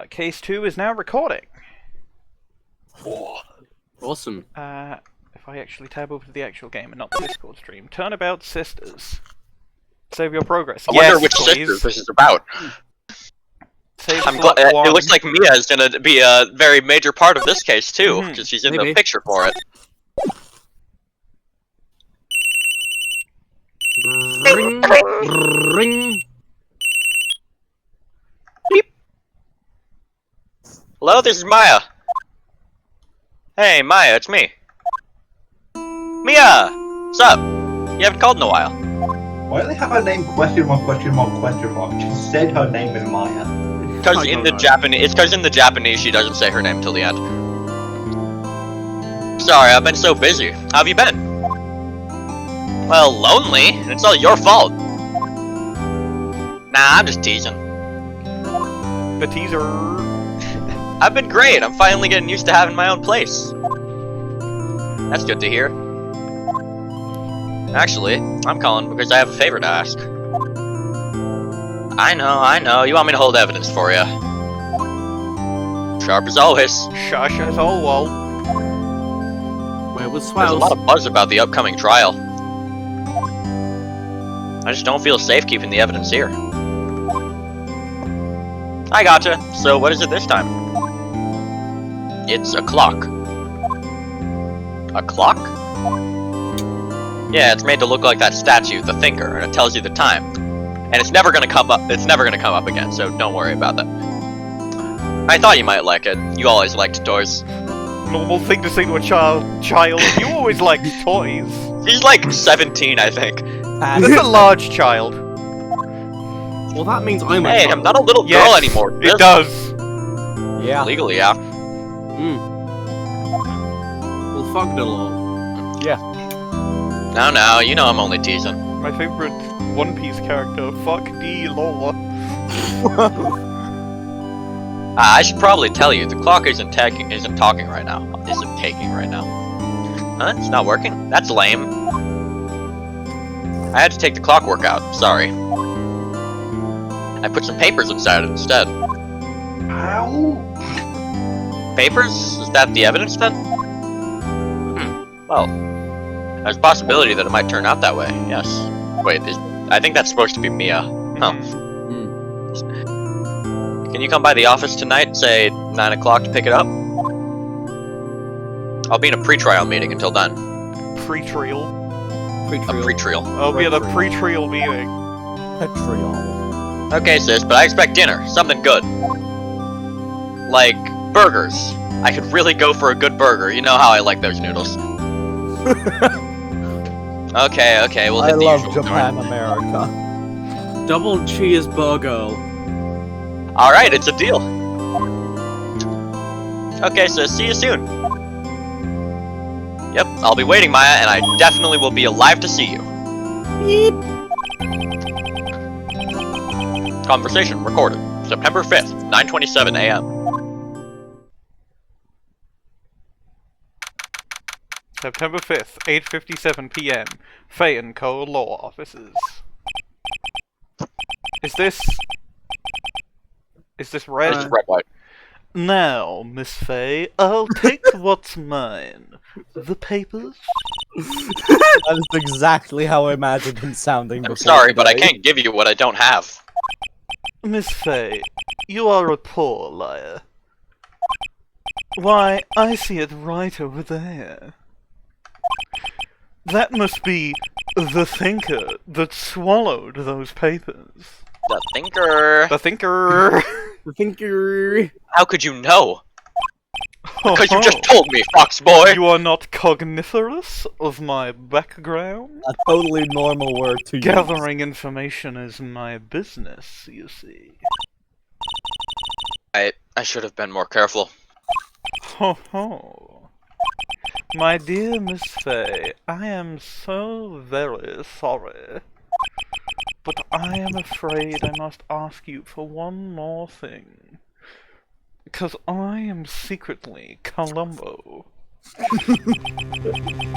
Case 2 is now recording. Oh, awesome. If I actually tab over to the actual game and not the Discord stream. Turnabout Sisters. Save your progress. I wonder which sisters this is about. I'm glad. It looks like Mia is going to be a very major part of this case, too, because she's in the picture for it. Ring, ring. Beep. Hello, this is Maya. Hey, Maya, it's me. Mia! What's up? You haven't called in a while. Why do they have her name question mark, question mark, question mark? She said her name is Maya. Because in the Japanese, it's because in the Japanese she doesn't say her name till the end. Sorry, I've been so busy. How have you been? Well, lonely. It's all your fault. Nah, I'm just teasing. The teaser. I've been great. I'm finally getting used to having my own place. That's good to hear. Actually, I'm calling because I have a favor to ask. I know. You want me to hold evidence for you. Sharp as always. Shush as always. Where was There's a Swells? lot of buzz about the upcoming trial. I just don't feel safe keeping the evidence here. I gotcha. So what is it this time? It's a clock. A clock? Yeah, it's made to look like that statue, the Thinker, and it tells you the time. And it's never gonna come up. It's never gonna come up again, so don't worry about that. I thought you might like it. You always liked toys. Normal thing to say to a child. You always liked toys. He's like 17, I think. That's a large child. Well, that means I'm a Hey, child. I'm not a little girl anymore. It does. Yeah. Legally, yeah. Well, fuck the law. No, you know I'm only teasing. My favorite One Piece character. Fuck the law. I should probably tell you, the clock isn't talking right now. Isn't taking right now. Huh? It's not working? That's lame. I had to take the clockwork out. Sorry. I put some papers inside it instead. Ow! Papers? Is that the evidence then? Well, there's a possibility that it might turn out that way. Yes. Wait, I think that's supposed to be Mia. Huh. Can you come by the office tonight, say 9 o'clock, to pick it up? I'll be in a pre-trial meeting until then. Pre-trial. A pre-trial. I'll be at a pre-trial meeting. Petriol. Okay, sis, but I expect dinner. Something good. Like, burgers. I could really go for a good burger. You know how I like those noodles. Okay, we'll hit I the love usual Japan, joint. America. Double cheeseburger. Alright, it's a deal. Okay, so see you soon. Yep, I'll be waiting, Maya, and I definitely will be alive to see you. Conversation recorded. September 5th, 9:27 a.m. September 5th, 8:57 p.m. Payne Co. Law Offices. Is this red? It's red, white. Now, Miss Faye, I'll take what's mine. The papers? That is exactly how I imagined him sounding I'm before sorry, but I today. can't give you what I don't have. Miss Faye, you are a poor liar. Why, I see it right over there. That must be the Thinker that swallowed those papers. The Thinker. The Thinker! The Thinker. How could you know? Because you just told me, Fox Boy! You are not cogniferous of my background? A totally normal word to use. Gathering information is my business, you see. I should have been more careful. Ho ho. My dear Miss Faye, I am so very sorry. But I am afraid I must ask you for one more thing. Because I am secretly Columbo.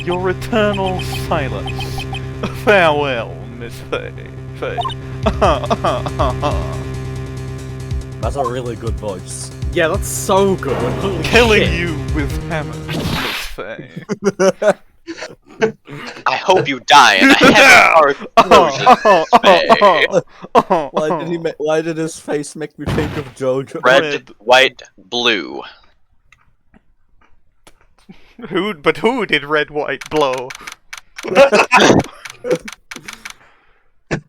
Your eternal silence. Farewell, Miss Faye. That's a really good voice. Yeah, that's so good. Holy Killing shit. you with hammers, Miss Faye. I hope you die in a heavy explosion. Faye. Why did his face make me think of Jojo? Red, white, blue. Who did red, white, blow?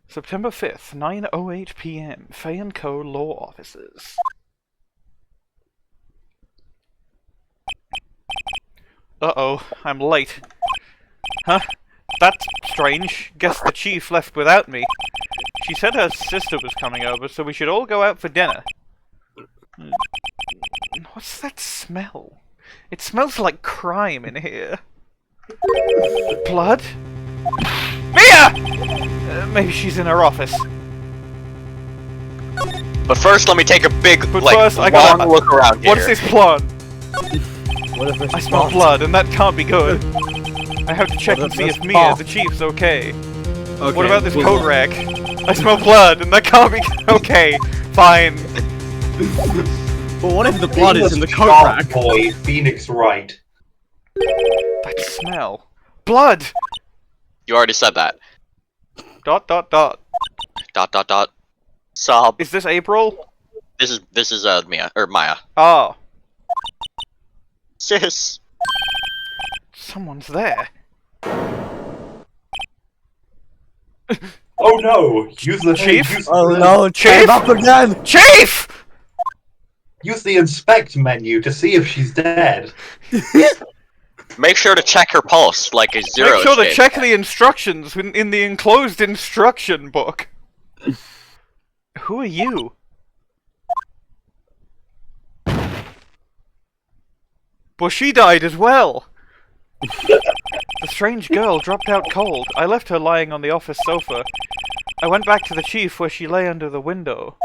September 5th, 9:08 p.m. Faye & Co. Law Offices. Uh-oh, I'm late. Huh? That's strange. Guess the chief left without me. She said her sister was coming over, so we should all go out for dinner. What's that smell? It smells like crime in here. Blood? Mia! Maybe she's in her office. But first, let me take a big, But like, first, I long gotta- look around here. What's this plan? What if it's I smell not? blood, and that can't be good. I have to check What and if see it's if Mia, not? the chief's, okay. Okay, What about this well, coat rack? I smell blood, and that can't be okay. Fine. But what if the blood is in the coat Sharp rack? Boy, Phoenix Wright. That smell. Blood. You already said that. ... Sob. Is this April? This is Mia or Maya. Ah, Sis. someone's there. Oh no! Use the Chief? Oh no, Chief? Chief up again! Chief! Use the inspect menu to see if she's dead. Make sure to check her pulse, like a zero. Make sure to shape. check the instructions in the enclosed instruction book. Who are you? Well, she died as well. The strange girl dropped out cold. I left her lying on the office sofa. I went back to the chief where she lay under the window.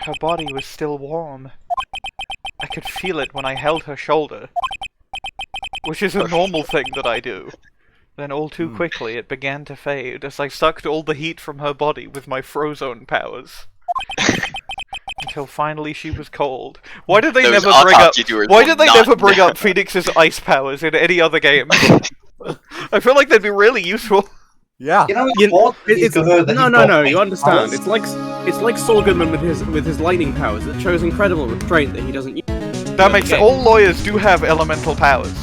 Her body was still warm. I could feel it when I held her shoulder. Which is a normal thing that I do. Then all too quickly it began to fade as I sucked all the heat from her body with my frozone powers. Until finally she was cold. Why did they Those never bring up? autopsy doers Why will did they not- never bring up Phoenix's ice powers in any other game? I feel like they'd be really useful. Yeah. You know, You- what? It's, Good that no, he no, got no. eight You understand? powers. It's like Saul Goodman with his lightning powers that shows incredible restraint that he doesn't use. That makes it. All lawyers do have elemental powers.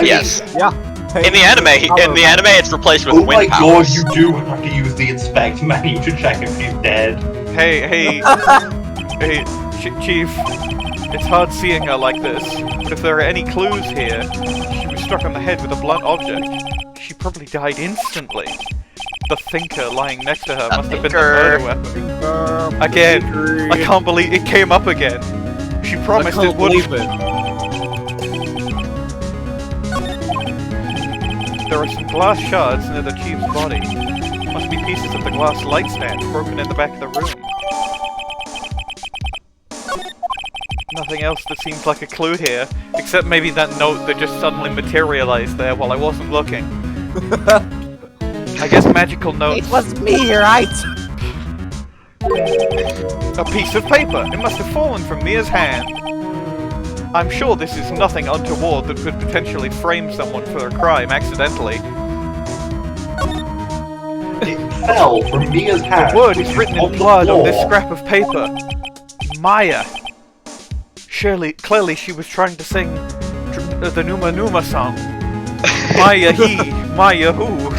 Yes. Yeah. In the anime, it's replaced with Oh my wind god, powers. you do have to use the inspect menu to check if she's dead. Hey, hey, Chief. It's hard seeing her like this, but if there are any clues here, she was struck on the head with a blunt object. She probably died instantly. The thinker lying next to her The must have been the thinker. murder weapon. Again, I can't believe it came up again. She I promised it can't wouldn't. believe it. There are some glass shards near the chief's body. Must be pieces of the glass light stand broken in the back of the room. Nothing else that seems like a clue here, except maybe that note that just suddenly materialized there while I wasn't looking. I guess magical notes. It was me, right? A piece of paper! It must have fallen from Mia's hand. I'm sure this is nothing untoward that could potentially frame someone for a crime accidentally. It fell from Mia's hand. The word which is written on in the blood on this floor. scrap of paper. Maya. Clearly she was trying to sing the Numa Numa song. Maya he, Maya who.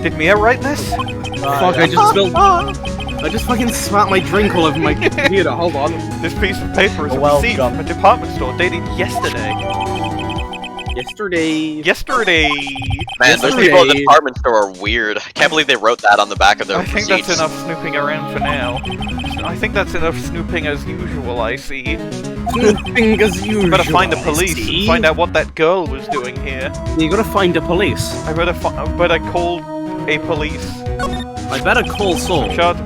Did Mia write this? Fuck! I just spilled. I just fucking spat my drink all over my computer. Hold on. This piece of paper is a Well receipt done. from a department store dated yesterday. Yesterday. Man, those people at the department store are weird. I can't believe they wrote that on the back of their I think receipts. that's enough snooping around for now. I think that's enough snooping as usual, I see. Thing as usual. Better find the police see? and find out what that girl was doing here. You gotta find the police. I better call a police. I better call Saul. Plant.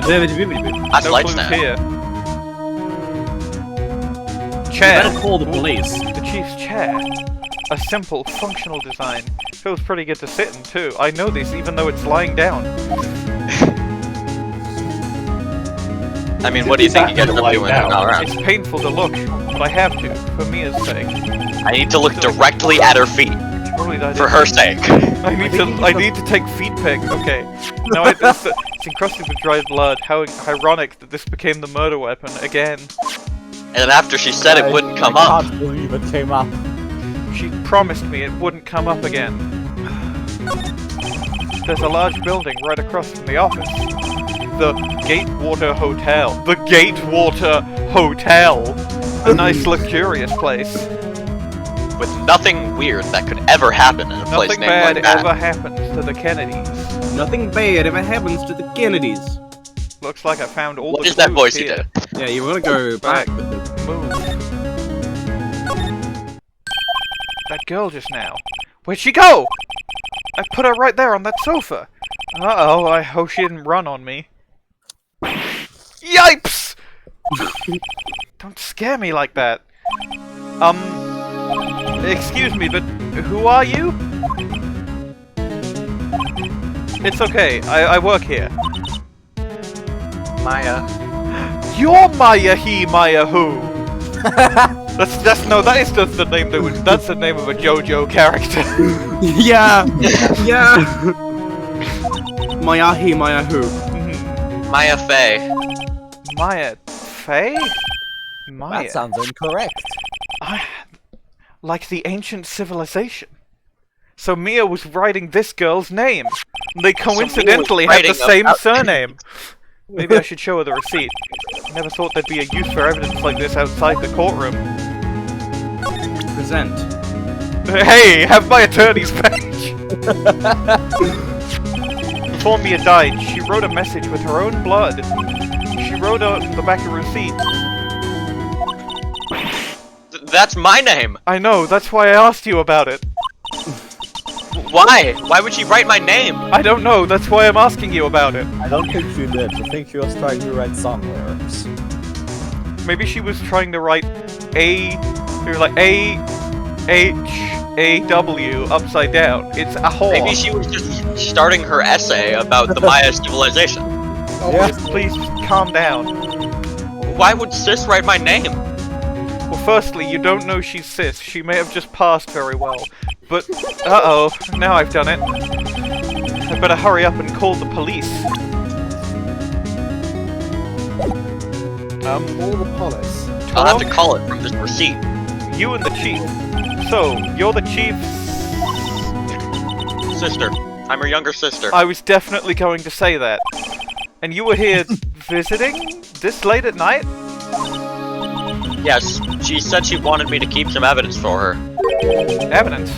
That's No light clues stand. here. I Chair. better call the police. The chief's chair. A simple, functional design. Feels pretty good to sit in, too. I know this, even though it's lying down. I mean, what do you think you get up to when they're not around? It's painful to look, but I have to, for Mia's sake. I need to look directly at her feet, for her sake. I need to take feet pic. Okay. Now it's encrusted with dried blood. How ironic that this became the murder weapon again. And after she said it wouldn't come I up. can't believe it came up. She promised me it wouldn't come up again. There's a large building right across from the office. The Gatewater Hotel. The Gatewater Hotel! A nice, luxurious place. With nothing weird that could ever happen in a place Nothing named bad like that. ever happens to the Kennedys. Nothing bad ever happens to the Kennedys. Looks like I found all What the is that clues voice you here. did? Yeah, you wanna go back. Move. That girl just now. Where'd she go? I put her right there on that sofa. Uh-oh, I hope she didn't run on me. Yipes! Don't scare me like that. Excuse me, but who are you? It's okay, I work here. Maya. You're Maya he, Maya who. That is just the name that's the name of a JoJo character. Yeah! Yeah! Maya he, Maya who. Maya Fey. Maya Faye? Maya. That sounds incorrect. Like the ancient civilization. So Mia was writing this girl's name. They coincidentally had the same surname. Maybe I should show her the receipt. Never thought there'd be a use for evidence like this outside the courtroom. Present. Hey, have my attorney's page! Before Mia died, she wrote a message with her own blood. She wrote on the back of her receipt. That's my name! I know, that's why I asked you about it. Why? Why would she write my name? I don't know, that's why I'm asking you about it. I don't think she did. I think she was trying to write song lyrics. Maybe she was trying to write A-H-A-W upside down. It's a whore. Maybe she was just starting her essay about the Maya civilization. Oh, Yeah. please calm down. Why would Sis write my name? Well, firstly, you don't know she's cis. She may have just passed very well. But, uh-oh, now I've done it. I better hurry up and call the police. All the police. I'll have to call it from this receipt. You and the chief. So, you're the chief's... Sister. I'm her younger sister. I was definitely going to say that. And you were here visiting? This late at night? Yes, she said she wanted me to keep some evidence for her. Evidence?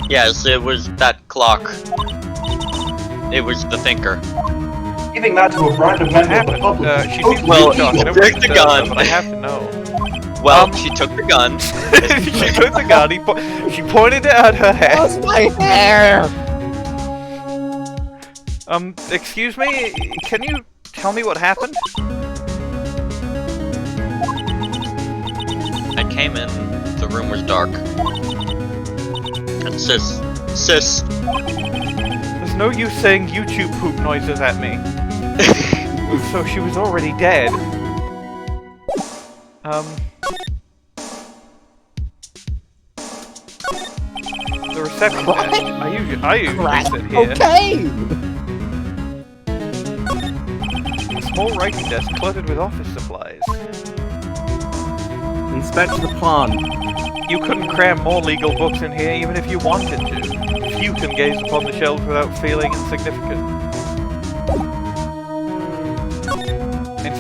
Yes, it was that clock. It was the thinker. Giving that to a random member of the public. She seems to Well, be shocked. I don't take really the know, gun. but I have to know. Well, she took the gun. She took the gun, she pointed it at her head. That's my hair! Excuse me? Can you tell me what happened? I came in, the room was dark. And Sis. There's no use saying YouTube poop noises at me. So she was already dead. The reception desk. I usually sit here. Okay! A small writing desk cluttered with office supplies. Inspect the plant. You couldn't cram more legal books in here even if you wanted to. Few can gaze upon the shelves without feeling insignificant.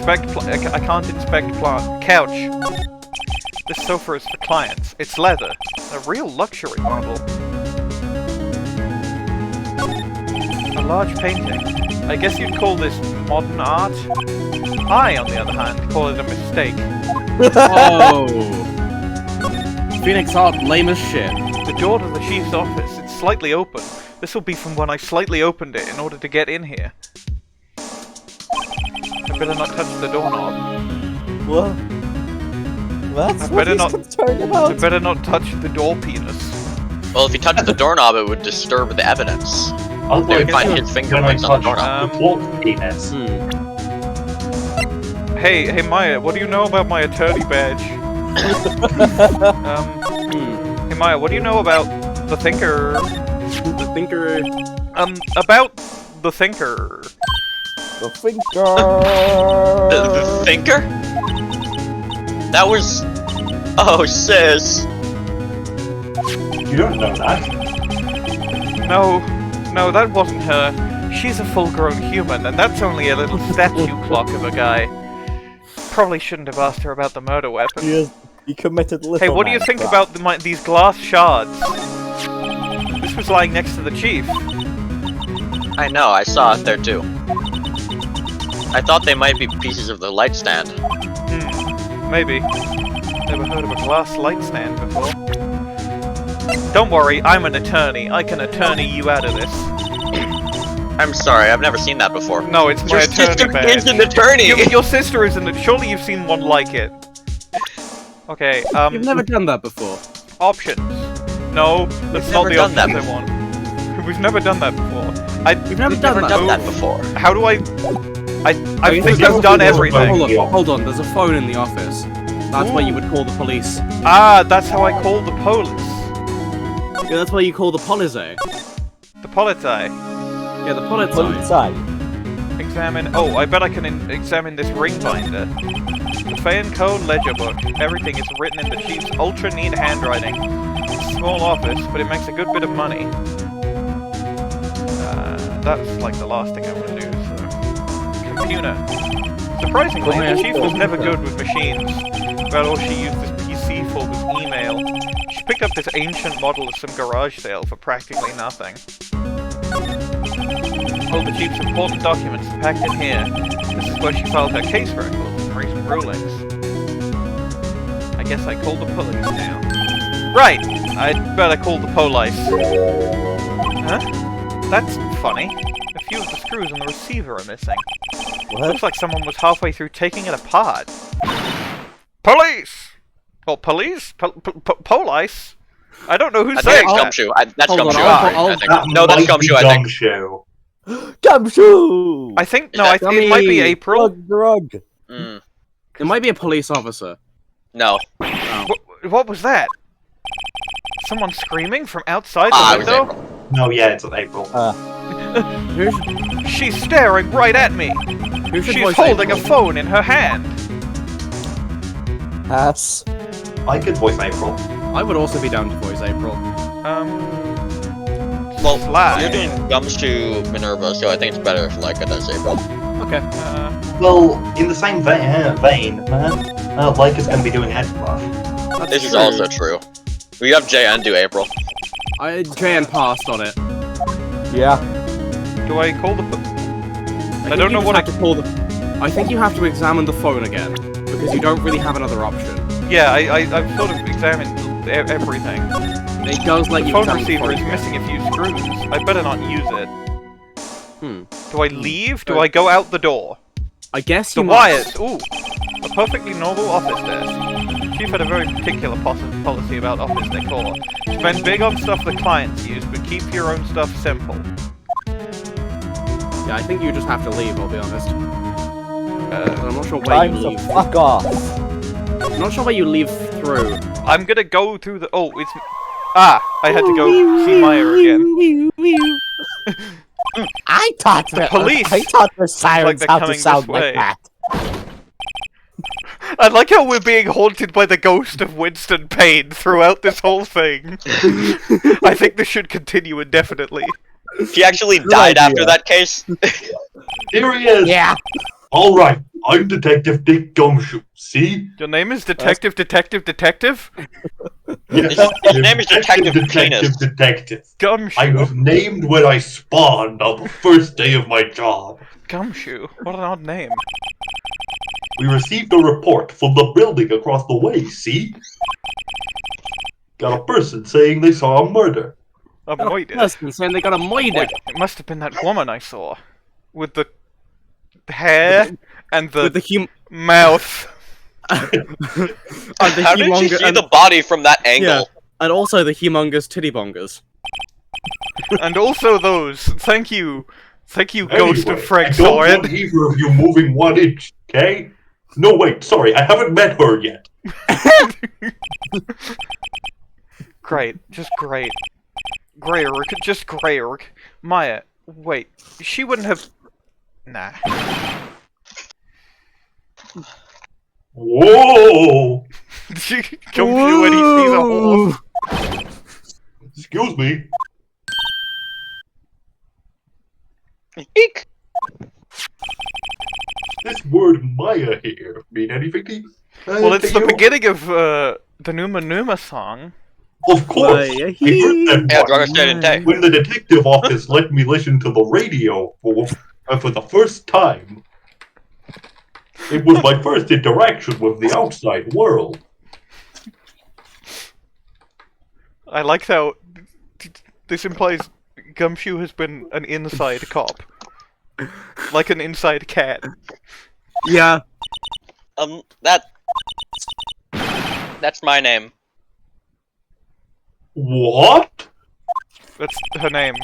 I can't inspect plant. Couch. This sofa is for clients. It's leather. A real luxury model. A large painting. I guess you'd call this modern art. I, on the other hand, call it a mistake. Oh. Phoenix Art, lame as shit. The door to the chief's office, it's slightly open. This will be from when I slightly opened it in order to get in here. I better not touch the doorknob. What? That's I what better he's not- concerned I about. better not touch the door penis. Well, if he touched the doorknob, it would disturb the evidence. I'll They would do find it his when I fingerprints on the touch doorknob. the clock penis. Hey, Maya, what do you know about my attorney badge? Hey Maya, what do you know about the Thinker? The Thinker... About the Thinker. The Thinker! The Thinker? That was... Oh, sis. You don't know that. No, that wasn't her. She's a full-grown human, and that's only a little statue clock of a guy. Probably shouldn't have asked her about the murder weapon. He committed little Hey, what do you think about these glass shards? This was lying next to the chief. I know, I saw it there too. I thought they might be pieces of the light stand. Maybe. Never heard of a glass light stand before. Don't worry, I'm an attorney. I can attorney you out of this. I'm sorry, I've never seen that before. No, it's my Your attorney sister badge. is an attorney! Your sister isn't it? Surely you've seen one like it. Okay, You've never done that before. options. No, that's not the never done options I want. We've never done that before. You've never done that. Done that before. How do I think there's I've done a- everything. Hold on, there's a phone in the office. That's where you would call the police. Ah, that's how I call the police. Yeah, that's where you call the police. The polizei. Yeah, the police. Inside. Examine. Oh, I bet I can examine this ring binder. The Payne Code ledger book. Everything is written in the chief's ultra neat handwriting. It's a small office, but it makes a good bit of money. That's like the last thing I want to do. So. Computer. Surprisingly, the chief was never good with machines. About all she used this PC for was email. She picked up this ancient model of some garage sale for practically nothing. All the chief's important documents are packed in here. This is where she filed her case records and recent rulings. I guess I call the police now. Right! I'd better call the police. Huh? That's funny. A few of the screws on the receiver are missing. What? Looks like someone was halfway through taking it apart. Police! Or police? Police? I don't know who's I think saying it's that. Gumshoe. That's Hold on, Gumshoe. I'll- I think. That No, that's might be Gumshoe, I think. Gumshoe. Gumshoe! I think, Is no, that it might be dummy? April. Drug. Mm, It might be a police officer. no. What was that? Someone screaming from outside Ah, the it was window? April. No, yeah, it's April. Who's, She's staring right at me. who should She's voice holding a April? phone in her hand. Pass. I could voice April. I would also be down to voice April. Well, Slide. you're doing Gumshoe Minerva, so I think it's better if Leica does April. Okay. Well, in the same vein, Leica's going to be doing Edgeworth. That's This is true. also true. We have JN do April. JN passed on it. Yeah. Do I call the... I don't know what have to call the. I think you have to examine the phone again because you don't really have another option. Yeah, I've sort of examined everything. It does let The you phone examine receiver is again. missing a few screws. I better not use it. Do I leave? Do Uh, I go out the door? I guess The you wires! Ooh! A perfectly normal office desk. Chief had a very particular policy about office decor. Spend big on stuff the clients use, but keep your own stuff simple. Yeah, I think you just have to leave. I'll be honest. I'm not sure where Time you to leave. fuck off. I'm not sure where you leave through. I'm gonna go through the... Oh, it's... Ah! I had to go see Maya again. I taught the police! I taught the sirens they're how to coming sound this like way. that. I like how we're being haunted by the ghost of Winston Payne throughout this whole thing. I think this should continue indefinitely. He actually died after that case. Here he is! Yeah. Alright, I'm Detective Dick Gumshoe. See? Your name is Detective? Yes, His name is Detective Penis. Detective. I Gumshoe. was named when I spawned on the first day of my job. Gumshoe. What an odd name. We received a report from the building across the way, see? Got a person saying they saw a murder. A moide. Person saying they got a moide. It must have been that woman I saw. With the hair and the, With the mouth. and the How did you humongous- see and- the body from that angle? And also the humongous titty bongers. And also those. Thank you. Thank you, Anyway, Ghost of Frank I don't want Sahwit. either of you moving 1 inch, okay? No, wait, sorry, I haven't met her yet. Great. Just great. Greyerk. Just Greyerk. Maya. Wait. She wouldn't have... Nah. Whoa! Gumshoe when he sees a horse. Excuse me. Eek. This word Maya here mean anything to you? Well, it's to the you? beginning of the Numa Numa song. Of course. Maya, I heard that Yeah, one. do I understand it? When the detective office let me listen to the radio for the first time. It was my first interaction with the outside world. I like how this implies Gumshoe has been an inside cop. Like an inside cat. Yeah. That's my name. What? That's her name.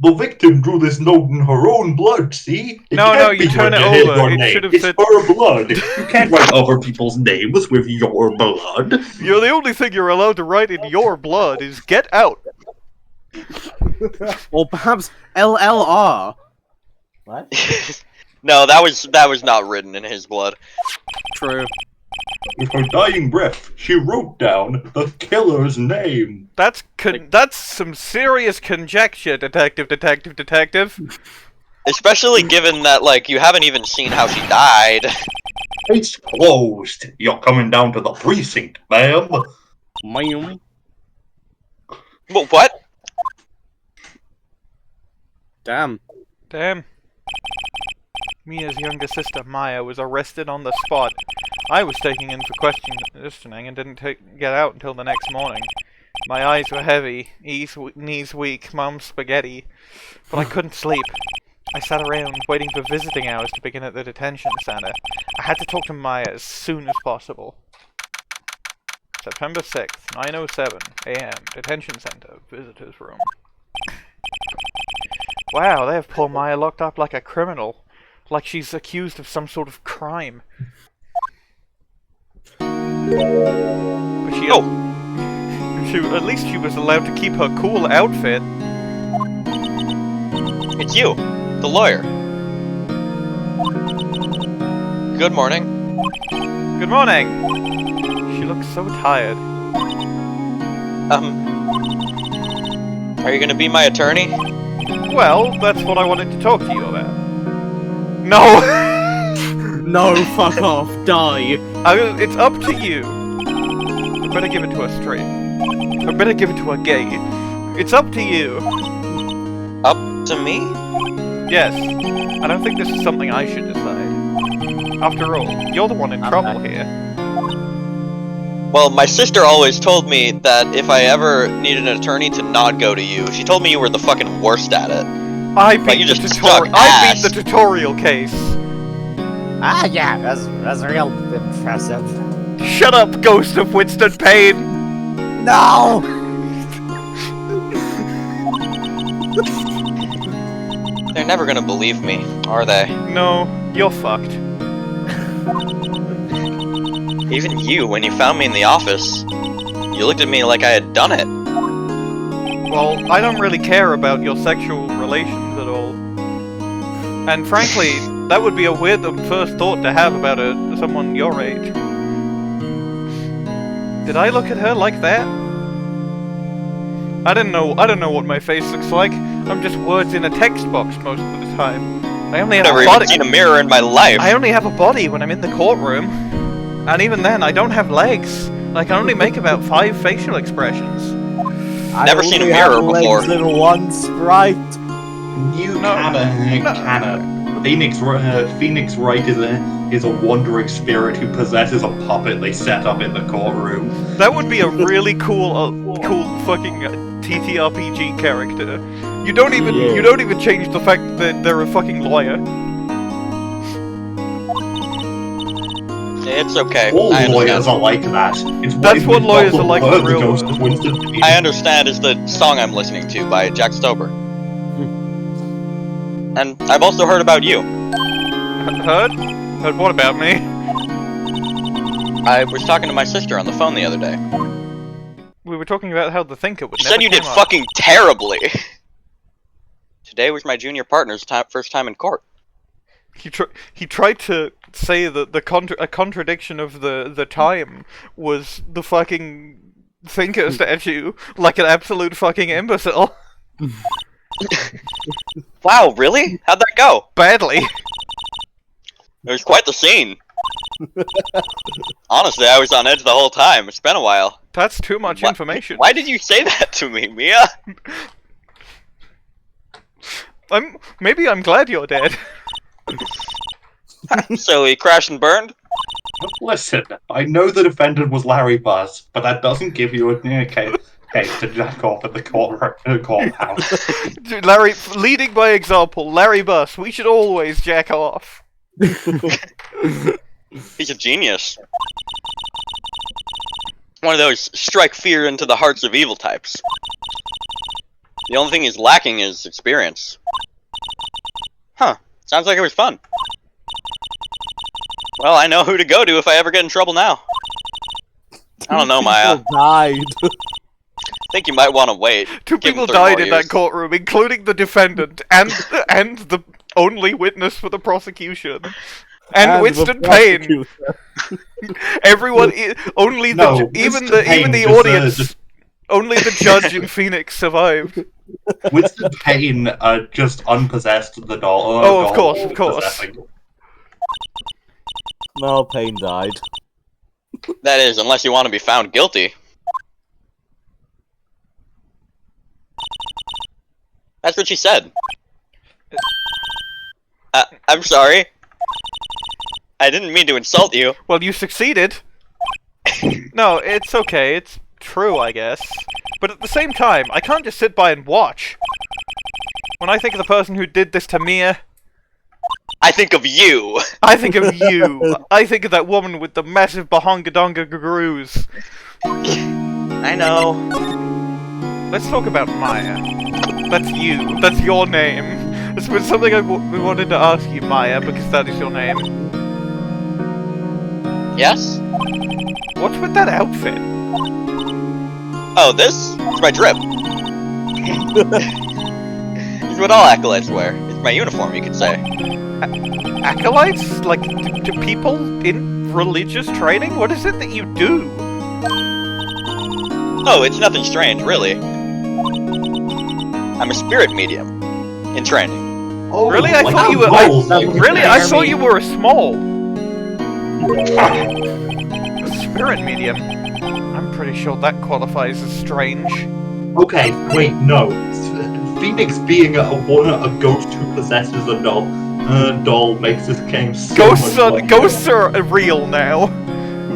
The victim drew this note in her own blood, see? It No, can't no, be you turn it your name, over. your It name. should have It's said- her blood. You can't write other people's names with your blood. You're the only thing you're allowed to write in your blood is get out. Or perhaps LLR. What? No, that was not written in his blood. True. With her dying breath, she wrote down the killer's name. That's some serious conjecture, detective. Especially given that, like, you haven't even seen how she died. It's closed. You're coming down to the precinct, ma'am. Ma'am. Well, what? Damn. Damn. Mia's younger sister, Maya, was arrested on the spot. I was taken in for questioning and didn't get out until the next morning. My eyes were heavy, knees weak, mum's spaghetti, but I couldn't sleep. I sat around waiting for visiting hours to begin at the detention center. I had to talk to Maya as soon as possible. September 6th, 9:07 a.m. Detention center, visitor's room. Wow, they have poor Maya locked up like a criminal. Like she's accused of some sort of crime. But at least she was allowed to keep her cool outfit. It's you, the lawyer. Good morning. Good morning! She looks so tired. Are you gonna be my attorney? Well, that's what I wanted to talk to you about. No! No, fuck off. Die. It's up to you. I better give it to her straight. I better give it to her gay. It's up to you. Up to me? Yes. I don't think this is something I should decide. After all, you're the one in trouble here. Well, my sister always told me that if I ever needed an attorney to not go to you. She told me you were the fucking worst at it. I But you beat just the suck ass. the tutorial case. Ah, yeah, that's real impressive. Shut up, Ghost of Winston Payne! No! They're never gonna believe me, are they? No, you're fucked. Even you, when you found me in the office, you looked at me like I had done it. Well, I don't really care about your sexual relations at all. And frankly, that would be a weird first thought to have about someone your age. Did I look at her like that? I don't know what my face looks like. I'm just words in a text box most of the time. I only have I've never a even body. seen a mirror in my life. I only have a body when I'm in the courtroom. And even then, I don't have legs. I can only make about 5 facial expressions. Never seen a mirror before. Little ones, right? You No. canna. Phoenix Wright is a wandering spirit who possesses a puppet they set up in the courtroom. That would be a really cool fucking TTRPG character. You don't even change the fact that they're a fucking lawyer. It's okay. All I lawyers understand. are like that. It's That's what lawyers are like in the the real ghost world. of Winston Payne. I understand is the song I'm listening to by Jack Stober. And I've also heard about you. Heard? Heard what about me? I was talking to my sister on the phone the other day. We were talking about how the thinker would She never said you did come up. fucking terribly. Today was my junior partner's first time in court. He tried to say that a contradiction of the time was the fucking thinker statue, like an absolute fucking imbecile. Wow, really? How'd that go? Badly. It was quite the scene. Honestly, I was on edge the whole time. It's been a while. That's too much information. Why did you say that to me, Mia? Maybe I'm glad you're dead. So he crashed and burned? Listen, I know the defendant was Larry Buzz, but that doesn't give you a case to jack off at the courthouse. Larry, leading by example, Larry Bus, we should always jack off. He's a genius. One of those strike fear into the hearts of evil types. The only thing he's lacking is experience. Huh. Sounds like it was fun. Well, I know who to go to if I ever get in trouble now. I don't know, Maya. People died. I think you might want to wait. Two Give him people 3 died more in years. that courtroom, including the defendant and the only witness for the prosecution. And Winston the Payne. prosecutor. Everyone, only the No, even Winston Payne the just, audience, just- only the judge in Phoenix survived. Winston Payne just unpossessed the doll. Oh, of doll course, of course. possessing. No, Payne died. That is, unless you want to be found guilty. That's what she said. I'm sorry. I didn't mean to insult you. Well, you succeeded. No, it's okay. It's true, I guess. But at the same time, I can't just sit by and watch. When I think of the person who did this to Mia, I think of you. I think of you. I think of that woman with the massive bahonga-donga gurus. I know. Let's talk about Maya. That's you. That's your name. It's been something we wanted to ask you, Maya, because that is your name. Yes? What's with that outfit? Oh, this? It's my drip. It's what all acolytes wear. It's my uniform, you could say. Acolytes? Like, to people in religious training? What is it that you do? Oh, it's nothing strange, really. I'm a spirit medium. In training. Oh, Really? I like thought you were. dolls, I, like really? I thought Jeremy. you were a small. A spirit medium? I'm pretty sure that qualifies as strange. Okay, wait, no. Phoenix being a ghost who possesses a doll makes this game so Ghosts much are like ghosts are real now.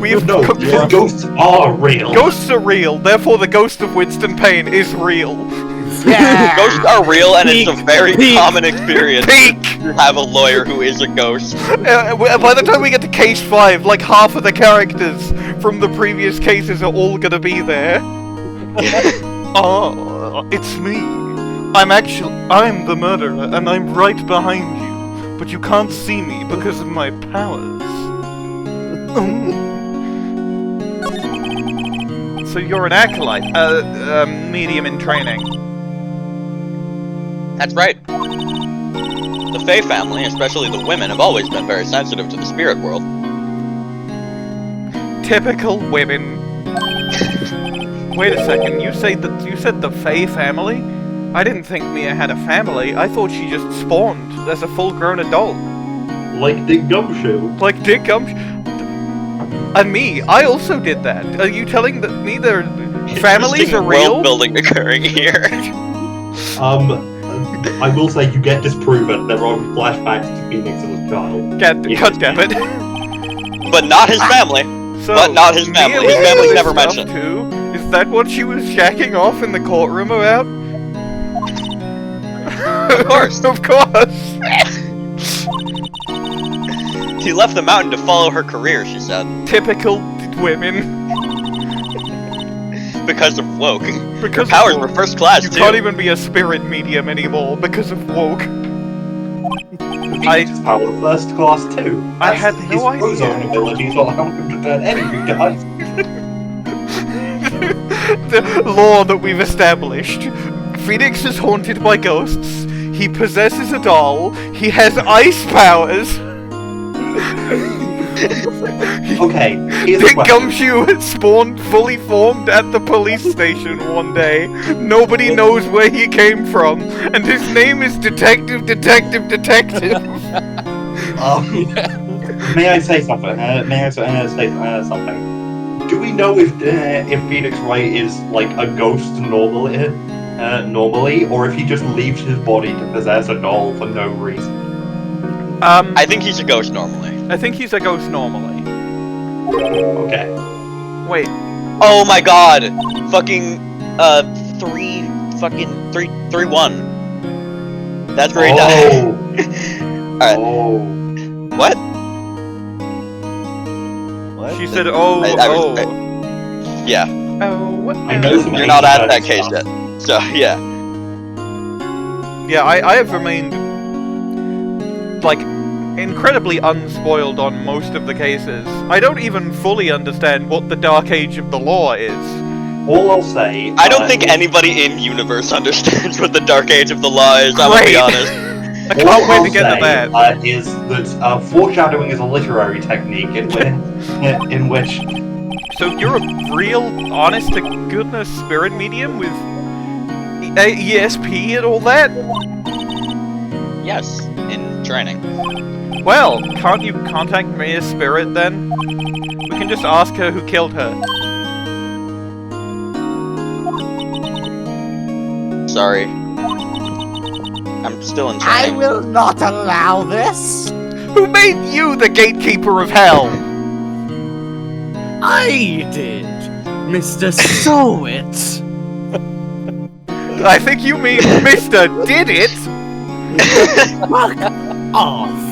We've No, ghosts are real. Ghosts are real. Therefore, the ghost of Winston Payne is real. Ghosts are real, and it's a very Peak. common experience Peak. to have a lawyer who is a ghost. By the time we get to case 5, like half of the characters from the previous cases are all gonna be there. Oh, it's me. I'm the murderer, and I'm right behind you. But you can't see me because of my powers. So you're an acolyte, medium in training. That's right. The Fae family, especially the women, have always been very sensitive to the spirit world. Typical women. Wait a second, you said the Fae family? I didn't think Mia had a family. I thought she just spawned as a full-grown adult. Like Dick Gumshoe. Like Dick Gumshoe. And me, I also did that. Are you telling me their families are real? World building occurring here. I will say you get disproven. There are flashbacks to Phoenix as a child. God damn it. But not his family. So, But not his family. Mia His was family's doing never stuff mentioned. Too? Is that what she was jacking off in the courtroom about? Of course. Of course. He left the mountain to follow her career, she said. Typical women. Because of woke. Because Her powers of were woke. first class, You too. can't even be a spirit medium anymore because of woke. His power first class too. I had His no idea. ozone abilities allow him to turn anything to ice. The law that we've established. Phoenix is haunted by ghosts. He possesses a doll. He has ice powers. Okay, here's The the question. Gumshoe spawned fully formed at the police station one day. Nobody knows where he came from, and his name is Detective. May I say something? May I say something? Do we know if Phoenix Wright is like a ghost normally, or if he just leaves his body to possess a doll for no reason? I think he's a ghost normally. I think he's a ghost normally. Okay. Wait, Oh my god! Fucking, 3-1. That's where he died. Alright. Oh. What? What? she said, "Oh, Yeah. oh." I know some You're not at 80s that case stuff. yet. So, yeah. Yeah, I have remained like incredibly unspoiled on most of the cases. I don't even fully understand what the Dark Age of the Law is. All I'll say. I don't think anybody in universe understands what the Dark Age of the Law is, I'm gonna be Great. honest. I can't wait to get to that. Is that foreshadowing is a literary technique in which So you're a real, honest to goodness spirit medium with ESP and all that? Yes, in training. Well, can't you contact Maya's spirit then? We can just ask her who killed her. Sorry. I'm still in I training. will not allow this. Who made you the gatekeeper of hell? I did, Mr. Sahwit. I think you mean Mr. Did It? Fuck off.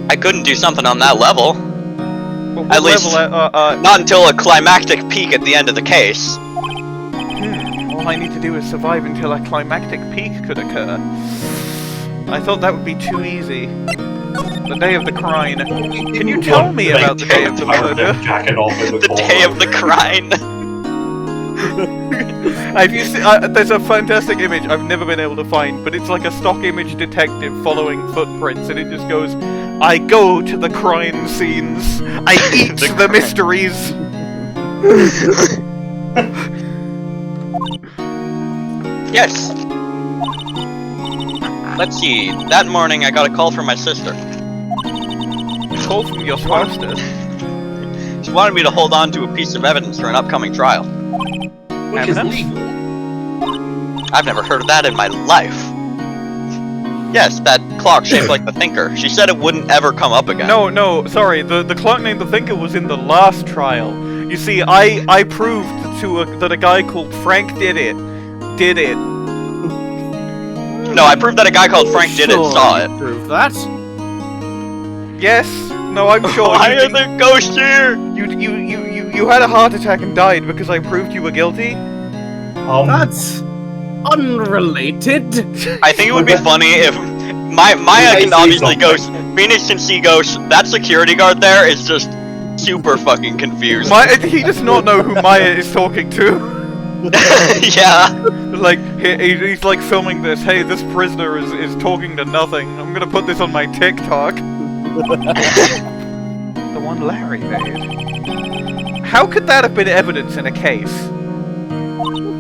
I couldn't do something on that level. Well, At what least- level, Not until a climactic peak at the end of the case. all I need to do is survive until a climactic peak could occur. I thought that would be too easy. The day of the crime. Can you tell me about the day of the murder? Jacking off in The day of the crime. Have you seen? There's a fantastic image I've never been able to find, but it's like a stock image detective following footprints, and it just goes, "I go to the crime scenes. I eat the mysteries." Yes. Let's see. That morning I got a call from my sister. Call from your swasta. She wanted me to hold on to a piece of evidence for an upcoming trial. Which is Evidence? legal. I've never heard of that in my life. Yes, that clock shaped like the Thinker. She said it wouldn't ever come up again. No, sorry. The clock named the Thinker was in the last trial. You see, I proved that a guy called Frank did it. No, I proved that a guy called Frank did it and saw it. Prove that. Yes. No, I'm sure. Why are there ghosts here? You had a heart attack and died because I proved you were guilty. That's unrelated. I think it would be funny if Maya can obviously ghost. Phoenix can see ghosts. That security guard there is just super fucking confused. He does not know who Maya is talking to. Yeah. Like he's like filming this. Hey, this prisoner is talking to nothing. I'm gonna put this on my TikTok. The one Larry made. How could that have been evidence in a case?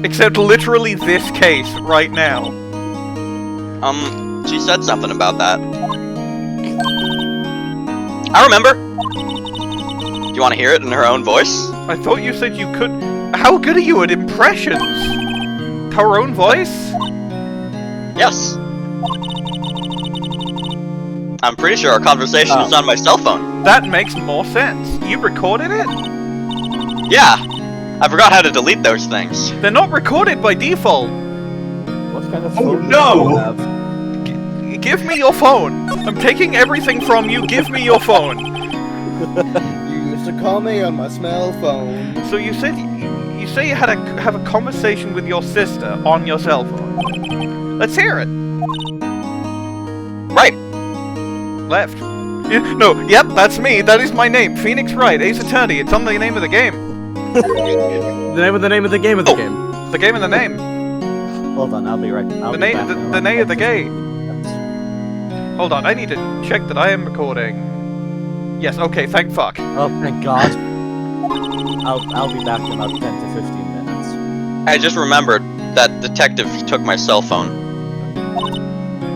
Except literally this case right now. She said something about that. I remember. Do you want to hear it in her own voice? I thought you said you could. How good are you at impressions? Her own voice? Yes. I'm pretty sure our conversation is on my cell phone. That makes more sense. You recorded it? Yeah. I forgot how to delete those things. They're not recorded by default. What kind of Oh, phone no! do you have? give me your phone! I'm taking everything from you, give me your phone! You used to call me on my smell phone. So you said you say you had have a conversation with your sister on your cell phone. Let's hear it. Right. Left. No, yep, that's me. That is my name. Phoenix Wright, Ace Attorney. It's on the name of the game. The name of the game of the game. The game of the name. Hold on, I'll be right. The name of the game. Hold on, I need to check that I am recording. Yes, okay, thank fuck. Oh, thank God. I'll be back in about 10 to 15 minutes. I just remembered that detective took my cell phone.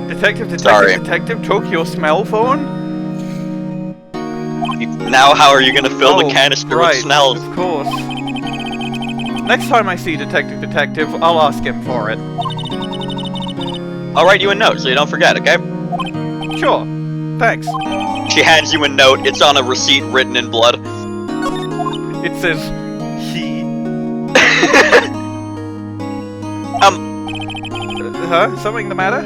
Detective Sorry. took your smell phone? Now how are you gonna fill the canister right, with smells? Of course. Next time I see Detective, I'll ask him for it. I'll write you a note so you don't forget, okay? Sure. Thanks. She hands you a note, it's on a receipt written in blood. It says, he. Huh? Something the matter?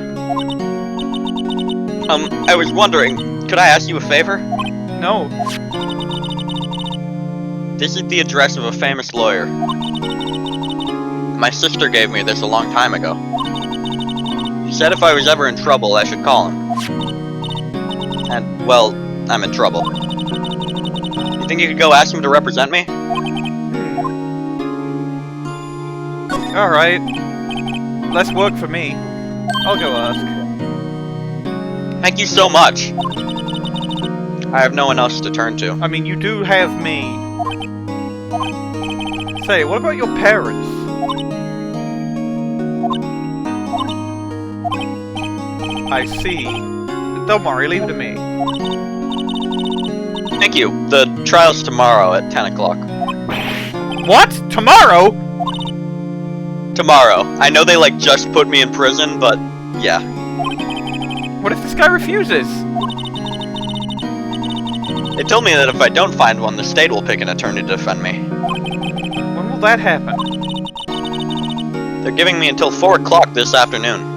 I was wondering, could I ask you a favor? No. This is the address of a famous lawyer. My sister gave me this a long time ago. She said if I was ever in trouble, I should call him. And, well, I'm in trouble. You think you could go ask him to represent me? Alright. Less work for me. I'll go ask. Thank you so much. I have no one else to turn to. I mean, you do have me. Say, what about your parents? I see. Don't worry, leave it to me. Thank you. The trial's tomorrow at 10 o'clock. What? Tomorrow? Tomorrow. I know they, like, just put me in prison, but, yeah. What if this guy refuses? They told me that if I don't find one, the state will pick an attorney to defend me. When will that happen? They're giving me until 4 o'clock this afternoon.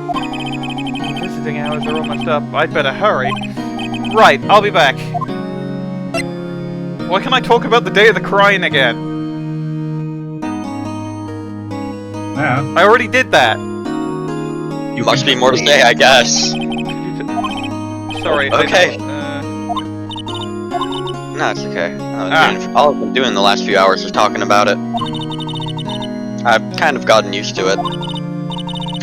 Visiting hours are almost up. I'd better hurry. Right, I'll be back. Why can't I talk about the day of the crying again? Yeah. I already did that. You must be more to say, I guess. Sorry. Okay. I No, it's okay. All I've been doing the last few hours is talking about it. I've kind of gotten used to it.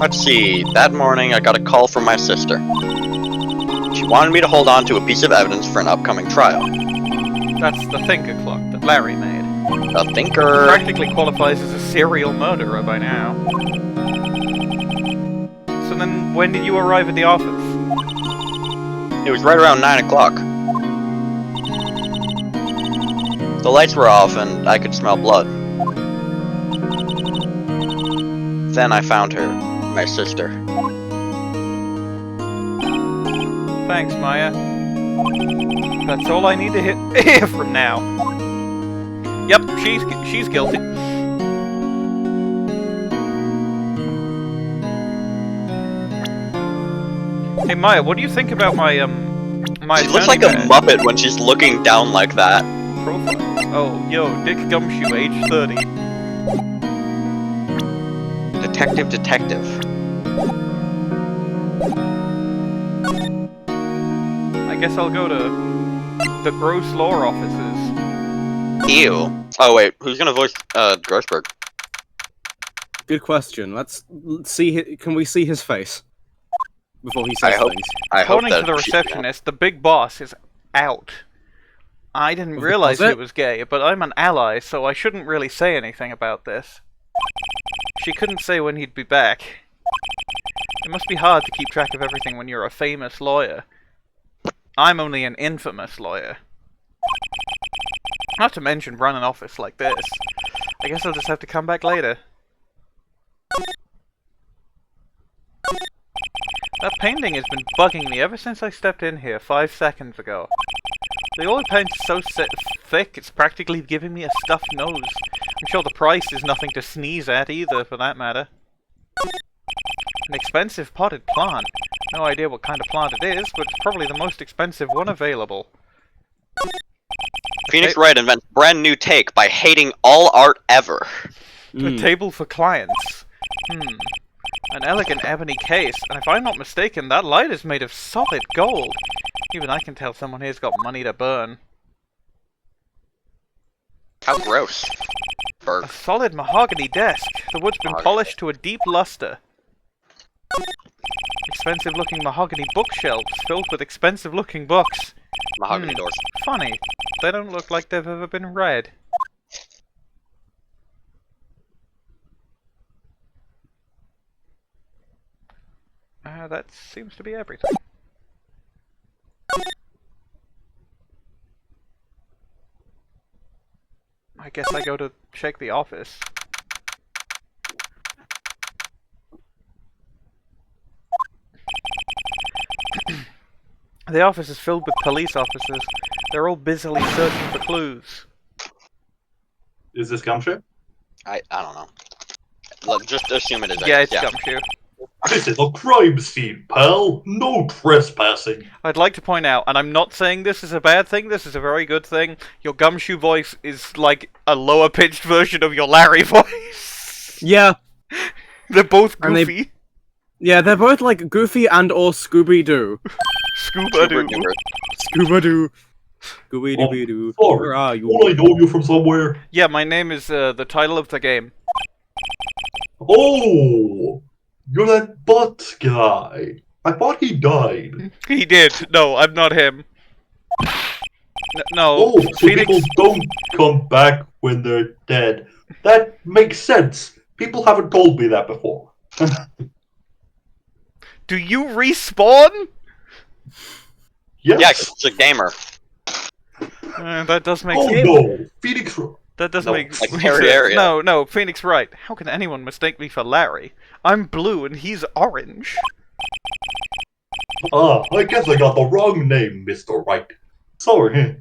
Let's see, that morning I got a call from my sister. She wanted me to hold on to a piece of evidence for an upcoming trial. That's the thinker clock that Larry made. The thinker... Practically qualifies as a serial murderer by now. So then, when did you arrive at the office? It was right around 9 o'clock. The lights were off and I could smell blood. Then I found her, my sister. Thanks, Maya. That's all I need to hear from now. Yep, she's guilty. Hey Maya, what do you think about my She looks like a Muppet when she's looking down like that. Profile? Oh, yo, Dick Gumshoe, age 30. Detective. I guess I'll go to the gross law offices. Ew. Oh wait, who's gonna voice Grossberg? Good question. Let's see. Can we see his face before he says things? According to the receptionist, the big boss is out. I didn't realize he was gay, but I'm an ally, so I shouldn't really say anything about this. She couldn't say when he'd be back. It must be hard to keep track of everything when you're a famous lawyer. I'm only an infamous lawyer. Not to mention run an office like this. I guess I'll just have to come back later. That painting has been bugging me ever since I stepped in here 5 seconds ago. The oil paint is so thick, it's practically giving me a stuffed nose. I'm sure the price is nothing to sneeze at either, for that matter. An expensive potted plant. No idea what kind of plant it is, but it's probably the most expensive one available. Phoenix Wright invents brand new take by hating all art ever. A table for clients. An elegant ebony case, and if I'm not mistaken, that light is made of solid gold. Even I can tell someone here's got money to burn. How gross. A solid mahogany desk. The wood's been polished to a deep luster. Expensive-looking mahogany bookshelves filled with expensive-looking books. Mahogany doors. Funny. They don't look like they've ever been read. That seems to be everything. I guess I go to check the office. The office is filled with police officers. They're all busily searching for clues. Is this Gumshoe? I don't know. Look, just assume it is. Yeah, it's Gumshoe. This is a crime scene, pal. No trespassing. I'd like to point out, and I'm not saying this is a bad thing, this is a very good thing, your Gumshoe voice is like a lower-pitched version of your Larry voice. Yeah. They're both goofy. Yeah, they're both like Goofy and or Scooby-Doo. Scuba-doo. Scooby-Doo. Scooby-Doo. Sorry. Where are you? Don't I know you from somewhere? Yeah, my name is the title of the game. Oh! You're that Butz guy. I thought he died. He did. No, I'm not him. No, Oh, so Phoenix... people don't come back when they're dead. That makes sense. People haven't told me that before. Do you respawn? Yes. Yeah, 'cause it's a gamer. That does make Oh sense. no, Phoenix. That does No, make like sense. Harry area. No, Phoenix Wright. How can anyone mistake me for Larry? I'm blue and he's orange. Ah, I guess I got the wrong name, Mr. Wright. Sorry.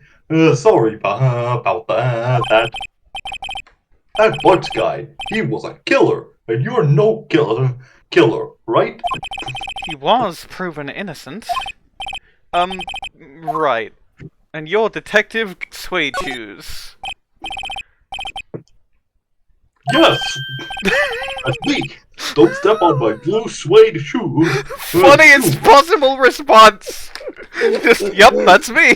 Sorry about that. That Butch guy, he was a killer, and you're no killer, right? He was proven innocent. Right. And you're Detective Suede Shoes. Yes! That's me! Don't step on my blue suede shoe! Funniest possible response! Just, yep, that's me!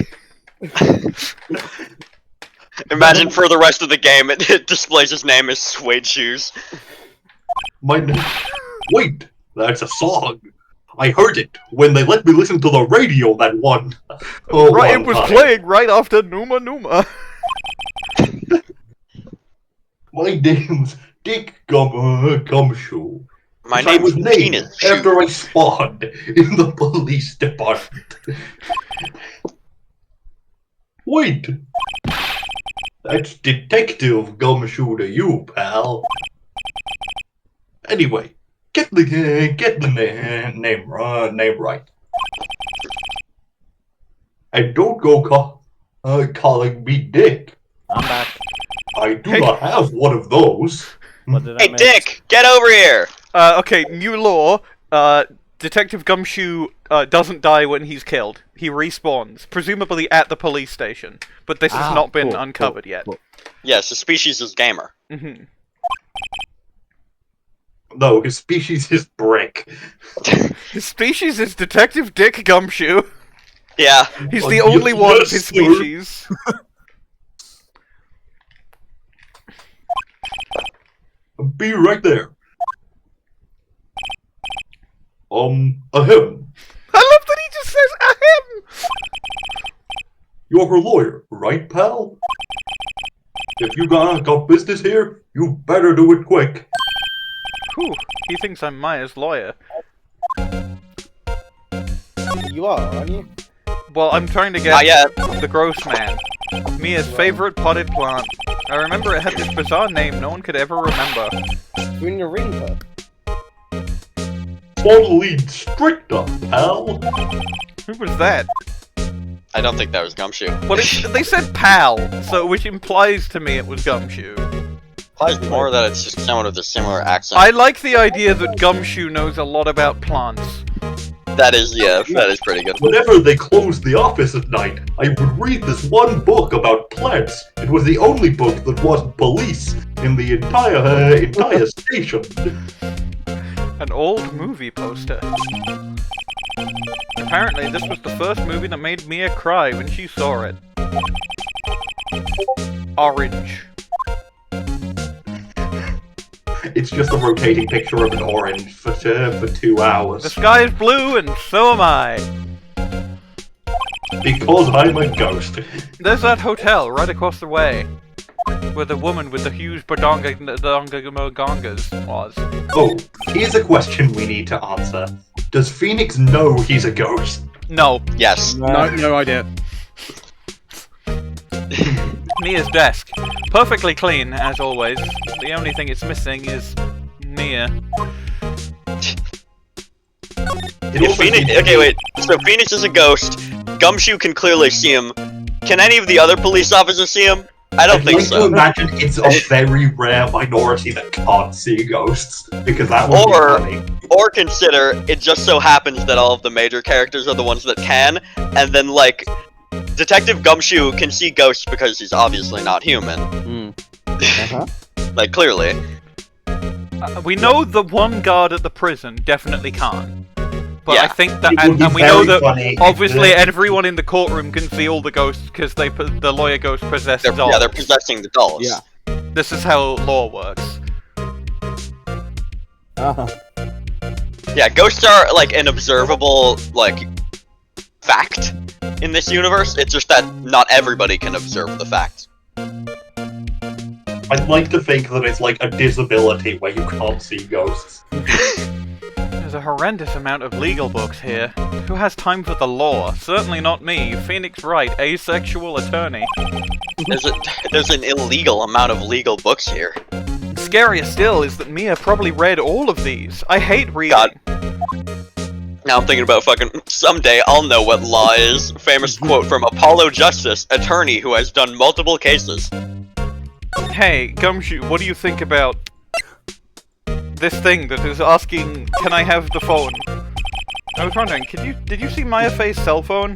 Imagine for the rest of the game, it displays his name as Suede Shoes. My name... Wait! That's a song! I heard it when they let me listen to the radio that one. Oh, Right, it was playing right after Numa Numa. My name's Dick Gumshoe. My I was name's named Penis Shoe. after I spawned in the police department. Wait! That's Detective Gumshoe to you, pal. Anyway, get the name right. And don't go calling me Dick. I'm back. I do not have one of those. What did I Hey, miss? Dick, get over here! Okay, new law. Detective Gumshoe doesn't die when he's killed. He respawns, presumably at the police station. But this has not been uncovered yet. Cool. Yes, the species is gamer. Mm-hmm. No, his species is brick. His species is Detective Dick Gumshoe. Yeah. He's the only one of his sir. species. Be right there. Ahem. I love that he just says ahem! You're her lawyer, right, pal? If you got business here, you better do it quick. Whew, he thinks I'm Maya's lawyer. You are, aren't you? Well, I'm trying to get Not yet. the Gross Man. Mia's favorite potted plant. I remember it had this bizarre name no one could ever remember. Minerva. Totally strict up, pal. Who was that? I don't think that was Gumshoe. Well, they said pal, so which implies to me it was Gumshoe. It's more that it's just someone with a similar accent. I like the idea that Gumshoe knows a lot about plants. That is pretty good. Whenever they closed the office at night, I would read this one book about plants. It was the only book that wasn't police in the entire station. An old movie poster. Apparently, this was the first movie that made Mia cry when she saw it. Orange. It's just a rotating picture of an orange for 2 hours. The sky is blue, and so am I. Because I'm a ghost. There's that hotel right across the way, where the woman with the huge gongas was. Oh, here's a question we need to answer. Does Phoenix know he's a ghost? No. Yes. No idea. Mia's desk. Perfectly clean, as always. The only thing it's missing is Mia. Okay, wait. So Phoenix is a ghost. Gumshoe can clearly see him. Can any of the other police officers see him? I don't think I'd like so. to imagine it's a very rare minority that can't see ghosts, because that would be funny. Or consider it just so happens that all of the major characters are the ones that can, and then like Detective Gumshoe can see ghosts because he's obviously not human. Like clearly. We know the one guard at the prison definitely can't. But Yeah. I think that, It would be and we know very that funny if obviously the- everyone in the courtroom can see all the ghosts because the lawyer ghost possesses dolls. They're possessing the dolls. Yeah. This is how law works. Yeah, ghosts are like an observable like fact in this universe. It's just that not everybody can observe the fact. I'd like to think that it's like a disability where you can't see ghosts. There's a horrendous amount of legal books here. Who has time for the law? Certainly not me, Phoenix Wright, asexual attorney. There's an illegal amount of legal books here. Scarier still is that Mia probably read all of these. I hate reading. God. Now I'm thinking about fucking someday I'll know what law is. Famous quote from Apollo Justice, attorney who has done multiple cases. Hey, Gumshoe, what do you think about this thing that is asking, can I have the phone? I was wondering, did you see Maya Faye's cell phone?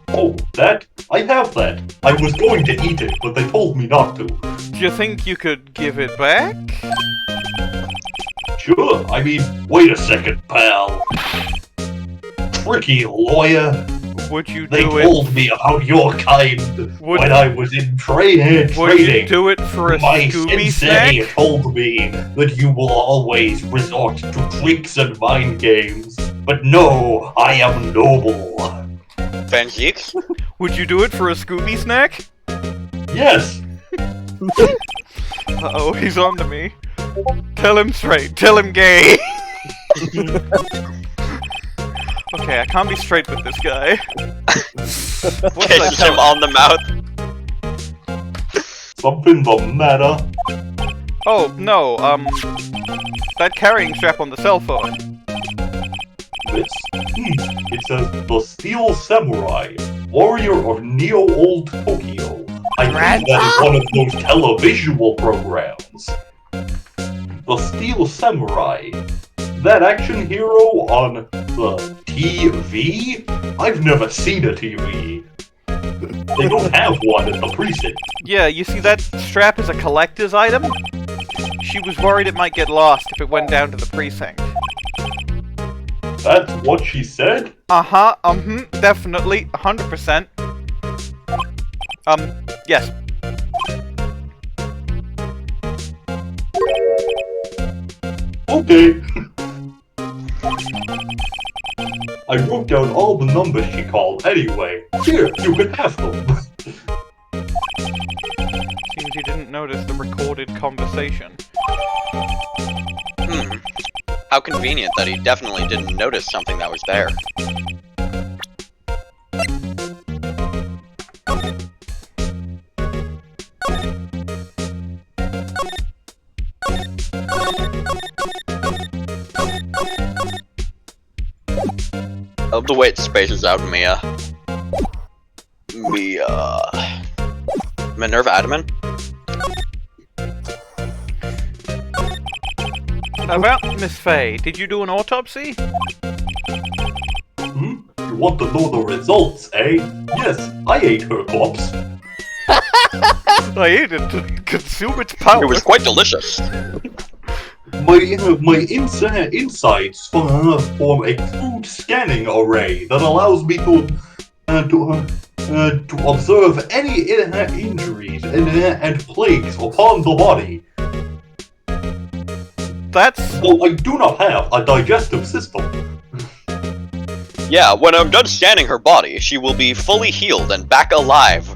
Oh, that? I have that. I was going to eat it, but they told me not to. Do you think you could give it back? Sure, I mean, wait a second, pal. Tricky lawyer. Would you They do it? told me about your kind when I was in trading. Would you do it for a My Scooby sensei snack? told me that you will always resort to tricks and mind games. But no, I am noble. Van Zieks? Would you do it for a Scooby snack? Yes. Uh-oh, he's on to me. Tell him straight. Tell him gay. Okay, I can't be straight with this guy. What should I Kisses tell him him? on the mouth. Something the matter? Oh, no, that carrying strap on the cell phone. This? It says the Steel Samurai, warrior of Neo-Old Tokyo. I think that is one of those televisual programs. The Steel Samurai. That action hero on the TV? I've never seen a TV. They don't have one at the precinct. Yeah, you see that strap is a collector's item? She was worried it might get lost if it went down to the precinct. That's what she said? Uh-huh, definitely, 100%. Yes. Okay. I wrote down all the numbers she called anyway. Here, you can have them. Seems you didn't notice the recorded conversation. How convenient that he definitely didn't notice something that was there. I love the way it spaces out Mia. Minerva Admin? About Miss Faye, did you do an autopsy? want to know the results, eh? Yes, I ate her corpse. I ate it to consume its power. It was quite delicious. My insides form a crude scanning array that allows me to observe any injuries and plagues upon the body. Though I do not have a digestive system. Yeah, when I'm done scanning her body, she will be fully healed and back alive.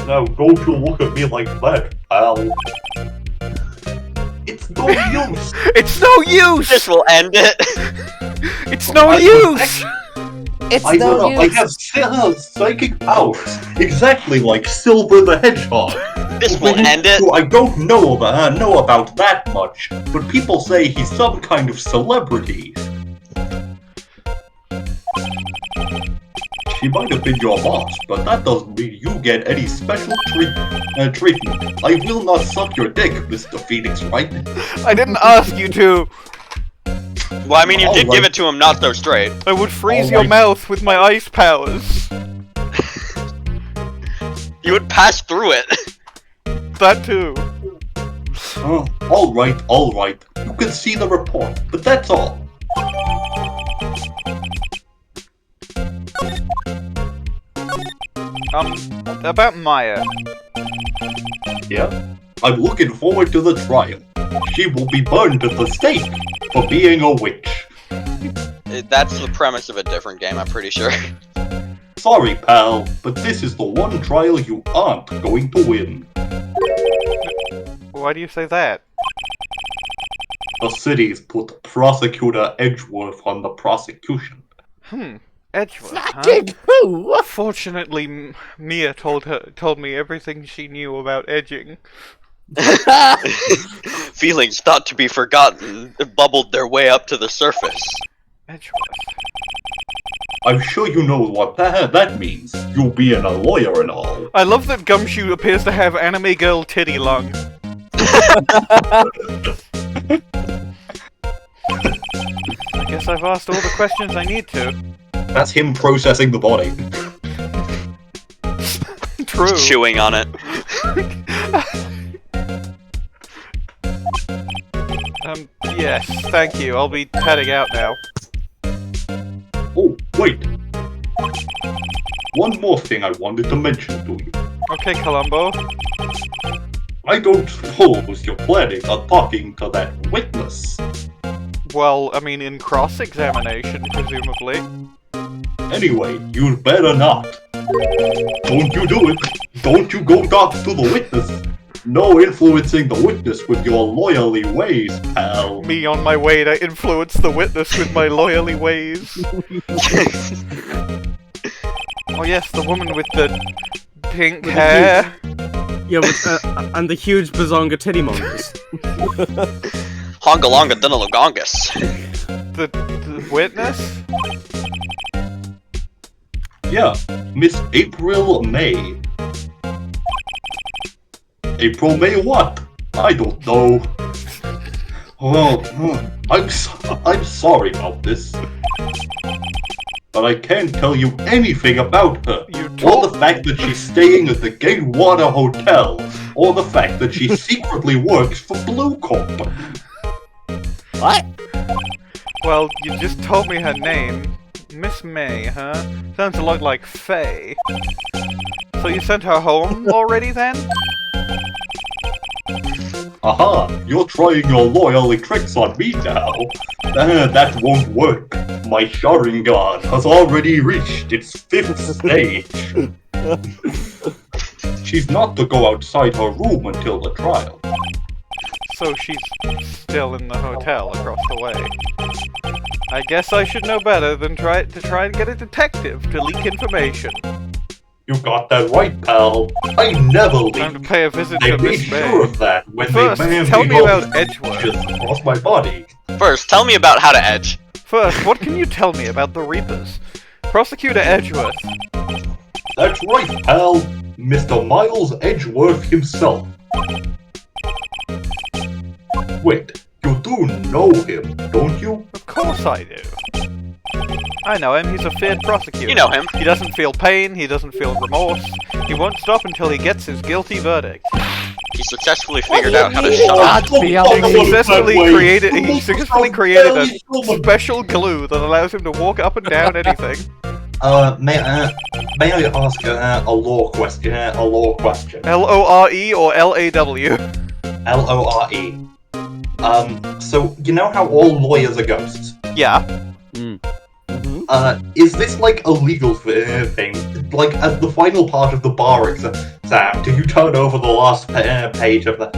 Now, don't you look at me like that, pal. It's no use. It's no use! This will end it. It's no use! I have psychic powers, exactly like Silver the Hedgehog. This will end it. I don't know about that much, but people say he's some kind of celebrity. She might have been your boss, but that doesn't mean you get any special treatment. I will not suck your dick, Mr. Phoenix Wright. I didn't ask you to. Well, I mean, you did give it to him not so straight. I would freeze your mouth with my ice powers. You would pass through it. That too. Alright. You can see the report, but that's all. About Maya. Yeah? I'm looking forward to the trial. She will be burned at the stake for being a witch. That's the premise of a different game, I'm pretty sure. Sorry, pal, but this is the one trial you aren't going to win. Why do you say that? The city's put Prosecutor Edgeworth on the prosecution. Edgeworth, Who? Fortunately, Mia told me everything she knew about edging. Feelings thought to be forgotten bubbled their way up to the surface. Edgeworth. I'm sure you know what that means. You being a lawyer and all. I love that Gumshoe appears to have anime girl titty lung. I guess I've asked all the questions I need to. That's him processing the body. True. Chewing on it. Yes, thank you. I'll be heading out now. Oh, wait. One more thing I wanted to mention to you. Okay, Columbo. I don't suppose you're planning on talking to that witness. Well, I mean, in cross-examination, presumably. Anyway, you'd better not. Don't you do it. Don't you go talk to the witness. No influencing the witness with your loyally ways, pal. Me on my way to influence the witness with my loyally ways. Oh yes, the woman with the pink hair. Yeah, and the huge bazonga titty mongers. Hongalonga Dinnalogongus. The witness? Yeah, Miss April May. April May what? I don't know. Oh, I'm sorry about this. But I can't tell you anything about her. Or the fact that she's staying at the Gatewater Hotel. Or the fact that she secretly works for Blue Corp. What? Well, you just told me her name. Miss May, huh? Sounds a lot like Faye. So you sent her home already then? Aha! You're trying your loyalty tricks on me now. That won't work. My Sharingan has already reached its 5th stage. She's not to go outside her room until the trial. So she's still in the hotel across the way. I guess I should know better than try to get a detective to leak information. You got that right, pal. I never leaked. Time to pay a visit They to made Miss sure May. of that when First, they tell me about Edgeworth. Just across my body. First, tell me about how to edge. First, what can you tell me about the Reapers? Prosecutor Edgeworth. That's right, pal. Mr. Miles Edgeworth himself. Wait, you do know him, don't you? Of course I do. I know him, he's a feared prosecutor. You know him. He doesn't feel pain, he doesn't feel remorse. He won't stop until he gets his guilty verdict. He successfully figured out how to shut up. He successfully created a special glue that allows him to walk up and down anything. May I ask a law question? L-O-R-E or L-A-W? L-O-R-E. So, you know how all lawyers are ghosts? Yeah. Is this like a legal thing? Like, at the final part of the bar exam, do you turn over the last page of the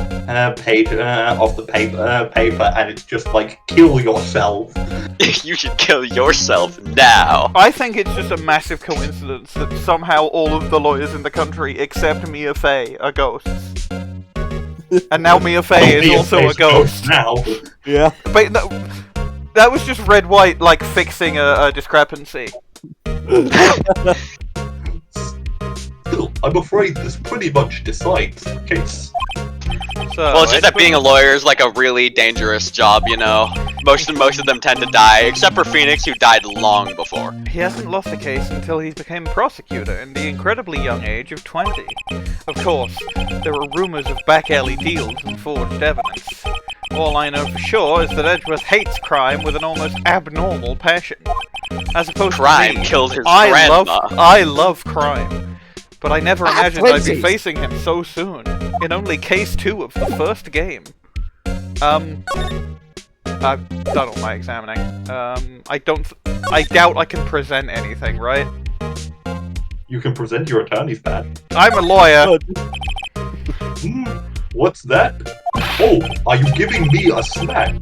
paper and it's just like, kill yourself? You should kill yourself now. I think it's just a massive coincidence that somehow all of the lawyers in the country except Mia Fey are ghosts. And now Mia Fey is also a ghost. Now. Yeah. But no, that was just Red White, like, fixing a discrepancy. Still, I'm afraid this pretty much decides the case. So, Well, it's just that being a lawyer is like a really dangerous job, you know? Most of them tend to die, except for Phoenix, who died long before. He hasn't lost the case until he became prosecutor in the incredibly young age of 20. Of course, there are rumors of back-alley deals and forged evidence. All I know for sure is that Edgeworth hates crime with an almost abnormal passion. As opposed Crime to me, killed his I grandma. love crime. But I never imagined I'd be facing him so soon, in only case 2 of the first game. I've done all my examining. I doubt I can present anything, right? You can present your attorney's badge. I'm a lawyer. What's that? Oh, are you giving me a snack?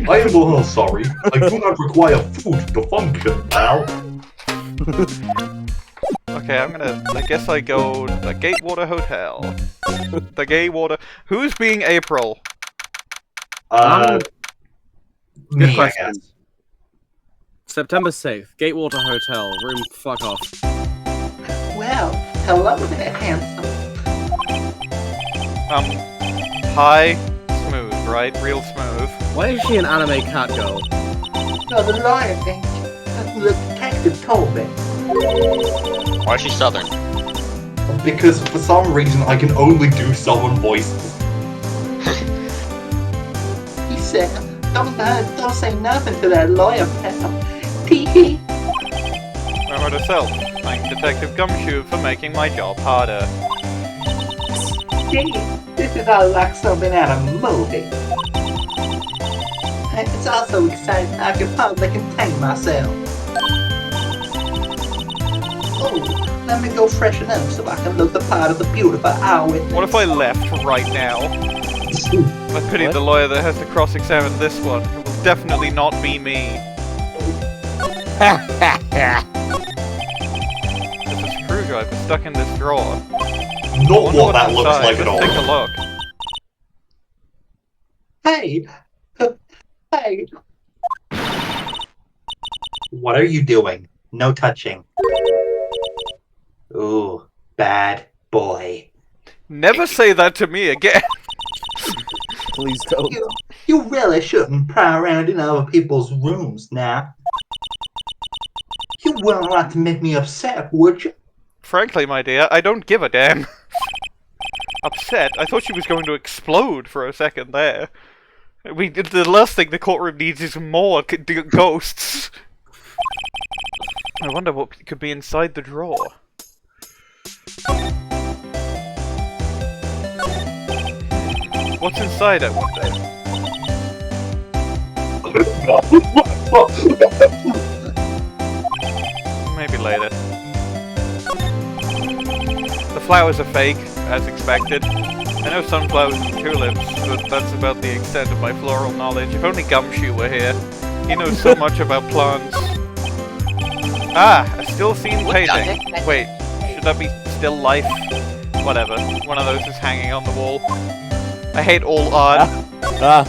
I am sorry. I do not require food to function, pal. Okay, I guess I go to the Gatewater Hotel. The Gatewater... Who's being April? Good Me, I question. guess. September 6th, Gatewater Hotel, room fuck off. Well, hello there, handsome. High, smooth, right? Real smooth. Why is she an anime cat girl? You're the lawyer, ain't you? The detective told me. Why is she southern? Because for some reason I can only do southern voices. He said, don't say nothing to that lawyer, pal. Tee-hee. Remember to self. Thank Detective Gumshoe for making my job harder. Gee, this is all like something out of a movie. And it's also exciting I can hardly contain myself. Oh, let me go freshen up so I can look the part of the beautiful eyewitness. What if I left right now? I pity the lawyer that has to cross-examine this one. It will definitely not be me. There's a screwdriver stuck in this drawer. Not what that looks like at all. Let's take a look. Hey! Hey! What are you doing? No touching. Ooh, bad boy. Never say that to me again. Please don't. You really shouldn't pry around in other people's rooms now. You wouldn't like to make me upset, would you? Frankly, my dear, I don't give a damn. Upset? I thought she was going to explode for a second there. The last thing the courtroom needs is more ghosts. I wonder what could be inside the drawer. What's inside, I wonder? Maybe later. The flowers are fake, as expected. I know sunflowers and tulips, but that's about the extent of my floral knowledge. If only Gumshoe were here. He knows so much about plants. Ah, a still scene painting. Wait, should that be still life? Whatever, one of those is hanging on the wall. I hate all art.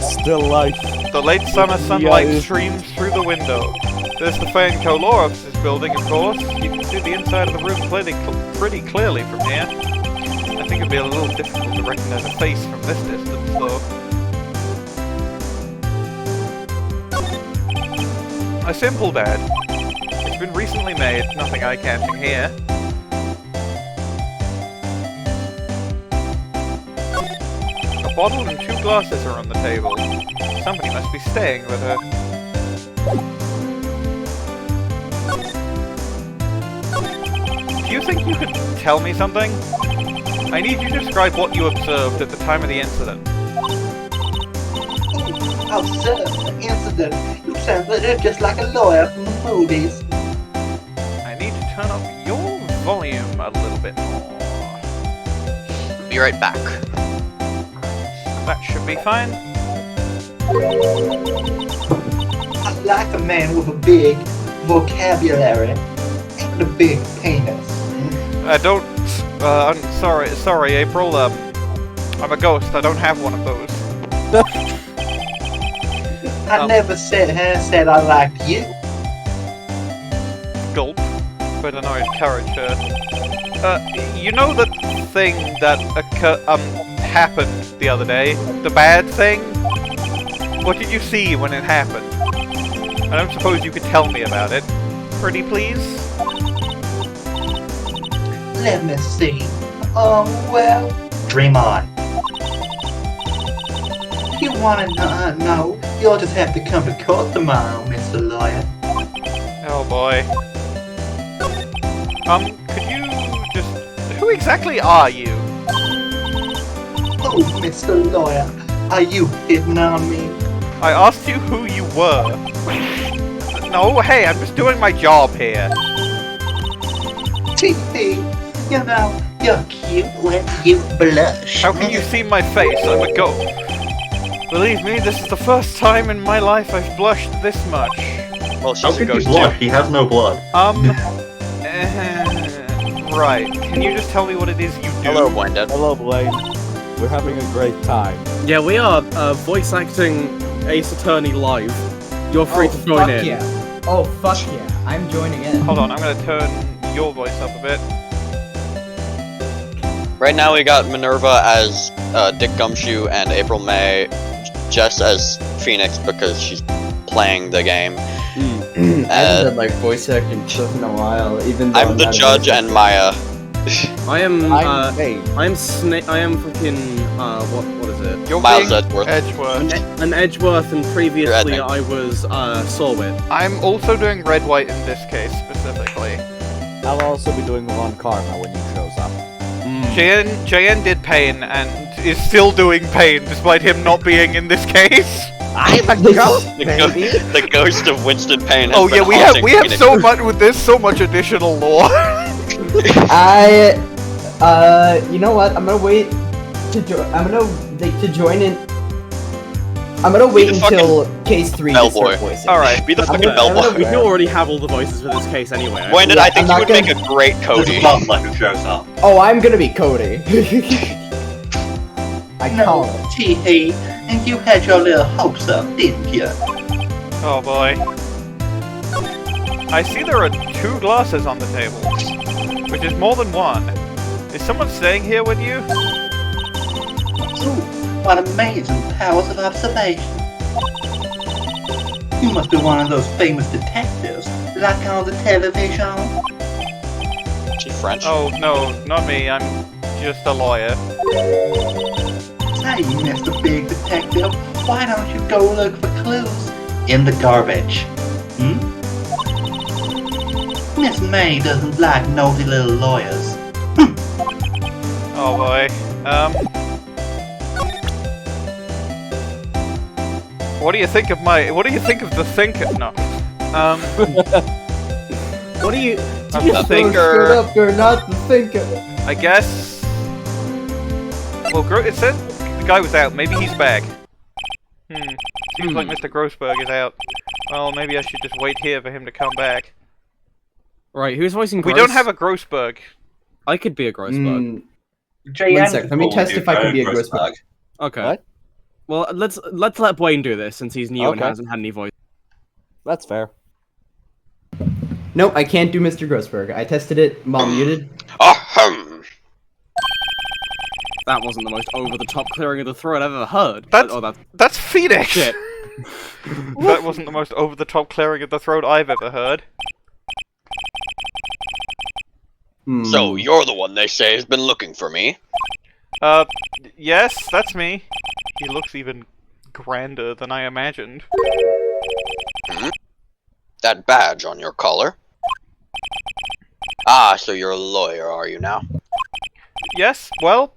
Still life. The late summer sunlight streams through the window. There's the Fayne Co-Law Offices building, of course. You can see the inside of the room pretty clearly from here. I think it'd be a little difficult to recognize a face from this distance, though. A simple bed. It's been recently made, nothing eye-catching here. A bottle and 2 glasses are on the table. Somebody must be staying with her. Do you think you could tell me something? I need you to describe what you observed at the time of the incident. Oh, sir, the incident. You sound just like a lawyer from the movies. I need to turn up your volume a little bit more. Be right back. That should be fine. I like a man with a big vocabulary and a big penis. I'm sorry, April, I'm a ghost, I don't have one of those. I never said I liked you. Gulp. But I know I encourage her. You know the thing that happened the other day? The bad thing? What did you see when it happened? I don't suppose you could tell me about it. Pretty please? Let me see. Well, dream on. If you want to know, you'll just have to come to court tomorrow, Mr. Lawyer. Oh boy. Could you just... Who exactly are you? Oh, Mr. Lawyer, are you hitting on me? I asked you who you were. No, hey, I'm just doing my job here. T.P., you know, you're cute when you blush. How can you see my face? I'm a ghost. Believe me, this is the first time in my life I've blushed this much. Well, How she's a could he ghost blush? too. He has no blood. Right. Can you just tell me what it is you do? Hello, Blended. Hello, Blaine. We're having a great time. Yeah, we are voice acting Ace Attorney live. You're free to join in. Yeah. Oh, fuck yeah. I'm joining in. Hold on, I'm gonna turn your voice up a bit. Right now we got Minerva as Dick Gumshoe and April May, Jess as Phoenix because she's playing the game. I haven't done like voice acting stuff in a while, even though I'm the not a judge voice and Maya. I am I'm Payne. I am freaking what is it? You're Miles being Edgeworth. Edgeworth. An Edgeworth, and previously Edmund. I was Sahwit. I'm also doing red white in this case specifically. I'll also be doing Ron Karma when he shows up. JN did Payne and is still doing Payne despite him not being in this case. I'm a ghost, baby! The ghost of Winston Payne. Has Oh yeah, been we haunting have Phoenix. so much with this, so much additional lore. you know what? I'm gonna wait to join in. I'm gonna wait the until case 3 to Bellboy. start voicing. Alright. Be the fucking gonna- I'm Bellboy. We do already have all the voices for this case anyway. Blended, Yeah, I think I'm you not would make a great There's Cody. a butler who shows up. Oh, I'm gonna be Cody. I call No, it. T.P., and you had your little hopes up, didn't you? Oh boy. I see there are 2 glasses on the table, which is more than one. Is someone staying here with you? Ooh, what amazing powers of observation. You must be one of those famous detectives, like on the television. Is she French? Oh no, not me. I'm just a lawyer. Say, Mr. Big Detective, why don't you go look for clues in the garbage? Miss May doesn't like nosy little lawyers. Oh boy. What do you think of the thinker? No. What do you? I'm the Shut thinker. up, you're not the thinker. I guess. Well, it said the guy was out. Maybe he's back. Seems like Mr. Grossberg is out. Well, maybe I should just wait here for him to come back. Right, who's voicing? We Gross? don't have a Grossberg. I could be a Grossberg. One sec, let me test if I can be a Grossberg. Okay. What? Well, let's let Blaine do this since he's new and Okay. hasn't had any voice. That's fair. Nope, I can't do Mr. Grossberg. I tested it while muted. Ahem. That wasn't the most over-the-top clearing of the throat I've ever heard. That's- Oh, that's That's Phoenix. shit. That wasn't the most over-the-top clearing of the throat I've ever heard. So, you're the one they say has been looking for me? Yes, that's me. He looks even grander than I imagined. That badge on your collar? Ah, so you're a lawyer, are you now? Yes, well...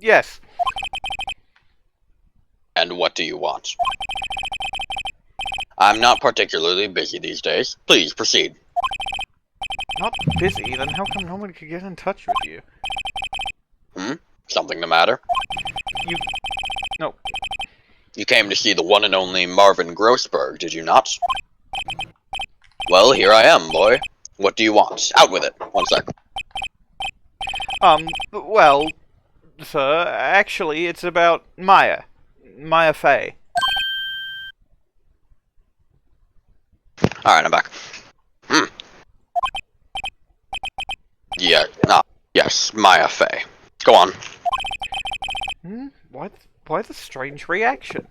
yes. And what do you want? I'm not particularly busy these days. Please, proceed. Not busy, then how come no one could get in touch with you? Something the matter? No. You came to see the one and only Marvin Grossberg, did you not? Well, here I am, boy. What do you want? Out with it. 1 sec. Well, sir, actually, it's about Maya. Maya Fey. Alright, I'm back. Yeah, yes, Maya Fey. Go on. Why the strange reaction?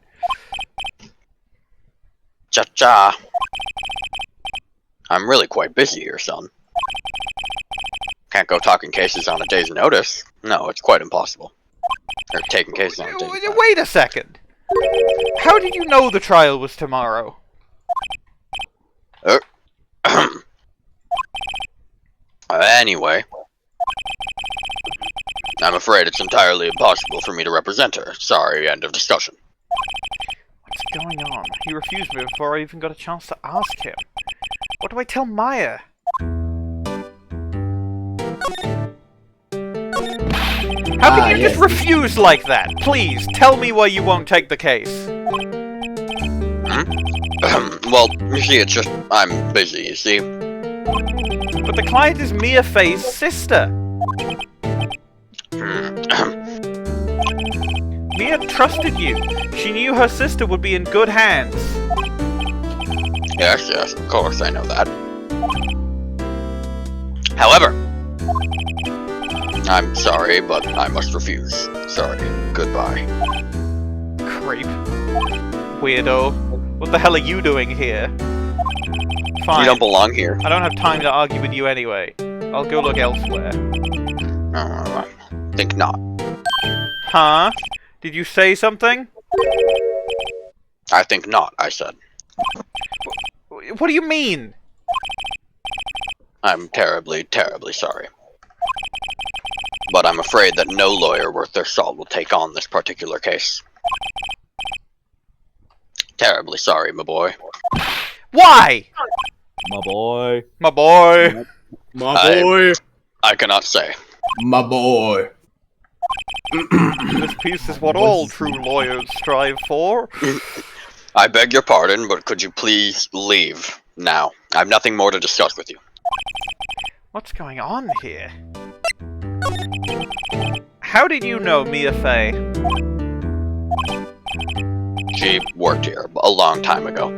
Cha-cha. I'm really quite busy here, son. Can't go talking cases on a day's notice. No, it's quite impossible. Or taking cases on a day's notice. Wait a second! How did you know the trial was tomorrow? Anyway. I'm afraid it's entirely impossible for me to represent her. Sorry, end of discussion. What's going on? He refused me before I even got a chance to ask him. What do I tell Maya? How can you just refuse like that? Please, tell me why you won't take the case. Well, you see, it's just, I'm busy, you see. But the client is Mia Fey's sister. Mia trusted you. She knew her sister would be in good hands. Yes, of course, I know that. However, I'm sorry, but I must refuse. Sorry. Goodbye. Creep. Weirdo. What the hell are you doing here? Fine. You don't belong here. I don't have time to argue with you anyway. I'll go look elsewhere. Think not. Huh? Did you say something? I think not, I said. What do you mean? I'm terribly, terribly sorry. But I'm afraid that no lawyer worth their salt will take on this particular case. Terribly sorry, my boy. Why? My boy. My boy. My boy. I cannot say. My boy. This piece is what all true lawyers strive for. I beg your pardon, but could you please leave now? I have nothing more to discuss with you. What's going on here? How did you know Mia Fey? She worked here a long time ago.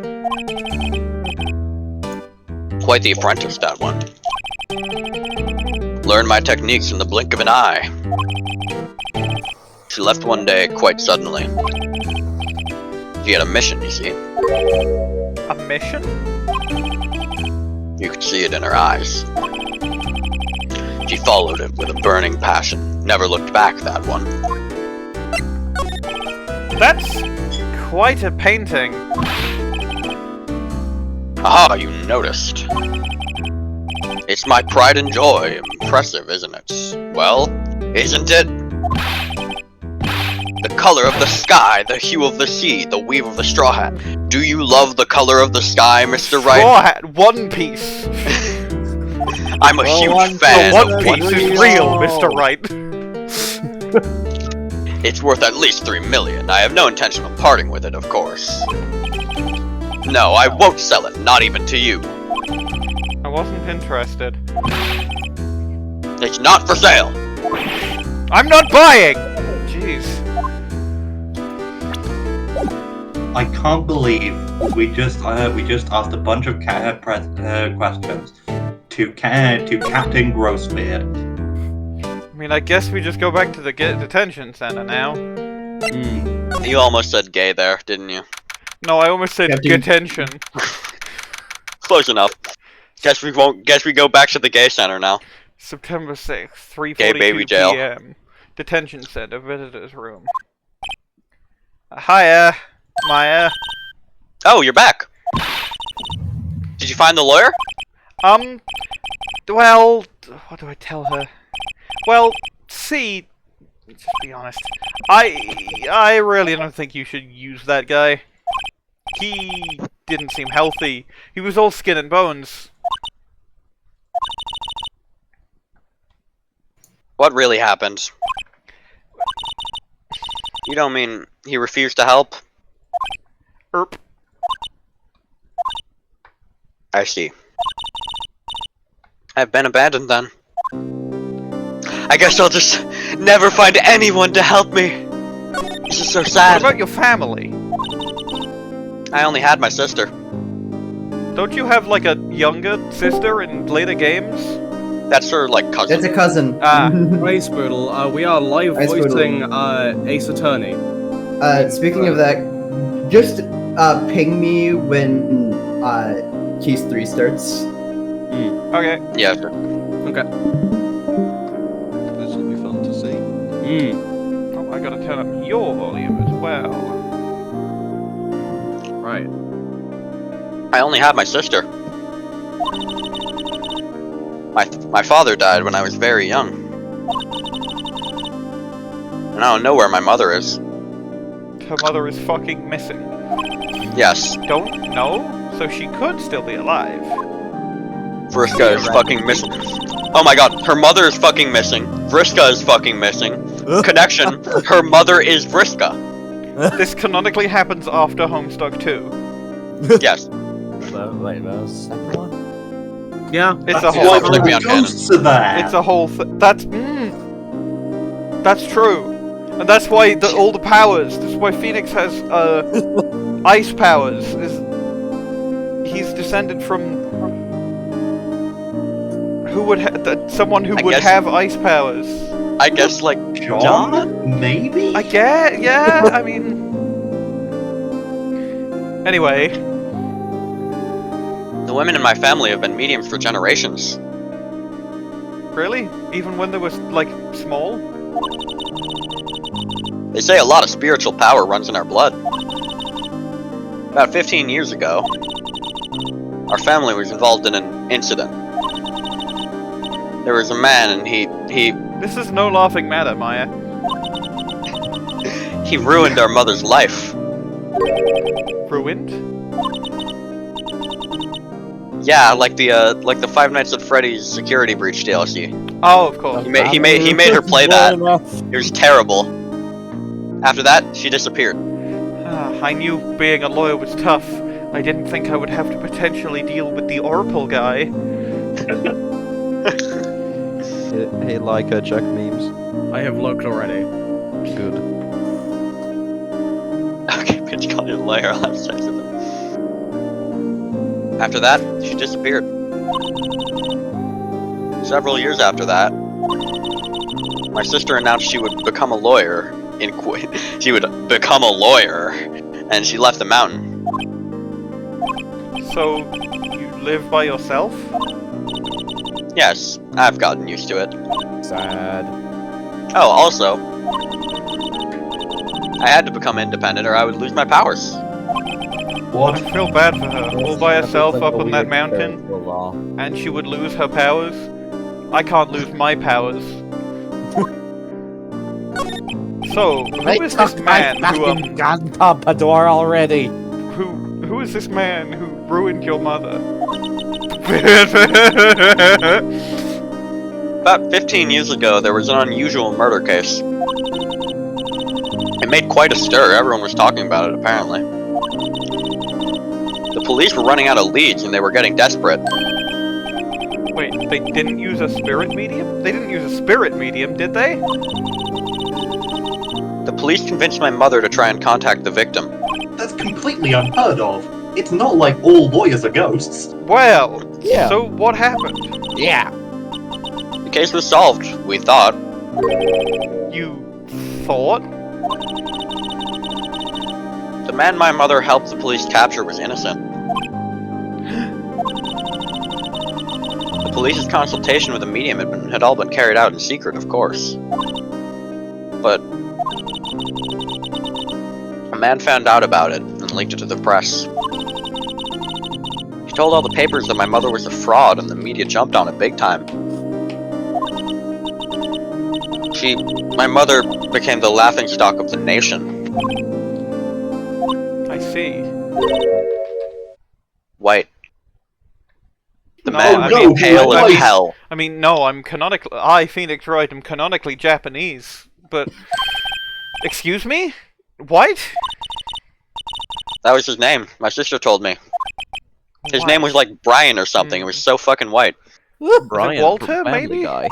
Quite the apprentice, that one. Learned my techniques in the blink of an eye. She left one day quite suddenly. She had a mission, you see. A mission? You could see it in her eyes. She followed it with a burning passion. Never looked back, that one. That's quite a painting. Aha, you noticed. It's my pride and joy. Impressive, isn't it? Well, isn't it? The color of the sky, the hue of the sea, the weave of the straw hat. Do you love the color of the sky, Mr. Wright? Straw Hat, One Piece. I'm a huge fan The of One Piece Piece. is real, Mr. Wright. It's worth at least 3 million. I have no intention of parting with it, of course. No, I won't sell it, not even to you. I wasn't interested. It's not for sale. I'm not buying! Jeez. I can't believe we just asked a bunch of questions to Captain Grossbeard. I mean, I guess we just go back to the detention center now. You almost said gay there, didn't you? No, I almost said Captain- detention. Close enough. Guess we go back to the gay center now. September 6th, 3:42 Gay baby jail. p.m. Detention center, visitor's room. Hiya, Maya. Oh, you're back. Did you find the lawyer? Well, what do I tell her? Well, see, just be honest. I really don't think you should use that guy. He didn't seem healthy. He was all skin and bones. What really happened? You don't mean he refused to help? Erp. I see. I've been abandoned then. I guess I'll just never find anyone to help me. This is so What sad. about your family? I only had my sister. Don't you have like a younger sister in later games? That's her, like, cousin. It's a cousin. Ah. Hey, Spoodle, we are live Hey, Spoodle. voicing Ace Attorney. Speaking of that, just ping me when Keys 3 starts. Okay. Yeah, sure. Okay. This will be fun to see. Oh, I gotta turn up your volume as well. Right. I only had my sister. My father died when I was very young. And I don't know where my mother is. Her mother is fucking missing. Yes, Don't know? So she could still be alive. Vriska is fucking missing. Oh my god, her mother is fucking missing. Vriska is fucking missing. Connection, her mother is Vriska. This canonically happens after Homestuck 2. Yes. Wait, that was the second one? Yeah. It's a That's whole. why Like the beyond canon. ghosts are there. It's a whole. That's true, and that's why all the powers. That's why Phoenix has ice powers. He's descended from who would someone who I would guess- have ice powers. I guess, like, John? Maybe? I get, yeah. I mean, anyway, the women in my family have been mediums for generations. really, even when they were like small. They say a lot of spiritual power runs in our blood. About 15 years ago, our family was involved in an incident. There was a man and he This is no laughing matter, Maya. ruined our mother's life. Ruined. Yeah, like the Five Nights at Freddy's security breach DLC. Oh, of course. He made her play that. It was terrible. After that, she disappeared. I knew being a lawyer was tough. I didn't think I would have to potentially deal with the Oracle guy. Hey, Leica, check memes. I have looked already. Good. Okay, bitch, call you a liar. I'll have sex with him. After that, she disappeared. Several years after that, my sister announced she would become a lawyer. She would become a lawyer, and she left the mountain. So, you live by yourself? Yes, I've gotten used to it. Sad. Oh, also, I had to become independent or I would lose my powers. What? I feel bad for her. All by herself up on that mountain, Law. and she would lose her powers. I can't lose my powers. So, who is this man who gun pompadour already? who is this man who ruined your mother? About 15 years ago, there was an unusual murder case. It made quite a stir. Everyone was talking about it, apparently. The police were running out of leads and they were getting desperate. Wait, they didn't use a spirit medium? They didn't use a spirit medium, did they? The police convinced my mother to try and contact the victim. That's completely unheard of. It's not like all lawyers are ghosts. Well, Yeah. so what happened? Yeah. The case was solved, we thought. You thought? The man my mother helped the police capture was innocent. The police's consultation with the medium had all been carried out in secret, of course. But a man found out about it and leaked it to the press. He told all the papers that my mother was a fraud, and the media jumped on it big time. My mother became the laughingstock of the nation. I see. White. The No, man I would mean, be pale I as mean- hell. I mean, no, I, Phoenix Wright, am canonically Japanese, but... Excuse me? White? That was his name. My sister told me. His White. name was like Brian or something. It was so fucking white. Brian Walter, from Family maybe? Guy.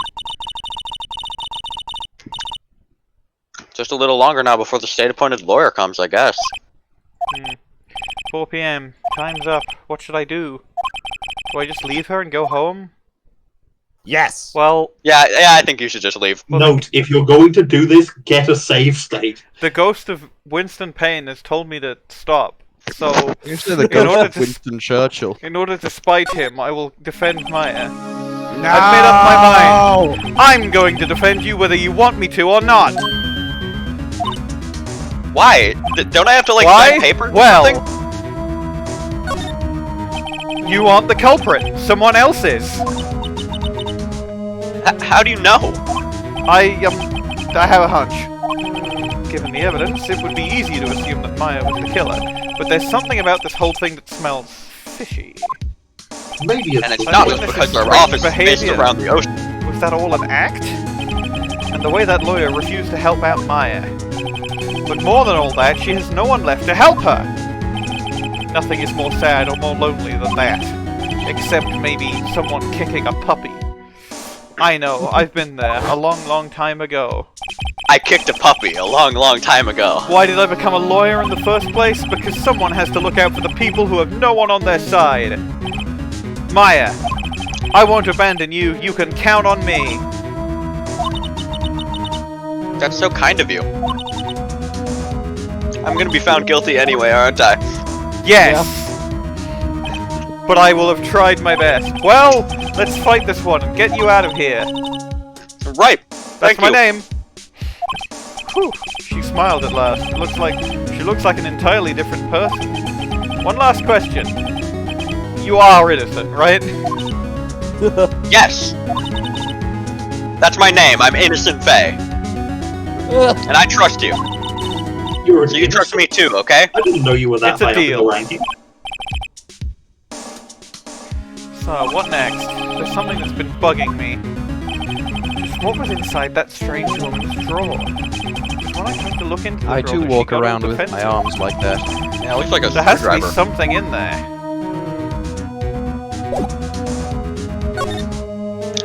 Just a little longer now before the state-appointed lawyer comes, I guess. 4 PM. Time's up. What should I do? Do I just leave her and go home? Yes! Well, Yeah, I think you should just leave. Note, if you're going to do this, get a save state. the ghost of Winston Payne has told me to stop. So, Usually the In ghost order of to- Winston Churchill. in order to spite him, I will defend Maya. I've made up my mind. I'm going to defend you whether you want me to or not. Why? Don't I have to, like, Why? sign papers or Well, something? you aren't the culprit. Someone else is. How do you know? I have a hunch. Given the evidence, it would be easy to assume that Maya was the killer. But there's something about this whole thing that smells fishy. Maybe it's And it's the not witness just because is their strange office is based behavior. around the ocean. Was that all an act? And the way that lawyer refused to help out Maya. But more than all that, she has no one left to help her. Nothing is more sad or more lonely than that. Except maybe someone kicking a puppy. I know, I've been there, a long, long time ago. I kicked a puppy a long, long time ago. Why did I become a lawyer in the first place? Because someone has to look out for the people who have no one on their side. Maya, I won't abandon you. You can count on me. That's so kind of you. I'm gonna be found guilty anyway, aren't I? Yes. But I will have tried my best. Well, let's fight this one and get you out of here. Right. That's Thank my you. name. Whew. She smiled at last. She looks like an entirely different person. One last question. You are innocent, right? Yes. That's my name. I'm Innocent Faye. And I trust you. You're So you trust me too, okay? I didn't know you were that It's a high up in the deal. ranking. So, what next? There's something that's been bugging me. Just what was inside that strange woman's drawer? When I tried to look into the I drawer, too she walk got all around with my defensive. arms like that. Yeah, it looks like a There has to be screwdriver. something in there.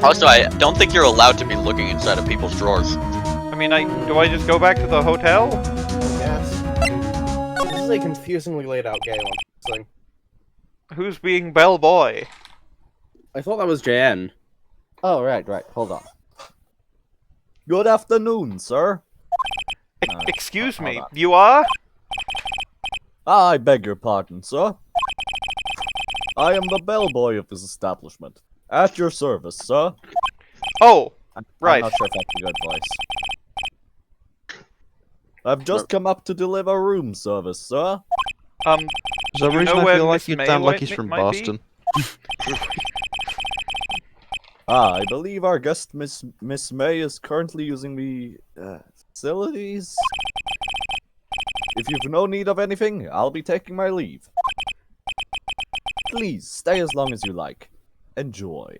Also, I don't think you're allowed to be looking inside of people's drawers. I mean, do I just go back to the hotel? Yes. This is a confusingly laid out game. I'm saying. Who's being Bellboy? I thought that was JN. Oh, right. Hold on. Good afternoon, sir. Excuse me, hold on. you are? I beg your pardon, sir. I am the bellboy of this establishment. At your service, sir. Oh, I'm Right. not sure if that's a good voice. I've just come up to deliver room service, sir. There's a You reason know I where feel like Miss you May sound like might- he's from might be? Boston. I believe our guest, Miss May, is currently using the facilities. If you've no need of anything, I'll be taking my leave. Please, stay as long as you like. Enjoy.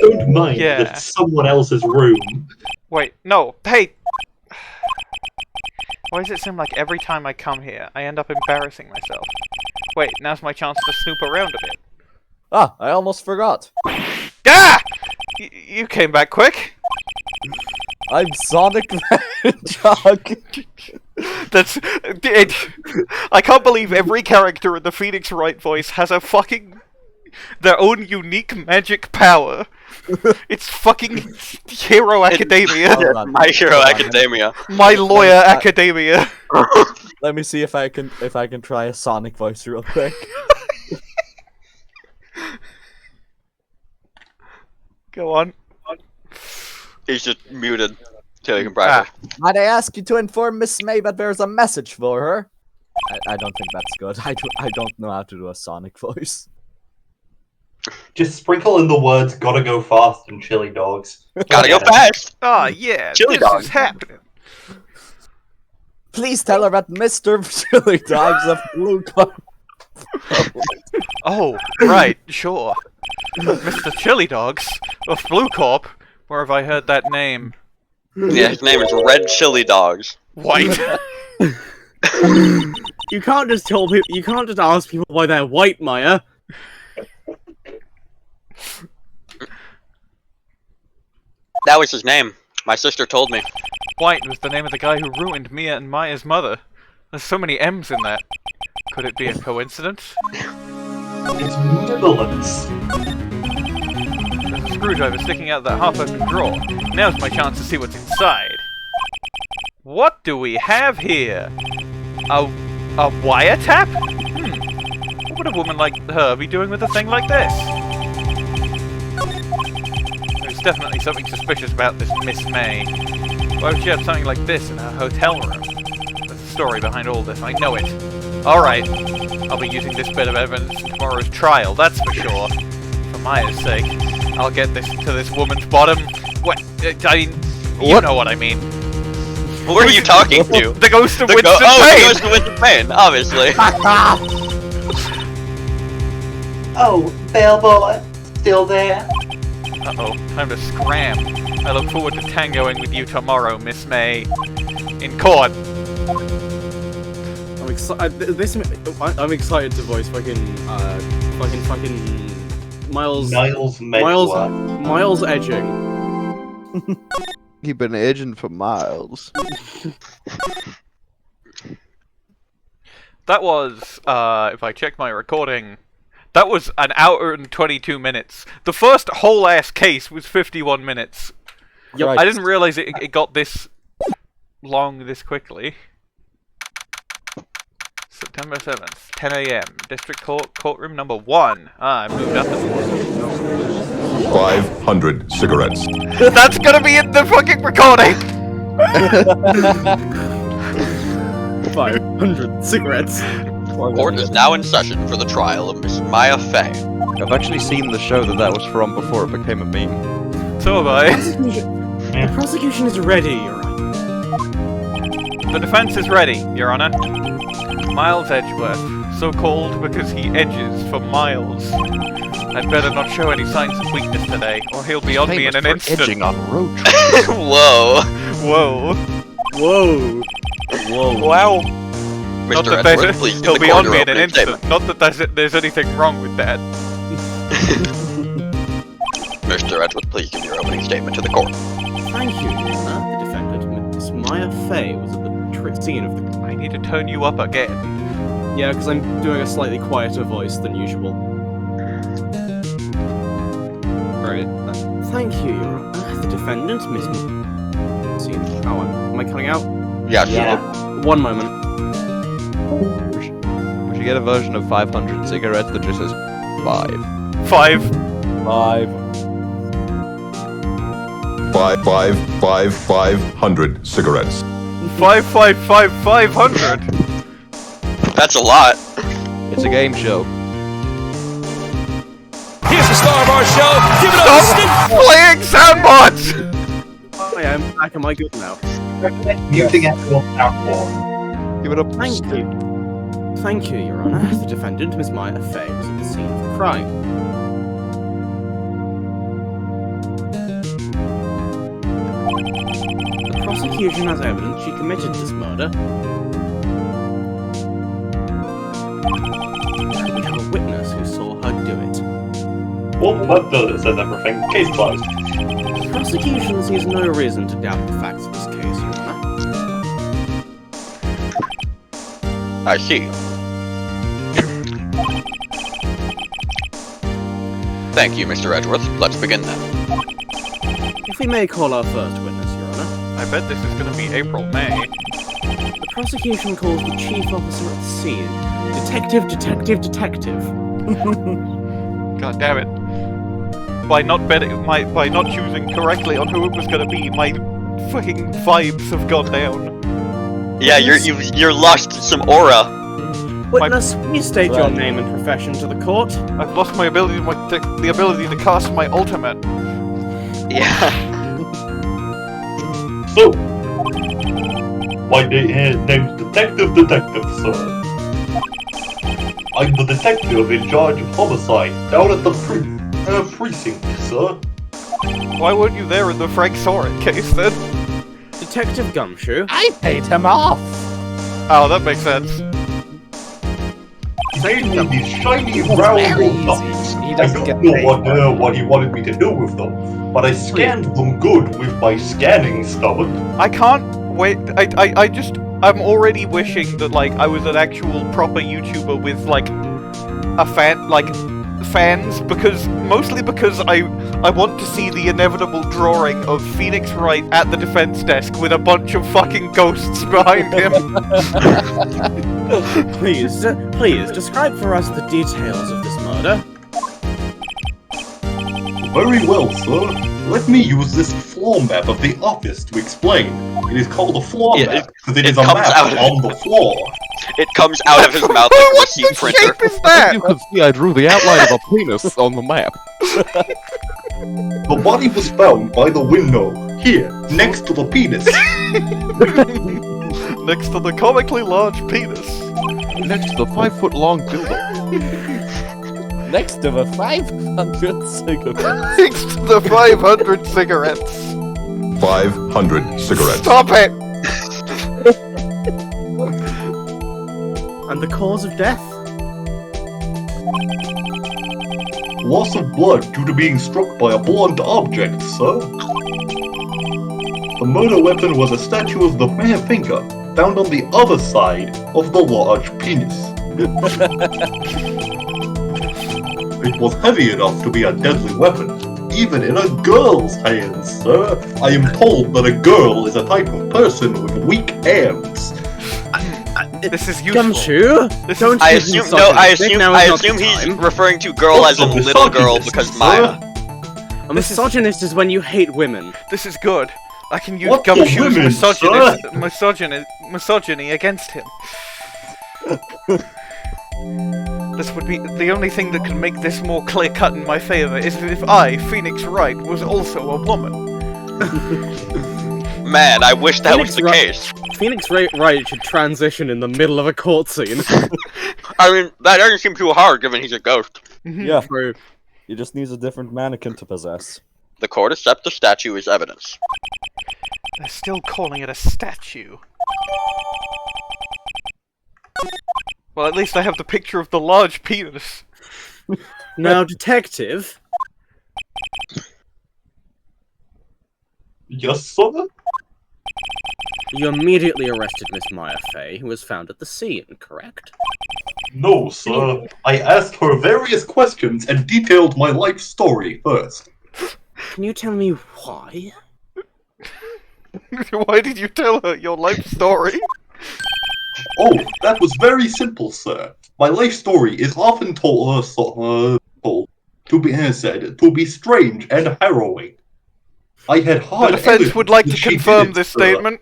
Don't mind Yeah. that it's someone else's room. Wait, no, hey! Why does it seem like every time I come here, I end up embarrassing myself? Wait, now's my chance to snoop around a bit. Ah, I almost forgot. Ah! You came back quick! I'm Sonic the Hedgehog. That's... I can't believe every character in the Phoenix Wright voice has a fucking... their own unique magic power. It's fucking Hero Academia. Hold on. My Hero Academia. My Lawyer Academia. Let me see if I can try a Sonic voice real quick. Go on. He's just muted till he can practice. Might I ask you to inform Miss May that there's a message for her? I don't think that's good. I don't know how to do a Sonic voice. Just sprinkle in the words "gotta go fast" and chili dogs. Gotta go fast! Ah, yeah. Chili this dog. is happening. Please tell her that Mr. Chili Dogs of Blue Club. Oh, right, sure. Mr. Chili Dogs of Blue Corp. Where have I heard that name? Yeah, his name is Red Chili Dogs. White. You can't just tell people. You can't just ask people why they're white, Maya. That was his name. My sister told me. White was the name of the guy who ruined Mia and Maya's mother. There's so many M's in that. Could it be a coincidence? It's Netherlands. There's a screwdriver sticking out of that half-open drawer. Now's my chance to see what's inside. What do we have here? A wiretap? What would a woman like her be doing with a thing like this? There's definitely something suspicious about this Miss May. Why would she have something like this in her hotel room? There's a story behind all this, I know it. Alright, I'll be using this bit of evidence in tomorrow's trial, that's for sure. For Maya's sake, I'll get this to this woman's bottom. What? I mean, you know what I mean. Who are you talking to? The ghost of The Winston the Payne! ghost of Winston Payne, obviously. Oh, Bellboy, still there? Uh-oh, time to scram. I look forward to tangoing with you tomorrow, Miss May. In court. I'm excited. I'm excited to voice fucking Miles. Miles edging. You've been edging for miles. That was, if I check my recording, that was an hour and 22 minutes. The first whole-ass case was 51 minutes. Yep. I didn't realize it got this long this quickly. September 7th, 10 AM, District Court, Courtroom number 1. Ah, I moved up the 500 cigarettes. That's gonna be in the fucking recording! 500 cigarettes. Court is now in session for the trial of Miss Maya Fey. I've actually seen the show that was from before it became a meme. So have I. The prosecution is ready, Your Honor. The defense is ready, Your Honor. Miles Edgeworth, so called because he edges for miles. I'd better not show any signs of weakness today, or he'll be on me in an instant. Edging on road trips. Whoa. Whoa. Whoa. Whoa. Wow. Not Mr. that Edgeworth, please give he'll the be court on me your in an opening instant. statement. Not that there's anything wrong with that. Mr. Edgeworth, please give your opening statement to the court. Thank you, Your Honor. The defendant, Miss Maya Fey, was at the scene of the. I need to turn you up again. Yeah, because I'm doing a slightly quieter voice than usual. Right. Thank you, Your Honor. The defendant, Miss. See, am I cutting out? Yeah, Yeah. 1 moment. We should get a version of 500 cigarettes that just says 5. 5. 500 cigarettes. 500. That's a lot. It's a game show. Here's the star of our show. Give it up, Stop playing soundbots! I am back. Am I good now? Muting actual soundboard. Give it up. Thank you. Thank you, Your Honor. The defendant, Miss Maya Fey, was at the scene of the crime. The prosecution has evidence she committed this murder. And we have a witness who saw her do it. Well, that does it. Says everything. Case closed. The prosecution sees no reason to doubt the facts of this case, Your Honor. I see. Thank you, Mr. Edgeworth. Let's begin then. If we may call our first witness, Your Honor. I bet this is gonna be April, May. The prosecution calls the chief officer at the scene Detective. God damn it. By not choosing correctly on who it was gonna be, my fucking vibes have gone down. Yeah, you're lost some aura. Witness, please state your name and profession to the court. I've lost my ability, the ability to cast my ultimate. Yeah. So, my name's Detective, sir. I'm the detective in charge of homicide down at the precinct, sir. Why weren't you there in the Frank Soren case then? Detective Gumshoe. I paid him off! Oh, that makes sense. These shiny round nuts. I don't know what he wanted me to do with them, but I scanned them good with my scanning stomach. I can't wait. I'm already wishing that like I was an actual proper YouTuber with like a fans, mostly because I want to see the inevitable drawing of Phoenix Wright at the defense desk with a bunch of fucking ghosts behind him. Please describe for us the details of this murder. Very well, sir. Let me use this floor map of the office to explain. It is called a floor map because it is a map on the floor. It comes out of his mouth like a receipt printer. As you can see, I drew the outline of a penis on the map. The body was found by the window, here, next to the penis. Next to the comically large penis. Next to the 5-foot-long dildo. Next to the 500 cigarettes. Next to the 500 cigarettes. 500 cigarettes. Stop it! And the cause of death? Loss of blood due to being struck by a blunt object, sir. The murder weapon was a statue of the man finger, found on the other side of the large penis. It was heavy enough to be a deadly weapon, even in a girl's hands, sir. I am told that a girl is a type of person with weak hands. This is useful. Gumshoe? I assume he's referring to girl as in little girl because Maya. A misogynist is when you hate women. This is good. I can use What the Gumshoe's women, misogyny against him. This would be the only thing that can make this more clear-cut in my favor is if I, Phoenix Wright, was also a woman. Man, I wish that was the case. Phoenix Wright should transition in the middle of a court scene. I mean, that doesn't seem too hard given he's a ghost. Yeah, he just needs a different mannequin to possess. The court accepts the statue as evidence. They're still calling it a statue. Well, at least I have the picture of the large penis. Now, detective. Yes, sir? You immediately arrested Miss Maya Fey, who was found at the scene, correct? No, sir. I asked her various questions and detailed my life story first. Can you tell me why? Why did you tell her your life story? Oh, that was very simple, sir. My life story is often told to be strange and harrowing. I had hard The defense would like to she confirm did it, this sir. statement.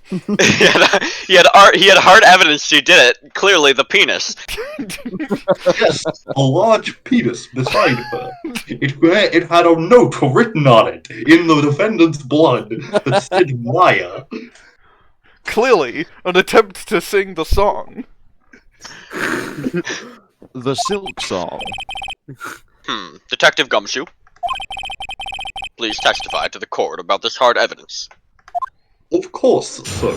he had hard evidence she did it. Clearly, the penis. Yes, a large penis beside her. It had a note written on it in the defendant's blood that said Maya. Clearly, an attempt to sing the song. The Silk Song. Detective Gumshoe, please testify to the court about this hard evidence. Of course, sir.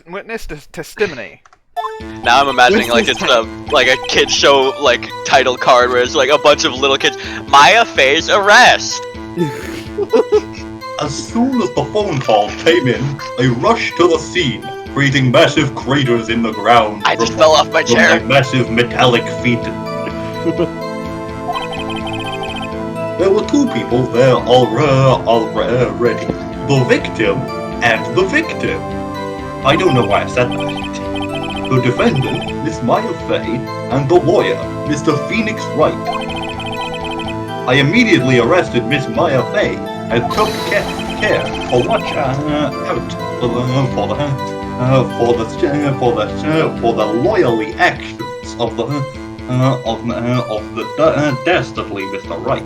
Witness testimony. Now I'm imagining like it's like a kid show like title card where it's like a bunch of little kids. Maya Fey's arrest. As soon as the phone call came in, I rushed to the scene, creating massive craters in the ground. I just fell off my chair. My massive metallic feet. There were two people there already. The victim and the victim. I don't know why I said that. The defendant, Miss Maya Fey, and the lawyer, Mr. Phoenix Wright. I immediately arrested Miss Maya Fey and took care to watch out for the loyally actions of the dastardly Mr. Wright.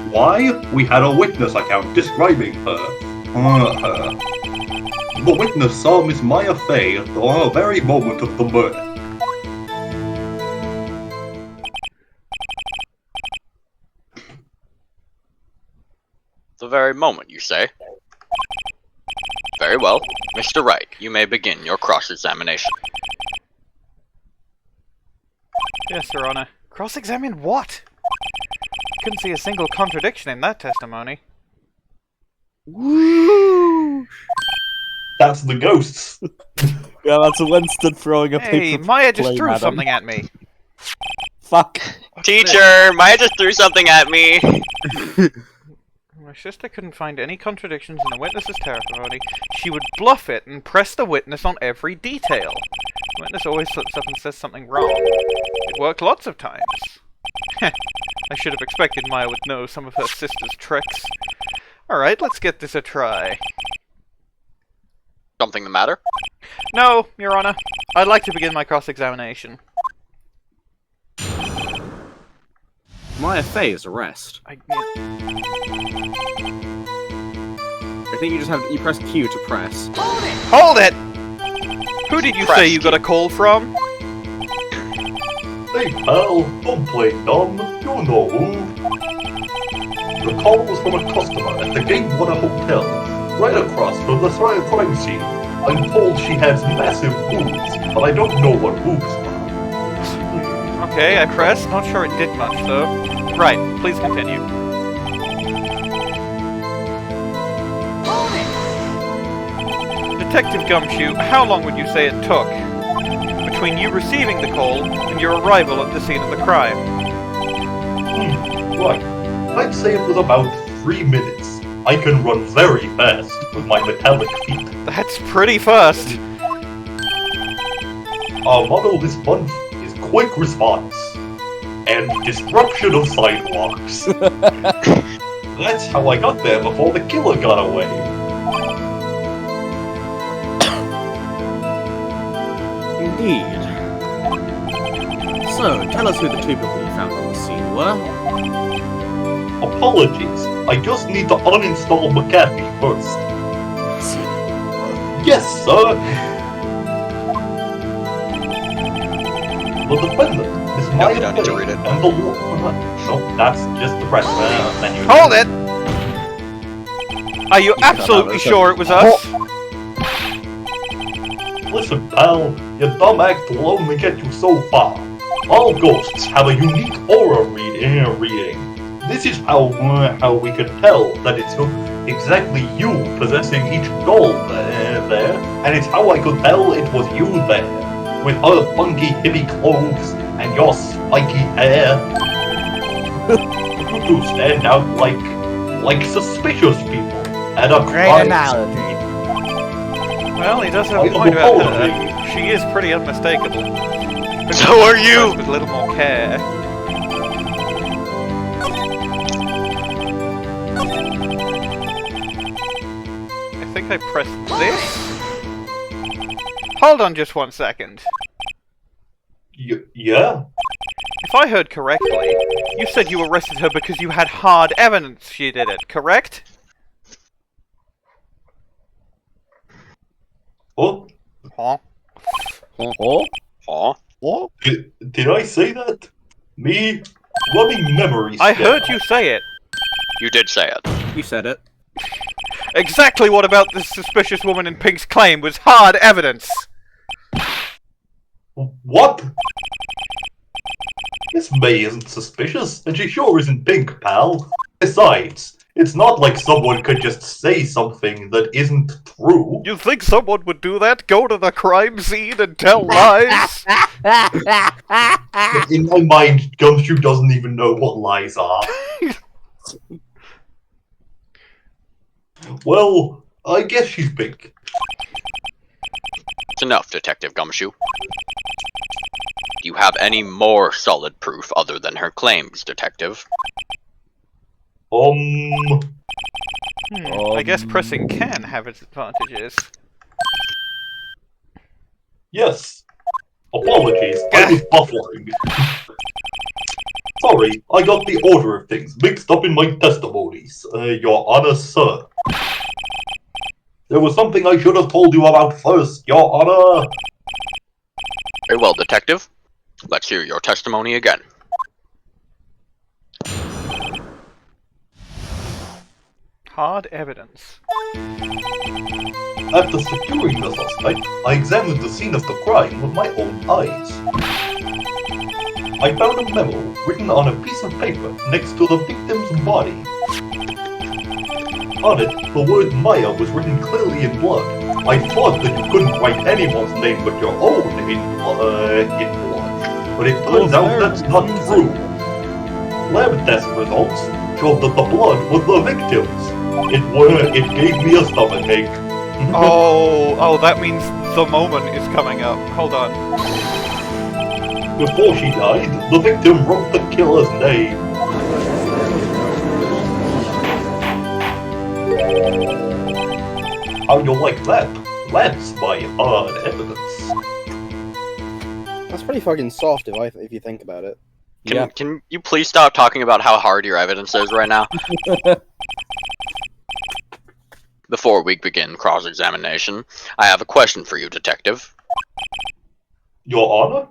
Why? We had a witness account describing her. The witness saw Miss Maya Fey at the very moment of the murder. The very moment, you say? Very well. Mr. Wright, you may begin your cross-examination. Yes, Your Honor. Cross-examine what? Couldn't see a single contradiction in that testimony. Woo! That's the ghosts. Yeah, that's a Winston throwing a Hey, paper Maya just plane threw at him. something at me. Fuck. Teacher, Maya just threw something at me. My sister couldn't find any contradictions in the witness's testimony. She would bluff it and press the witness on every detail. The witness always slips up and says something wrong. It worked lots of times. I should have expected Maya would know some of her sister's tricks. Alright, let's get this a try. Something the matter? No, Your Honor. I'd like to begin my cross-examination. Maya Fey's arrest. I think you press Q to press. Hold it! Who did you say you got a call from? Hey pal, don't play dumb. You know who. The call was from a customer at the Gatewater Hotel, right across from the crime scene. I'm told she has massive boobs, but I don't know what boobs are. Okay, I pressed. Not sure it did much, though. Right, please continue. Detective Gumshoe, how long would you say it took between you receiving the call and your arrival at the scene of the crime? Right. I'd say it was about 3 minutes. I can run very fast with my metallic feet. That's pretty fast. Our motto this month is quick response and disruption of sidewalks. That's how I got there before the killer got away. Indeed. So, tell us who the two people you found on the scene were. Apologies, I just need to uninstall McAfee first. Yes, sir! The defendant is Maya don't need to Fey, read it. and the no, that's just the press menu. Hold it! Are you absolutely sure it was us? Listen, pal, your dumb act will only get you so far. All ghosts have a unique aura reading. This is how we can tell that it's exactly you possessing each doll there, and it's how I could tell it was you there, with her funky hippie clothes and your spiky hair. You two stand out like suspicious people at a crime scene. Well, he does have a point about her. She is pretty unmistakable. But So are you! With a little more care. I think I pressed this? Hold on just 1 second. Yeah? If I heard correctly, you said you arrested her because you had hard evidence she did it, correct? Oh? Huh? Aw. Did I say that? Me? Running memory I scan. heard you say it. You did say it. You said it. Exactly what about this suspicious woman in Pink's claim was hard evidence? What? Miss May isn't suspicious, and she sure isn't pink, pal. Besides, It's not like someone could just say something that isn't true. You think someone would do that? Go to the crime scene and tell lies? In my mind, Gumshoe doesn't even know what lies are. Well, I guess she's big. It's enough, Detective Gumshoe. Do you have any more solid proof other than her claims, Detective? I guess pressing can have its advantages. Yes. Apologies, I was buffering. Sorry, I got the order of things mixed up in my testimonies, Your Honor, sir. There was something I should have told you about first, Your Honor. Very well, Detective. Let's hear your testimony again. Hard evidence. After securing the suspect, I examined the scene of the crime with my own eyes. I found a memo written on a piece of paper next to the victim's body. On it, the word Maya was written clearly in blood. I thought that you couldn't write anyone's name but your own in blood, but it turns out that's not true. Lab test results showed that the blood was the victim's. It gave me a stomachache. Oh, that means the moment is coming up. Hold on. Before she died, the victim wrote the killer's name. How you like that? That's my hard evidence. That's pretty fucking soft if you think about it. Can you please stop talking about how hard your evidence is right now? Before we begin cross-examination, I have a question for you, Detective. Your Honor?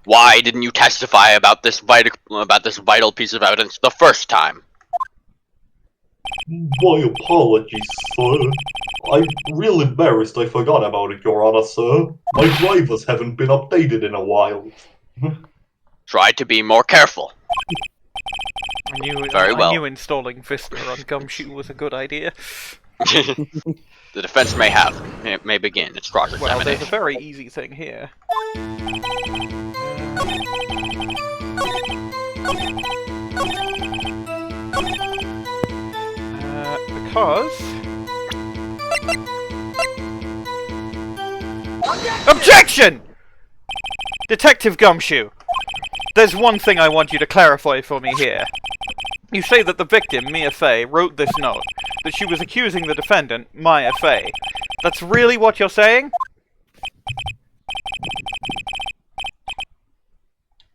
Why didn't you testify about this vital piece of evidence the first time? My apologies, sir. I'm real embarrassed I forgot about it, Your Honor, sir. My drivers haven't been updated in a while. Try to be more careful. I knew installing Vista on Gumshoe was a good idea. The defense may begin its cross-examination. Well, there's a very easy thing here. Because... Objection! Detective Gumshoe, there's one thing I want you to clarify for me here. You say that the victim, Mia Fey, wrote this note, that she was accusing the defendant, Maya Fey. That's really what you're saying?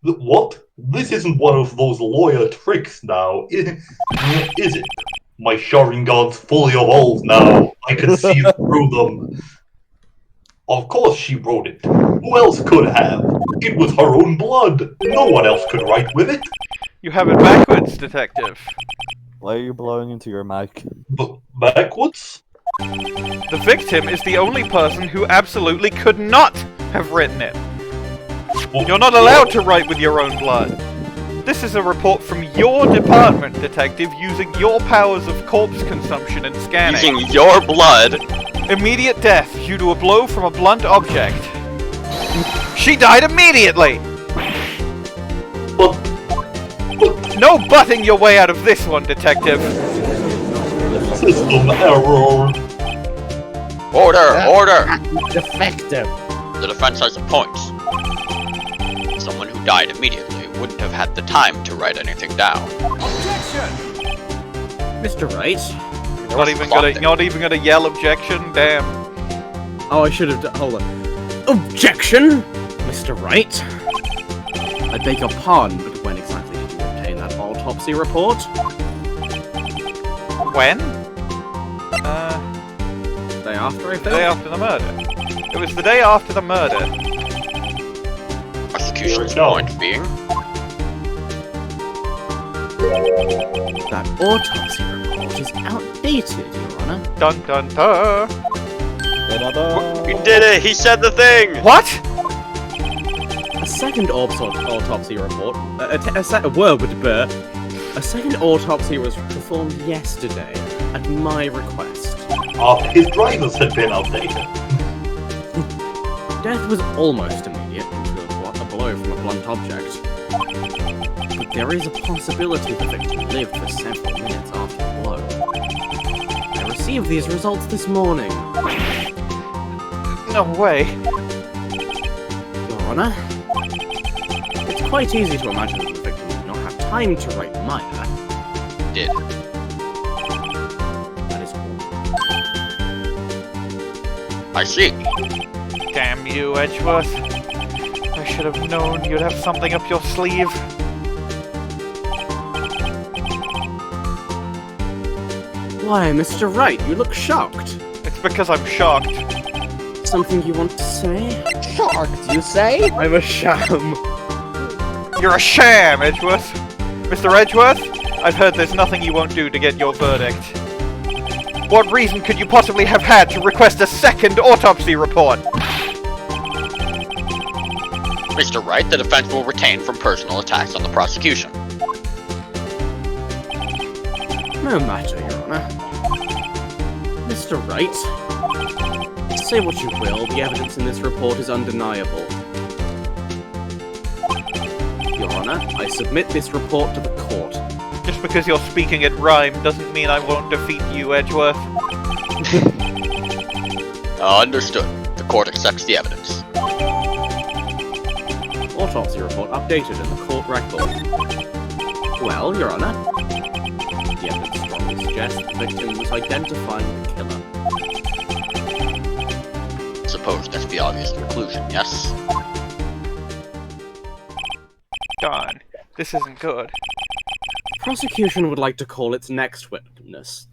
What? This isn't one of those lawyer tricks now, is it? My Sharingan's fully evolved now. I can see through them. Of course she wrote it. Who else could have? It was her own blood. No one else could write with it. You have it backwards, Detective. Why are you blowing into your mic? Backwards? The victim is the only person who absolutely could not have written it. You're not allowed to write with your own blood. This is a report from your department, Detective, using your powers of corpse consumption and scanning. Using your blood? Immediate death due to a blow from a blunt object. She died immediately! No butting your way out of this one, Detective. System error. Order! Defective. The defense has a point. Someone who died immediately wouldn't have had the time to write anything down. Objection! Mr. Wright? Not even gonna yell objection? Damn. Oh, I should have done. Hold on. Objection! Mr. Wright? I beg your pardon, but when exactly did you obtain that autopsy report? When? The day after, I think? The day after the murder. It was the day after the murder. Prosecution's point being... That autopsy report is outdated, Your Honor. Dun dun dun! He did it! He said the thing! What? A second autopsy report, A second autopsy was performed yesterday, at my request. After his drivers had been updated. Death was almost immediate due to a blow from a blunt object. But there is a possibility the victim lived for several minutes after the blow. I received these results this morning. No way. Your Honor, it's quite easy to imagine that the victim did not have time to write minor. Did. That is all. I see. Damn you, Edgeworth. I should have known you'd have something up your sleeve. Why, Mr. Wright, you look shocked. It's because I'm shocked. Something you want to say? Shocked, you say? I'm a sham. You're a sham, Edgeworth. Mr. Edgeworth, I've heard there's nothing you won't do to get your verdict. What reason could you possibly have had to request a second autopsy report? Mr. Wright, the defense will retain from personal attacks on the prosecution. No matter, Your Honor. Mr. Wright, say what you will, the evidence in this report is undeniable. Your Honor, I submit this report to the court. Just because you're speaking in rhyme doesn't mean I won't defeat you, Edgeworth. Understood. The court accepts the evidence. Autopsy report updated in the court record. Well, Your Honor, the evidence strongly suggests the victim was identifying the killer. Suppose that's the obvious conclusion, yes? Darn, this isn't good. Prosecution would like to call its next witness.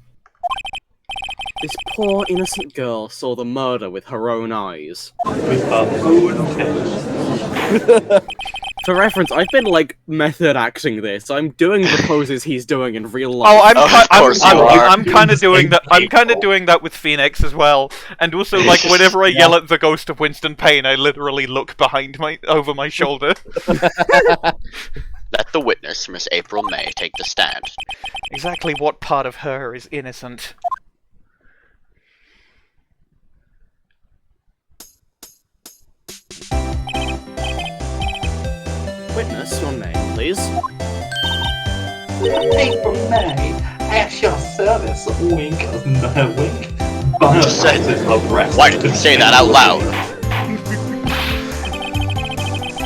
This poor innocent girl saw the murder with her own eyes. With her own eyes. For reference, I've been like method acting this. I'm doing the poses he's doing in real life. Oh, I'm kind of doing that. I'm kind of doing that with Phoenix as well. And also, like, whenever I yell at the ghost of Winston Payne, I literally look over my shoulder. Let the witness, Miss April May, take the stand. Exactly what part of her is innocent? Witness, your name, please. April May, at your service, wink, no wink. Why did you say that out loud?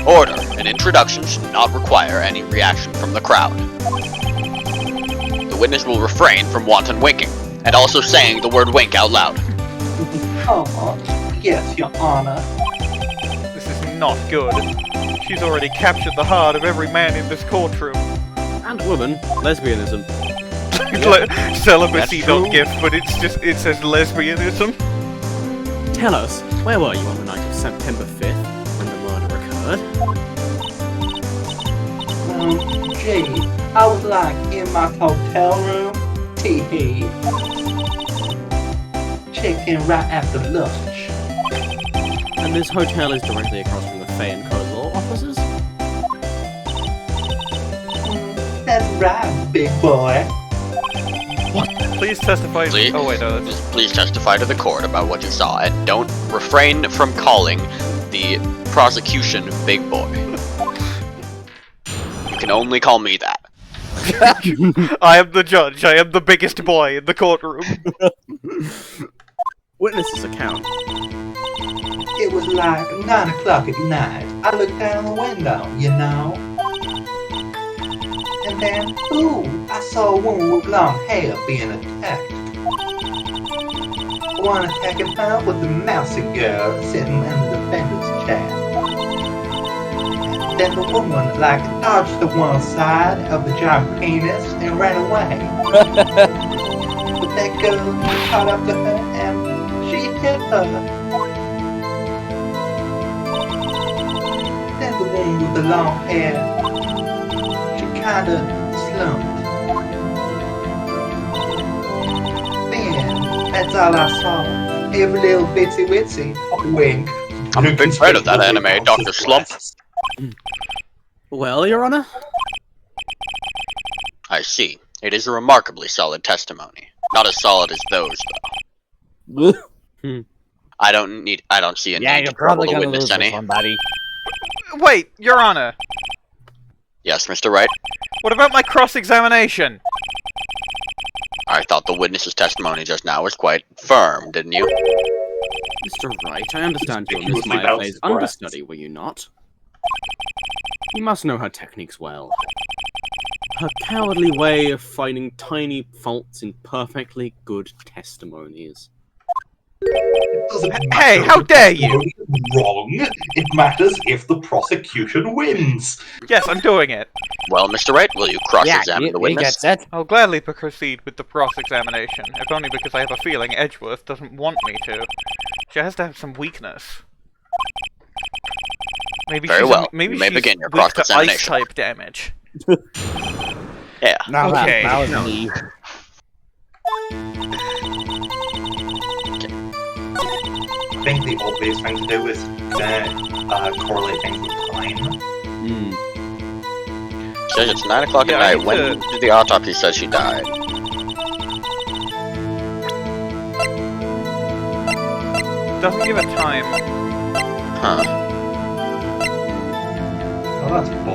Order. An introduction should not require any reaction from the crowd. The witness will refrain from wanton winking, and also saying the word wink out loud. Oh, yes, Your Honor. This is not good. She's already captured the heart of every man in this courtroom. And woman, lesbianism. Celibacy.gif, but it says lesbianism. Tell us, where were you on the night of September 5th, when the murder occurred? Gee, I was like in my hotel room, tee-hee. Checked in right after lunch. And this hotel is directly across from the Payne law offices? That's right, big boy. What? Please testify. Please, oh wait, no. That's... Please testify to the court about what you saw, and don't refrain from calling the prosecution Big Boy. You can only call me that. I am the judge. I am the biggest boy in the courtroom. Witness's account. It was like 9 o'clock at night. I looked down the window, you know. And then, ooh, I saw a woman with long hair being attacked. One attacking her was the mousy girl sitting in the defendant's chair. Then the woman, like, dodged to one side of the giant penis and ran away. But that girl caught up to her and she hit her. Then the woman with the long hair, she kinda slumped. Then, that's all I saw. Every little bitsy witsy wink. I'm a big fan of that anime, Dr. Slump. Well, Your Honor? I see. It is a remarkably solid testimony. Not as solid as those, though. I don't see a need to trouble the witness any. Wait, Your Honor. Yes, Mr. Wright? What about my cross-examination? I thought the witness's testimony just now was quite firm, didn't you? Mr. Wright, I understand you were Miss Mayfay's understudy, were you not? You must know her techniques well. Her cowardly way of finding tiny faults in perfectly good testimonies. Hey, how dare you! Wrong. It matters if the prosecution wins. Yes, I'm doing it. Well, Mr. Wright, will you cross-examine the witness? I'll gladly proceed with the cross-examination, if only because I have a feeling Edgeworth doesn't want me to. She has to have some weakness. Maybe Very she's well. Maybe you may she's begin your weak to cross-examination. ice-type damage. Yeah. No, okay. that was me. I think the obvious thing to do is correlate things with time. Says it's 9 o'clock at night. When did the autopsy say she died? Doesn't give a time. Huh. Oh, that's bull.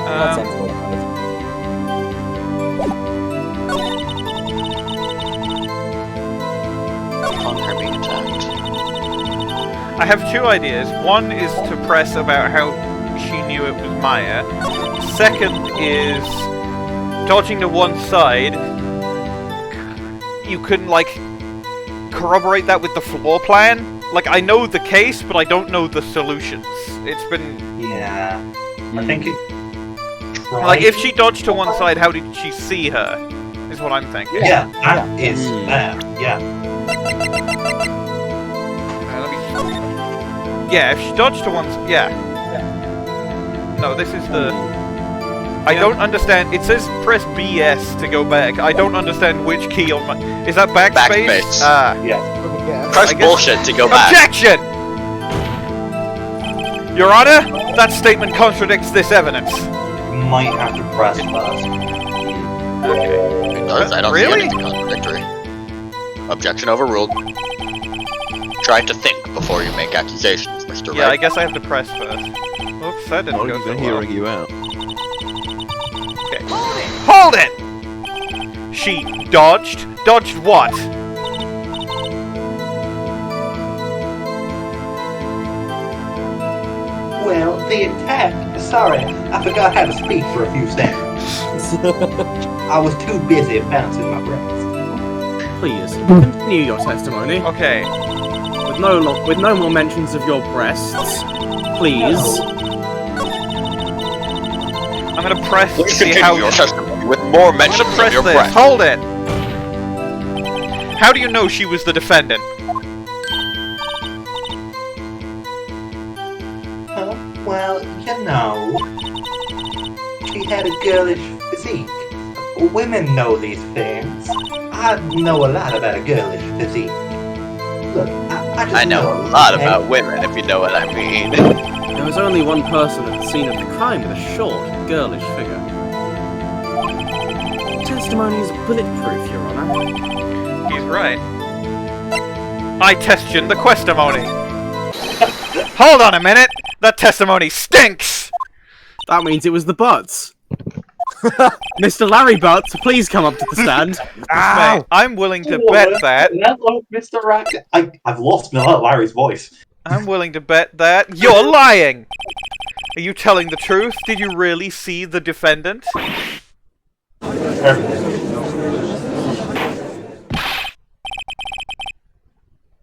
That sounds like On her being attacked. I have two ideas. One is to press about how she knew it was Maya. Second is dodging to one side. You couldn't, like, corroborate that with the floor plan? Like, I know the case, but I don't know the solutions. It's been... Yeah. I think it... Like, if she dodged to one side, how did she see her? Is what I'm thinking. Yeah, that is there. Yeah. Yeah, if she dodged to one side... Yeah. No, this is the... I don't understand. It says press BS to go back. I don't understand which key on my... Is that backspace? Backspace. Ah. Yeah. Press bullshit to go back. Objection! Your Honor, that statement contradicts this evidence. Might have to press first. Okay. It does. I don't see anything contradictory. Objection overruled. Try to think before you make accusations, Mr. Yeah, I Wright. guess I have to press first. Oops, that didn't go so well. hearing you out. Okay. Hold it! She dodged? Dodged what? Well, the attack... Sorry, I forgot how to speak for a few seconds. I was too busy bouncing my breasts. Please, continue your testimony. Okay. With no more mentions of your breasts. Please. I'm gonna press to Please see continue how... your testimony with more I'm mentions gonna press of your this. breath. Hold it! How do you know she was the defendant? Well, you know, she had a girlish physique. Women know these things. I know a lot about a girlish physique. Look, I just I know a lot about women, if you know what I mean. There was only one person at the scene of the crime with a short, girlish figure. Testimony is bulletproof, Your Honor. He's right. I question the questimony. Hold on a minute! That testimony stinks! That means it was the Butz. Mr. Larry Butz, please come up to the stand. Mate, I'm willing to bet that... Mr. Rack, I've lost Larry's voice. I'm willing to bet that you're lying! Are you telling the truth? Did you really see the defendant?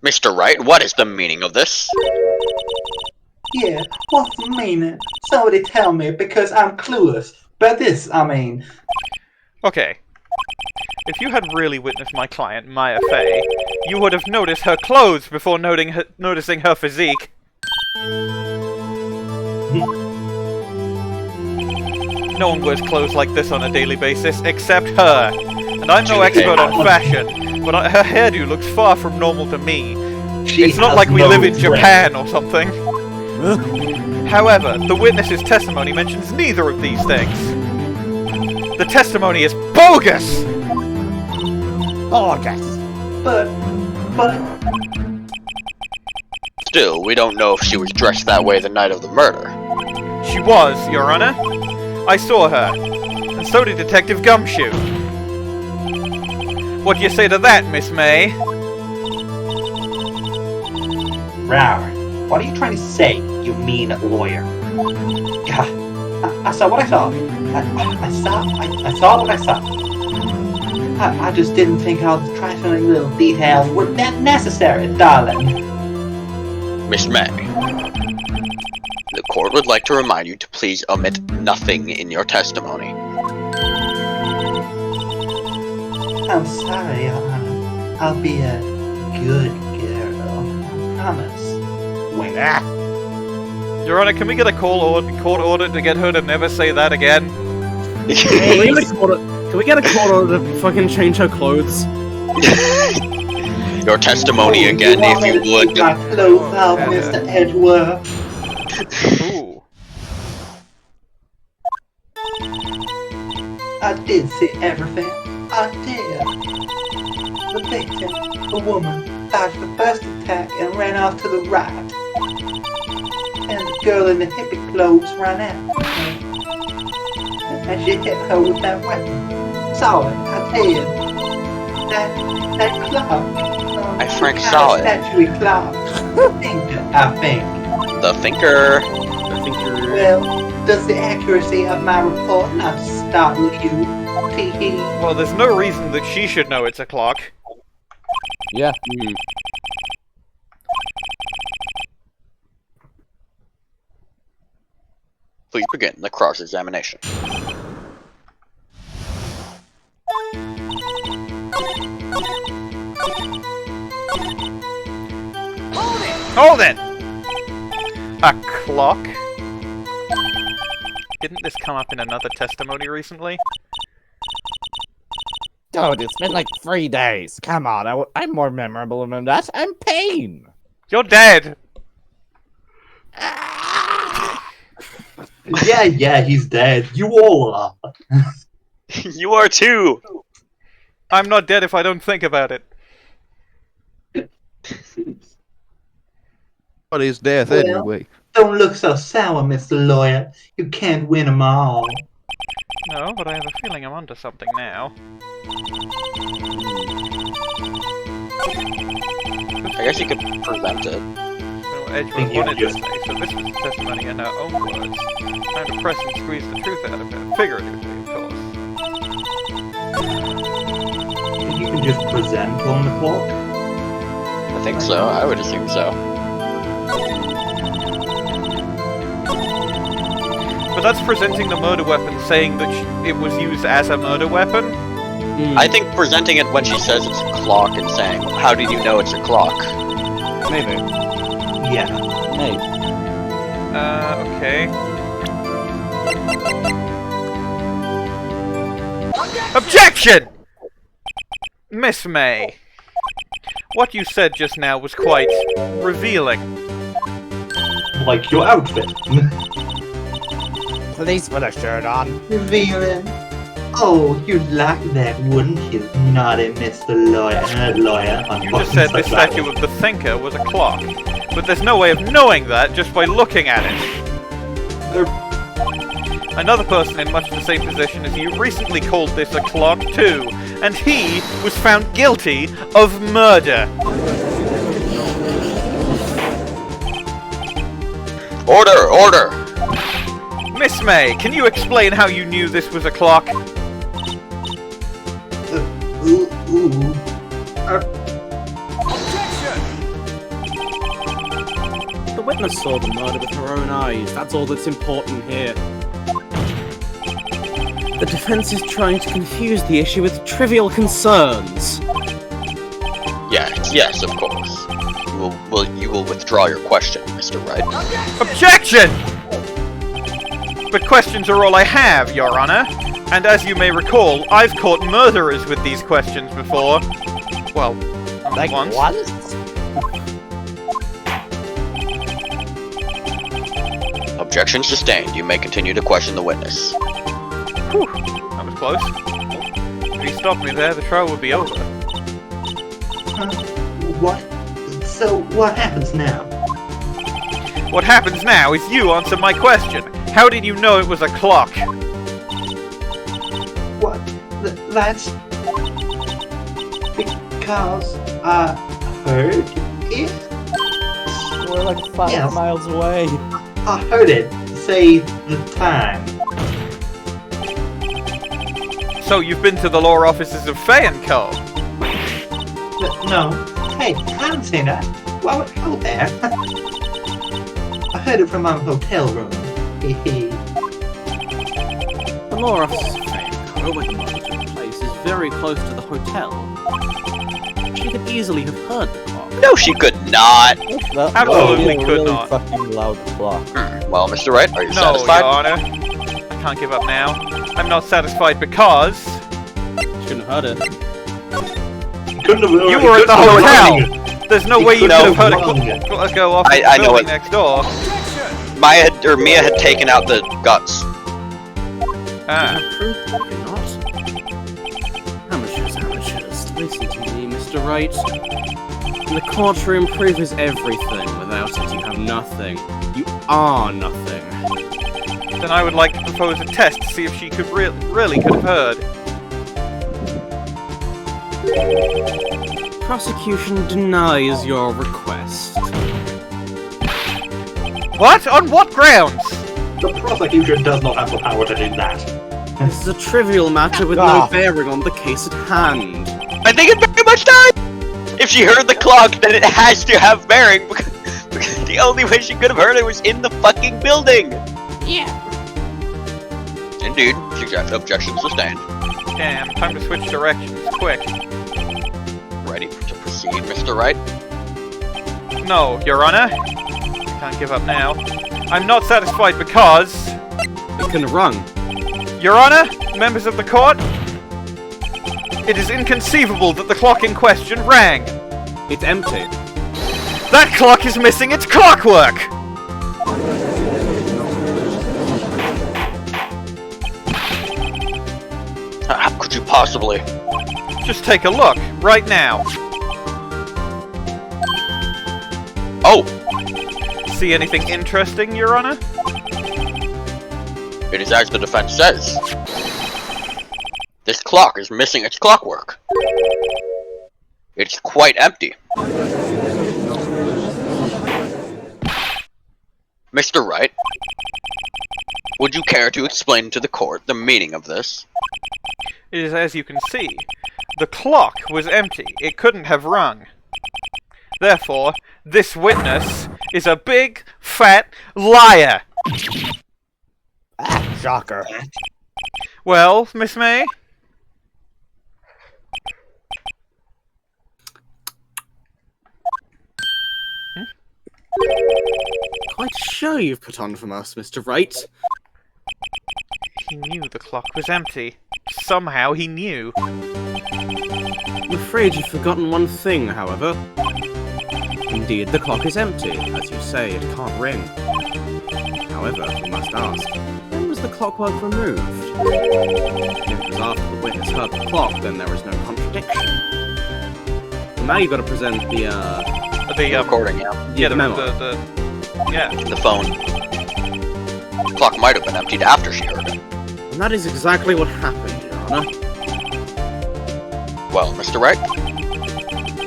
Mr. Wright, what is the meaning of this? Yeah, what's the meaning? Somebody tell me, because I'm clueless. But this, I mean... Okay. If you had really witnessed my client, Maya Fey, you would have noticed her clothes before noticing her physique. No one wears clothes like this on a daily basis, except her. And I'm no expert on fashion, but her hairdo looks far from normal to me. It's not like we live in Japan or something. However, the witness's testimony mentions neither of these things. The testimony is bogus! Bogus! But... Still, we don't know if she was dressed that way the night of the murder. She was, Your Honor. I saw her. And so did Detective Gumshoe. What do you say to that, Miss May? Rawr, what are you trying to say, you mean lawyer? God, I saw what I saw. I saw what I saw. I just didn't think all the trifling little details were that necessary, darling. Miss May, the court would like to remind you to please omit nothing in your testimony. I'm sorry, Your Honor. I'll be a good girl. I promise. Wink. Your Honor, can we get a court order to get her to never say that again? Can we get a court order to fucking change her clothes? Your testimony again, if you would. Keep my clothes out, Mr. Edgeworth. Ooh. I did see everything. I did. The victim, a woman, dodged the first attack and ran off to the right. And the girl in the hippie clothes ran out. And she hit her with that weapon. Saw it, I did. That clock. I Frank saw it. Statuary clock. The thinker, I think. The thinker. Well, does the accuracy of my report not startle you? Tee-hee. Well, there's no reason that she should know it's a clock. Yeah. Please begin the cross-examination. Hold it! A clock? Didn't this come up in another testimony recently? Dude, it's been like 3 days. Come on, I'm more memorable than that. I'm Payne. You're dead! Yeah, he's dead. You all are. You are too! I'm not dead if I don't think about it. What is death Well, anyway? Don't look so sour, Mr. Lawyer. You can't win 'em all. No, but I have a feeling I'm onto something now. I guess you could present it. Well, Edgeworth wanted to say, so this was testimony in her own words. Trying to press and squeeze the truth out of her, figuratively, of course. You can just present on the clock. I think so. I would assume so. But that's presenting the murder weapon, saying that it was used as a murder weapon? I think presenting it when she says it's a clock and saying, how did you know it's a clock? Maybe. Yeah. Maybe. Okay. Objection! Miss May, what you said just now was quite revealing. Like your outfit. Please put a shirt on. Revealing. Oh, you'd like that, wouldn't you? Naughty Mr. Lawyer. You just said the statue of the thinker was a clock, but there's no way of knowing that just by looking at it. Another person in much the same position as you recently called this a clock too, and he was found guilty of murder. Order! Order! Miss May, can you explain how you knew this was a clock? The witness saw the murder with her own eyes. That's all that's important here. The defense is trying to confuse the issue with trivial concerns. Yes, of course. You will withdraw your question, Mr. Wright. Objection! But questions are all I have, Your Honor. And as you may recall, I've caught murderers with these questions before. Well, Like once. what? Objection sustained. You may continue to question the witness. Whew, that was close. If you stopped me there, the trial would be over. What? So, what happens now? What happens now is you answer my question. How did you know it was a clock? What? That's... because I heard it? We're like 5 miles away. I heard it say the time. So you've been to the law offices of Faye & Co. No. Hey, I haven't seen that. Why would I go there? I heard it from my hotel room. Hehe. The law offices of Payne, where the murder took place, is very close to the hotel. She could easily have heard the clock. No, she could not. Absolutely could really not. Fucking loud clock. Well, Mr. Wright, are you No, satisfied? Your Honor. I can't give up now. I'm not satisfied because... She couldn't have heard it. You were at the hotel! There's no way you could have heard a clock go off in the I know building it. next door. Mia had taken out the guts. Ah. Amateurs. Listen to me, Mr. Wright. In the courtroom, proof is everything. Without it, you have nothing. You are nothing. Then I would like to propose a test to see if she could really could have heard. Prosecution denies your request. What? On what grounds? The prosecution does not have the power to do that. This is a trivial matter with no bearing on the case at hand. I think it very much does! If she heard the clock, then it has to have bearing, because the only way she could have heard it was in the fucking building! Yeah. Indeed. Objection sustained. Damn, time to switch directions, quick. Ready to proceed, Mr. Wright? No, Your Honor. I can't give up now. I'm not satisfied because... It can have rung. Your Honor, members of the court, it is inconceivable that the clock in question rang. It's empty. That clock is missing its clockwork! How could you possibly? Just take a look, right now. Oh! See anything interesting, Your Honor? It is as the defense says. This clock is missing its clockwork. It's quite empty. Mr. Wright, would you care to explain to the court the meaning of this? It is as you can see. The clock was empty. It couldn't have rung. Therefore, this witness is a big, fat liar! Shocker. Well, Miss May? Quite a show you've put on from us, Mr. Wright. He knew the clock was empty. Somehow he knew. I'm afraid you've forgotten one thing, however. Indeed, the clock is empty. As you say, it can't ring. However, we must ask, when was the clockwork removed? If it was after the witness heard the clock, then there is no contradiction. And now you've got to present the recording, yeah. Yeah, the memo. The phone. The clock might have been emptied after she heard it. And that is exactly what happened, Your Honor. Well, Mr. Wright,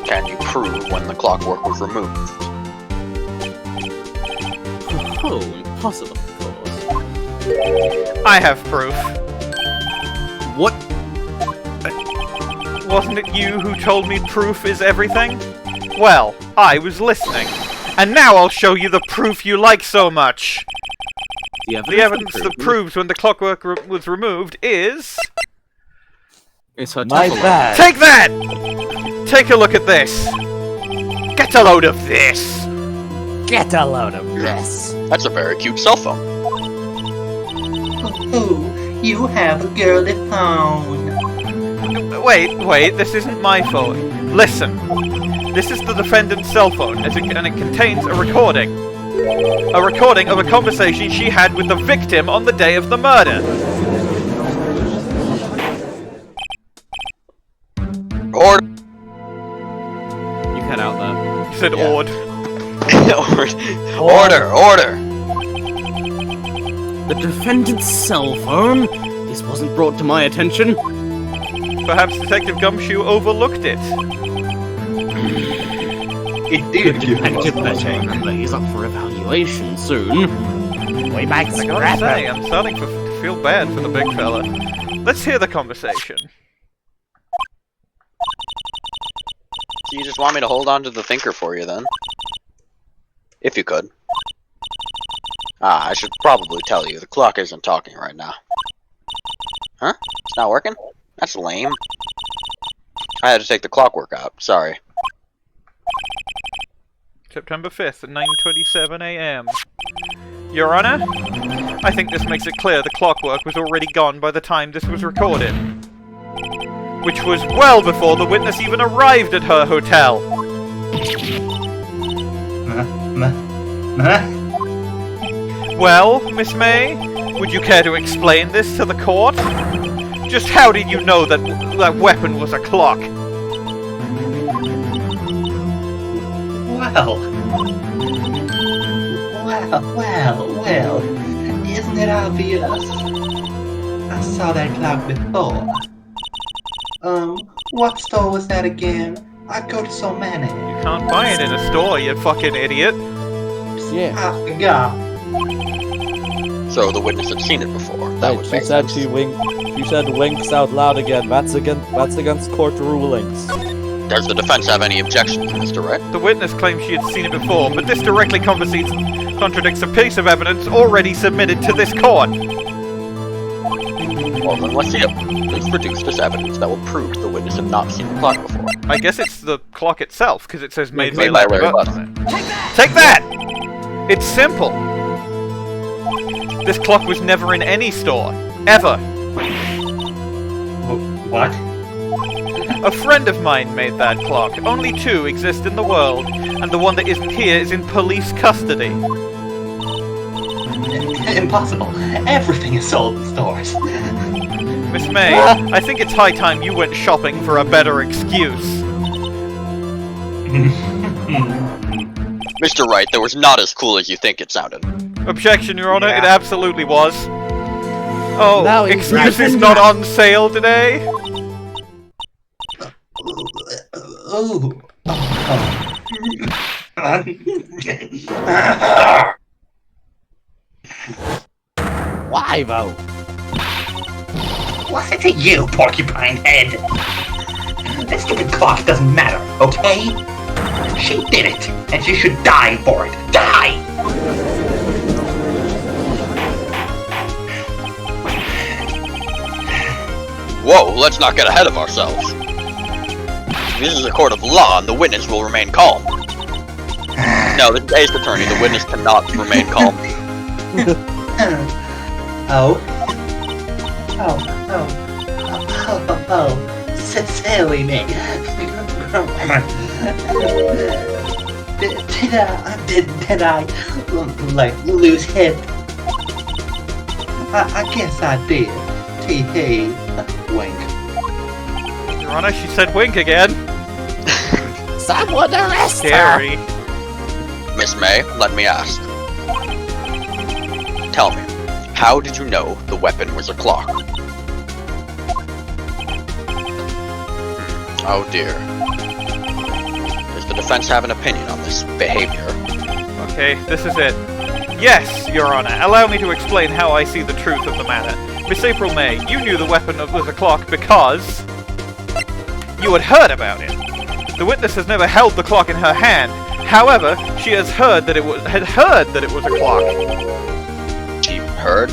can you prove when the clockwork was removed? Oh, impossible, of course. I have proof. What? Wasn't it you who told me proof is everything? Well, I was listening. And now I'll show you the proof you like so much. The evidence that proves when the clockwork was removed is... It's her My bad. Take that! Take a look at this. Get a load of this. Get a load of this. That's a very cute cell phone. Oh, you have a girly phone. Wait, this isn't my phone. Listen. This is the defendant's cell phone, and it contains a recording. A recording of a conversation she had with the victim on the day of the murder. said ord. Order! The defendant's cell phone? This wasn't brought to my attention. Perhaps Detective Gumshoe overlooked it. It did give him Detective a better remember he's up for evaluation soon. We might I gotta say, I'm starting to feel bad for the big fella. Let's hear the conversation. So you just want me to hold on to the thinker for you then? If you could. I should probably tell you, the clock isn't talking right now. Huh? It's not working? That's lame. I had to take the clockwork out, sorry. September 5th at 9:27 AM. Your Honor, I think this makes it clear the clockwork was already gone by the time this was recorded. Which was well before the witness even arrived at her hotel. Well, Miss May, would you care to explain this to the court? Just how did you know that that weapon was a clock? Well, isn't it obvious? I saw that clock before. What store was that again? I go to so many. You can't buy it in a store, you fucking idiot. Yeah. I forgot. So the witness had seen it before. That would She make said sense. she said winks out loud again. That's against court rulings. Does the defense have any objections, Mr. Wright? The witness claims she had seen it before, but this directly contradicts a piece of evidence already submitted to this court. Well, then let's see it. Please produce this evidence that will prove the witness had not seen the clock before. I guess it's the clock itself, because it says made Made by by Larry Butz on it. Take that! It's simple. This clock was never in any store. Ever. What? A friend of mine made that clock. Only 2 exist in the world, and the one that isn't here is in police custody. Impossible. Everything is sold in stores. Miss May, I think it's high time you went shopping for a better excuse. Mr. Wright, that was not as cool as you think it sounded. Objection, Your Honor, Yeah. it absolutely was. Oh, Now he's excuse right. is not on sale today? Ooh. Why though? What's it to you, porcupine head? That stupid clock doesn't matter, okay? She did it, and she should die for it. Die! Whoa, let's not get ahead of ourselves. This is a court of law, and the witness will remain calm. No, the state's attorney, the witness cannot remain calm. Silly me. Did I like lose hit? I guess I did. Tee wink. Your Honor, she said wink again. Someone arrest Scary. Miss May, let me ask. Tell me, how did you know the weapon was a clock? Oh dear. Does the defense have an opinion on this behavior? Okay, this is it. Yes, Your Honor, allow me to explain how I see the truth of the matter. Miss April May, you knew the weapon was a clock because you had heard about it. The witness has never held the clock in her hand. However, she has heard that it was a clock. She heard?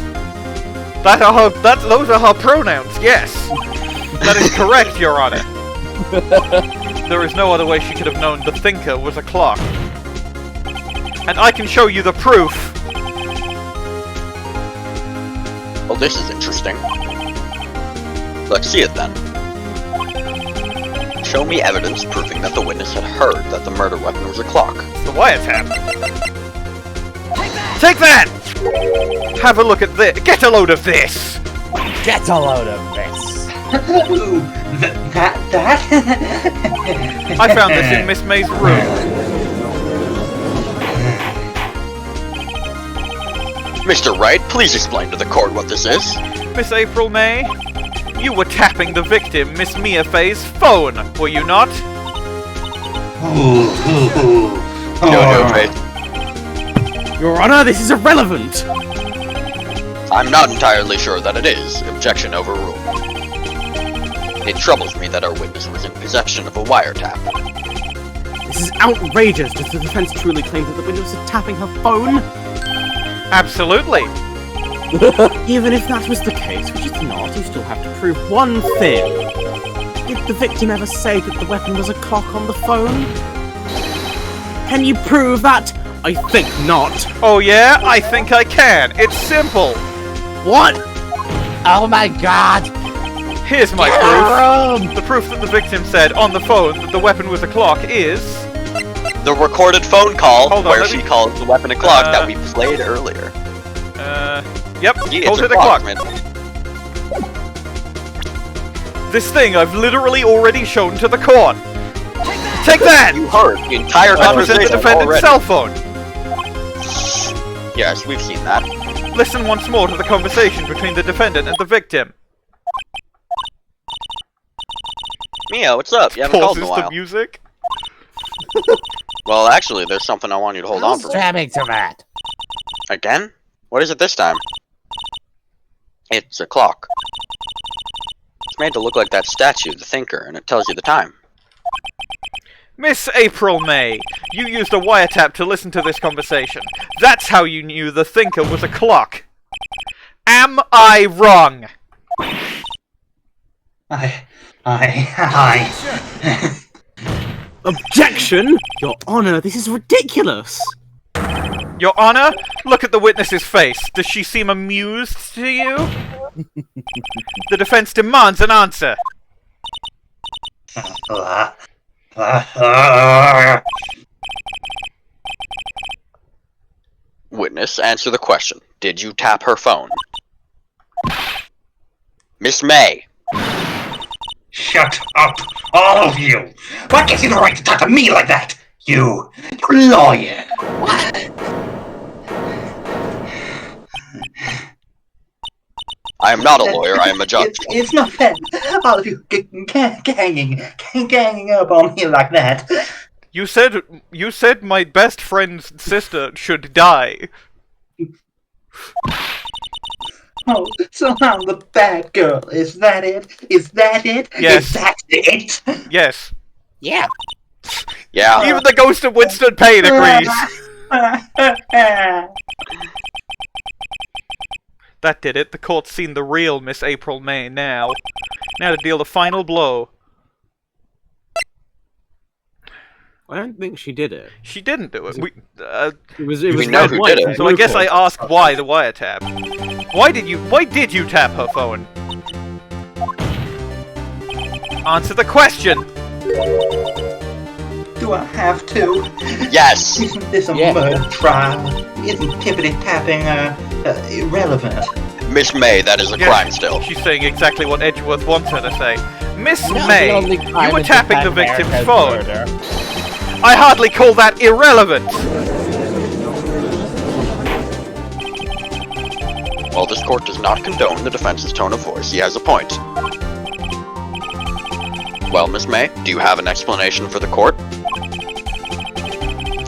Those are her pronouns. Yes, that is correct, Your Honor. There is no other way she could have known the thinker was a clock, and I can show you the proof. Well, this is interesting. Let's see it then. Show me evidence proving that the witness had heard that the murder weapon was a clock. The wiretap. Take that! Have a look at this. Get a load of this. Get a load of this. That? I found this in Miss May's room. Mr. Wright, please explain to the court what this is. Miss April May, you were tapping the victim, Miss Mia Fay's phone, were you not? No, Faith. Your Honor, this is irrelevant! I'm not entirely sure that it is. Objection overruled. It troubles me that our witness was in possession of a wiretap. This is outrageous! Does the defense truly claim that the witness was tapping her phone? Absolutely. Even if that was the case, which it's not, you still have to prove one thing. Did the victim ever say that the weapon was a clock on the phone? Can you prove that? I think not. Oh yeah? I think I can. It's simple. What? Oh my god! Here's my proof. The proof that the victim said on the phone that the weapon was a clock is... The recorded phone call Hold on, where let she me- called the weapon a clock that we played earlier. Yep, Yeah, called it's it a clock. man. This thing I've literally already shown to the court. Take that! You heard the entire I present the conversation defendant's already. cell phone. Yes, we've seen that. Listen once more to the conversation between the defendant and the victim. Mia, what's up? You haven't called in a Pauses the while. music. Well, actually, there's something I want you to hold on for. Jamming to that. Again? What is it this time? It's a clock. It's made to look like that statue, the thinker, and it tells you the time. Miss April May, you used a wiretap to listen to this conversation. That's how you knew the thinker was a clock. Am I wrong? Objection! Your Honor, this is ridiculous! Your Honor, look at the witness's face. Does she seem amused to you? The defense demands an answer. Witness, answer the question. Did you tap her phone? Miss May. Shut up, all of you! What gives you the right to talk to me like that? You lawyer! I am not a lawyer, I am a judge. It's not fair. All of you ganging up on me like that. You said my best friend's sister should die. Oh, so I'm the bad girl. Is that it? Is that it? Yes. Is that it? Yes. Yeah. Yeah. Even the ghost of Winston Payne agrees. That did it. The court's seen the real Miss April May now. Now to deal the final blow. I don't think she did it. She didn't do it. It was We know red, who white, did it. and So I blue guess I code. ask why the wiretap. Why did you tap her phone? Answer the question! Do I have to? Yes. Isn't this a murder trial? Isn't tippity tapping irrelevant? Miss May, that is a Yes, crime still. She's saying exactly what Edgeworth wants her to say. Miss The May, only you crime were is tapping the defend victim's America's phone. murder. I hardly call that irrelevant! While this court does not condone the defense's tone of voice, he has a point. Well, Miss May, do you have an explanation for the court?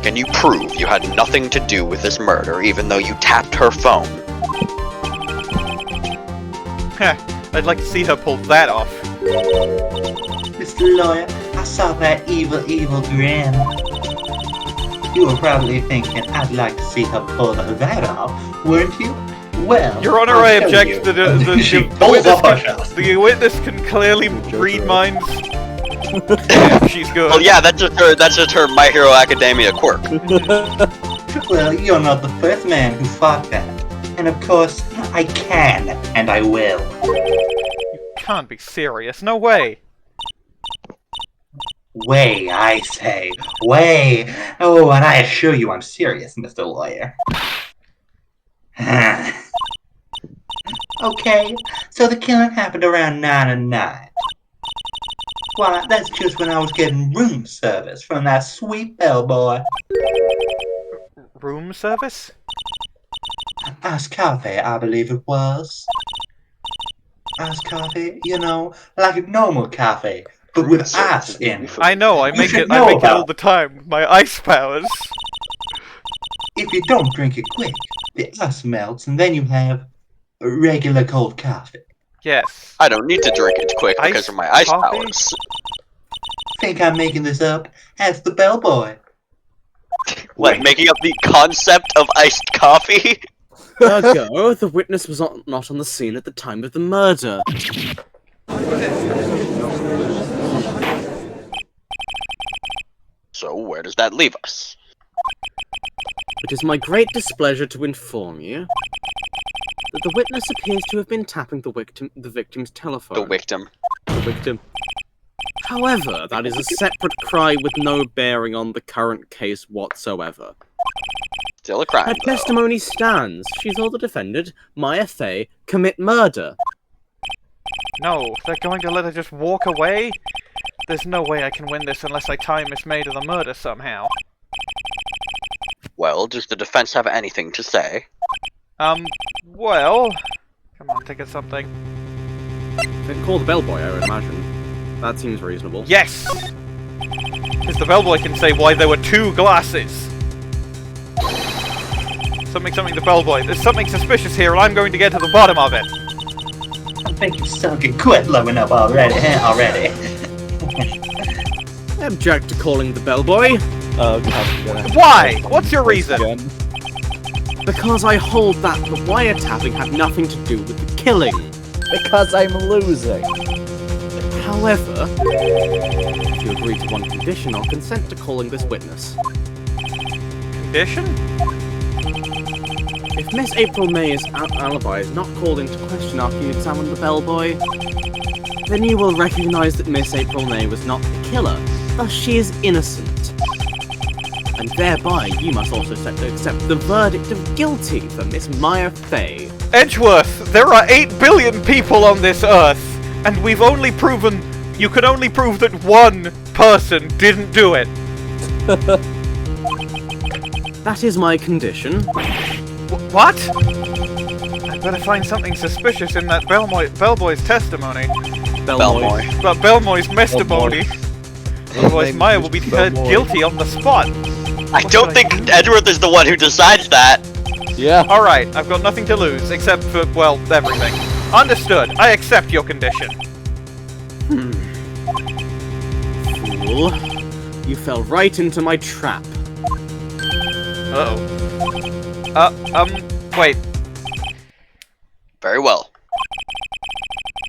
Can you prove you had nothing to do with this murder, even though you tapped her phone? Heh, I'd like to see her pull that off. Mr. Lawyer, I saw that evil grin. You were probably thinking I'd like to see her pull that off, weren't you? Well, Your Honor, I'll I show object. you. The witness can clearly read minds. She's good. Well, yeah, that's just her My Hero Academia quirk. Well, you're not the first man who thought that. And of course, I can, and I will. You can't be serious. No way. Way, I say. Way. Oh, and I assure you I'm serious, Mr. Lawyer. Okay, so the killing happened around 9 at night. Why, that's just when I was getting room service from that sweet bellboy. Room service? iced coffee, I believe it was. Iced coffee, you know, like normal coffee, but Room with service ice is in new it. for I know, I You make should it I know make it all about- the time. with My ice powers. If you don't drink it quick, the ice melts, and then you have regular cold coffee. Yes. I don't need to drink it quick because Ice of my ice coffee? powers. Think I'm making this up? Ask the bellboy. What, making up the concept of iced coffee? Ergo, the witness was not on the scene at the time of the murder. So where does that leave us? It is my great displeasure to inform you that the witness appears to have been tapping the victim's telephone. The victim. The victim. However, that is a separate cry with no bearing on the current case whatsoever. Still a crime, Her though. testimony stands. She saw the defendant, Maya Fey, commit murder. No, they're going to let her just walk away? There's no way I can win this unless I tie Miss May to the murder somehow. Well, does the defense have anything to say? Well... Come on, think of something. Then call the bellboy, I would imagine. That seems reasonable. Yes! Because the bellboy can say why there were 2 glasses. Something, the bellboy. There's something suspicious here, and I'm going to get to the bottom of it. I think you're sucking quit blowing up already. I object to calling the bellboy. Oh, God. Why? What's your reason? Again. Because I hold that the wiretapping had nothing to do with the killing. Because I'm losing. However, if you agree to one condition, I'll consent to calling this witness. Condition? If Miss April May's alibi is not called into question after you examine the bellboy, then you will recognize that Miss April May was not the killer, thus she is innocent. And thereby, you must also accept the verdict of guilty for Miss Maya Fey. Edgeworth, there are 8 billion people on this earth, and we've only proven... You can only prove that one person didn't do it. That is my condition. What? I better find something suspicious in that bellboy's testimony. Bellboy. But Bellboy's testimony. Otherwise, Name Maya is will be declared Bellboy. guilty on the spot. I don't think Edgeworth is the one who decides that. Yeah. Alright, I've got nothing to lose, except for, well, everything. Understood. I accept your condition. Fool. You fell right into my trap. Uh-oh. Wait. Very well.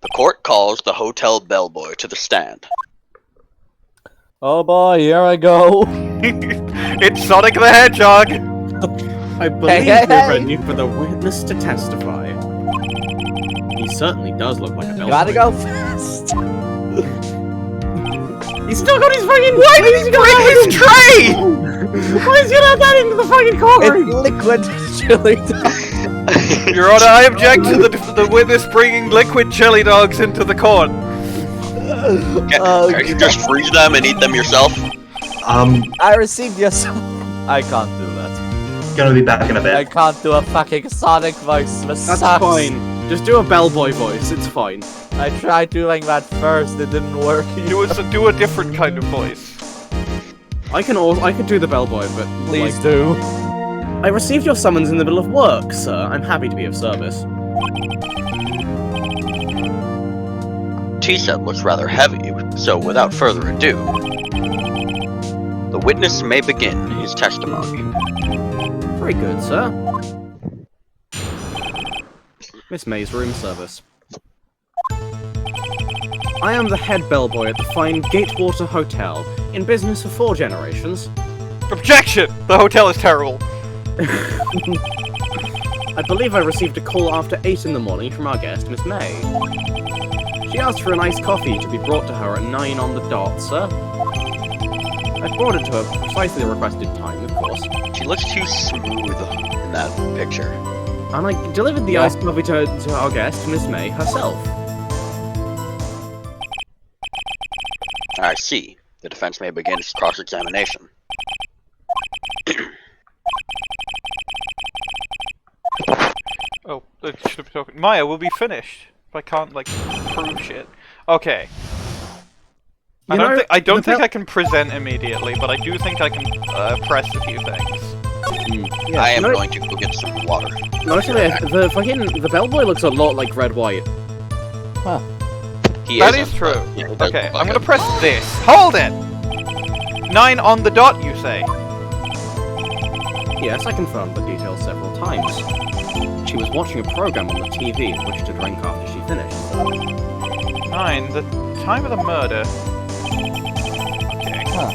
The court calls the hotel bellboy to the stand. Oh boy, here I go. It's Sonic the Hedgehog! I believe hey, we're hey. ready for the witness to testify. He certainly does look like a bellboy. Gotta go fast. He's still got his fucking... Why did he bring his tray?! Why is he not that into the fucking corner? It's liquid chili dog. Your Honor, I object to the witness bringing liquid chili dogs into the court. Can you just freeze them and eat them yourself? I received your... I can't do that. Gonna be back in a I bit. can't do a fucking Sonic voice. This That's sucks. fine. Just do a bellboy voice, it's fine. I tried doing that first, it didn't work. Do a different kind of voice. I can do the bellboy, but... Please like, do. I received your summons in the middle of work, sir. I'm happy to be of service. T-set looks rather heavy, so without further ado, the witness may begin his testimony. Very good, sir. Miss May's room service. I am the head bellboy at the fine Gatewater Hotel, in business for 4 generations. Objection! The hotel is terrible. I believe I received a call after 8 in the morning from our guest, Miss May. She asked for an iced coffee to be brought to her at 9 on the dot, sir. I brought it to her precisely the requested time, of course. She looks too smooth in that picture. And I delivered the iced coffee to our guest, Miss May, herself. I see. The defense may begin its cross-examination. Maya will be finished. If I can't, like, prove shit. Okay. I don't think I can present immediately, but I do think I can press a few things. Yeah, I am going to go get some water. No, actually, the Bellboy looks a lot like Red White. Huh. That is true. Okay, I'm gonna press this. Hold it! 9 on the dot, you say? Yes, I confirmed the details several times. She was watching a program on the TV, which to drink after she finished. 9, the time of the murder. Okay. Huh.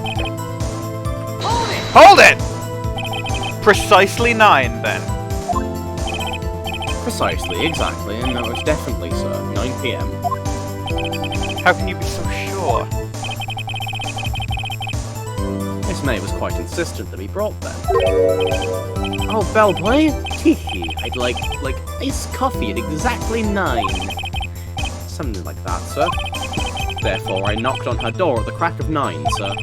Hold it! Precisely 9, then. Precisely, exactly, and that was definitely, sir, 9 PM. How can you be so sure? Miss May was quite insistent to be brought then. Oh, Bellboy? Teehee, I'd like iced coffee at exactly 9. Something like that, sir. Therefore, I knocked on her door at the crack of 9, sir.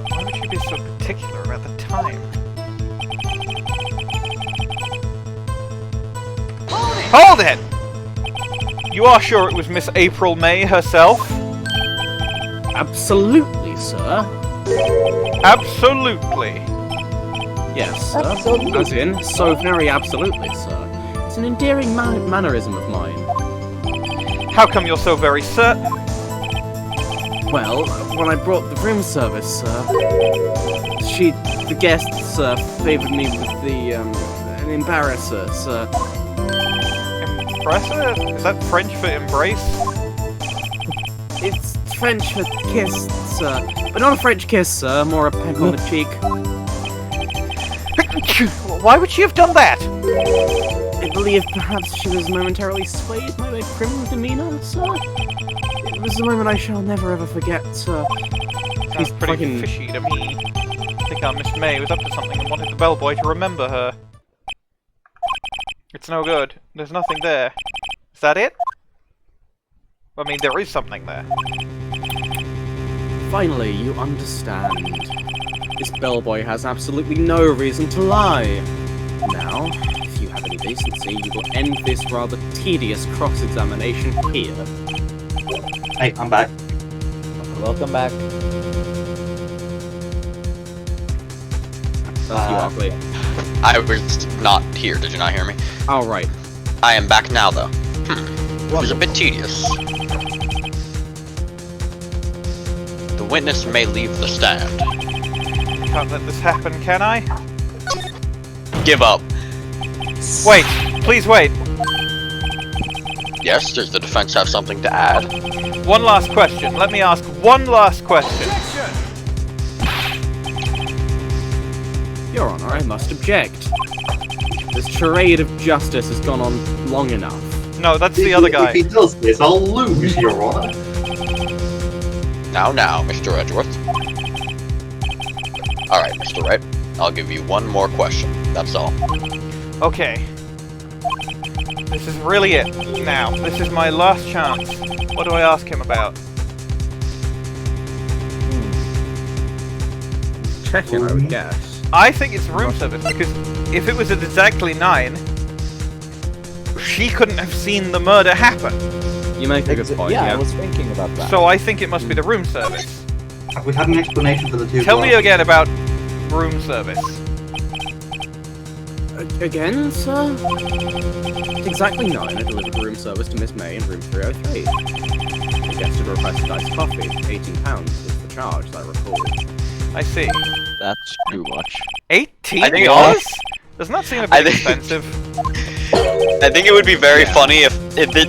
Why would you be so particular about the time? Hold it! You are sure it was Miss April May herself? Absolutely, sir. Absolutely. Yes, sir. Absolutely. As in, so very absolutely, sir. It's an endearing mannerism of mine. How come you're so very certain? Well, when I brought the room service, sir, the guests, sir, favoured me with an embarrasser, sir. Embracer? Is that French for embrace? It's French for kiss, sir. But not a French kiss, sir, more a peck on the cheek. Why would she have done that? I believe perhaps she was momentarily swayed by my prim demeanour, sir. It was a moment I shall never ever forget, sir. Sounds pretty fishy to me. I think our Miss May was up to something and wanted the bellboy to remember her. It's no good. There's nothing there. Is that it? I mean, there is something there. Finally, you understand. This bellboy has absolutely no reason to lie. Now, if you have any decency, you will end this rather tedious cross-examination here. Hey, I'm back. Welcome back. That's you, Arkly. I was not here, did you not hear me? Oh, right. I am back now, though. It was a bit tedious. The witness may leave the stand. Can't let this happen, can I? Give up. Wait! Please wait! Yes, does the defense have something to add? One last question. Let me ask one last question. Your Honor, I must object. This charade of justice has gone on long enough. No, that's the other guy. If he does this, I'll lose, Your Honor. Now, Mr. Edgeworth. Alright, Mr. Wright. I'll give you one more question. That's all. Okay. This is really it. Now, this is my last chance. What do I ask him about? Checking, I would guess. I think it's room service, because if it was at exactly 9, she couldn't have seen the murder happen. You make a good point, Yeah, yeah. I was thinking about that. So I think it must be the room service. Have we had an explanation for the two? Tell me again about room service. Again, sir? It's exactly 9, I delivered room service to Miss May in room 303. The guest had requested iced coffee. £18 was the charge, I recall. I see. That's too much. $18? I think Doesn't that seem a bit expensive? I think it would be very funny if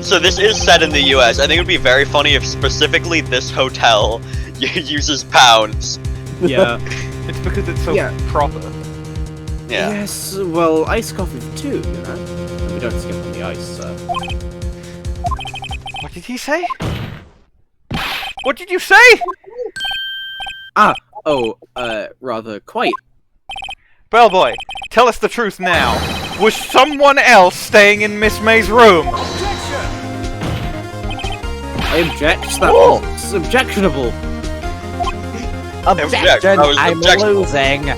so this is set in the US. I think it would be very funny if specifically this hotel uses pounds. Yeah. It's because it's so proper. Yeah. Yes, well, iced coffee for 2, you know? And we don't skip on the ice, sir. What did he say? What did you say? Rather quite. Bellboy, tell us the truth now. Was someone else staying in Miss May's room? I object, that was objectionable. Objection, I'm losing.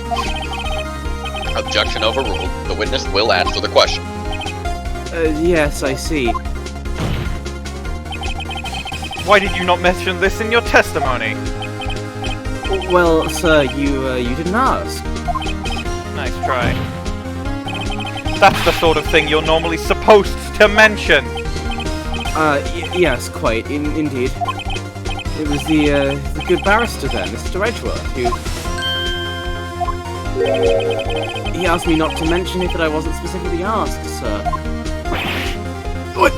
Objection overruled. The witness will answer the question. Yes, I see. Why did you not mention this in your testimony? Well, sir, you didn't ask. Nice try. That's the sort of thing you're normally supposed to mention. Yes, quite, indeed. It was the good barrister then, Mr. Edgeworth, who... He asked me not to mention it, but I wasn't specifically asked, sir. What?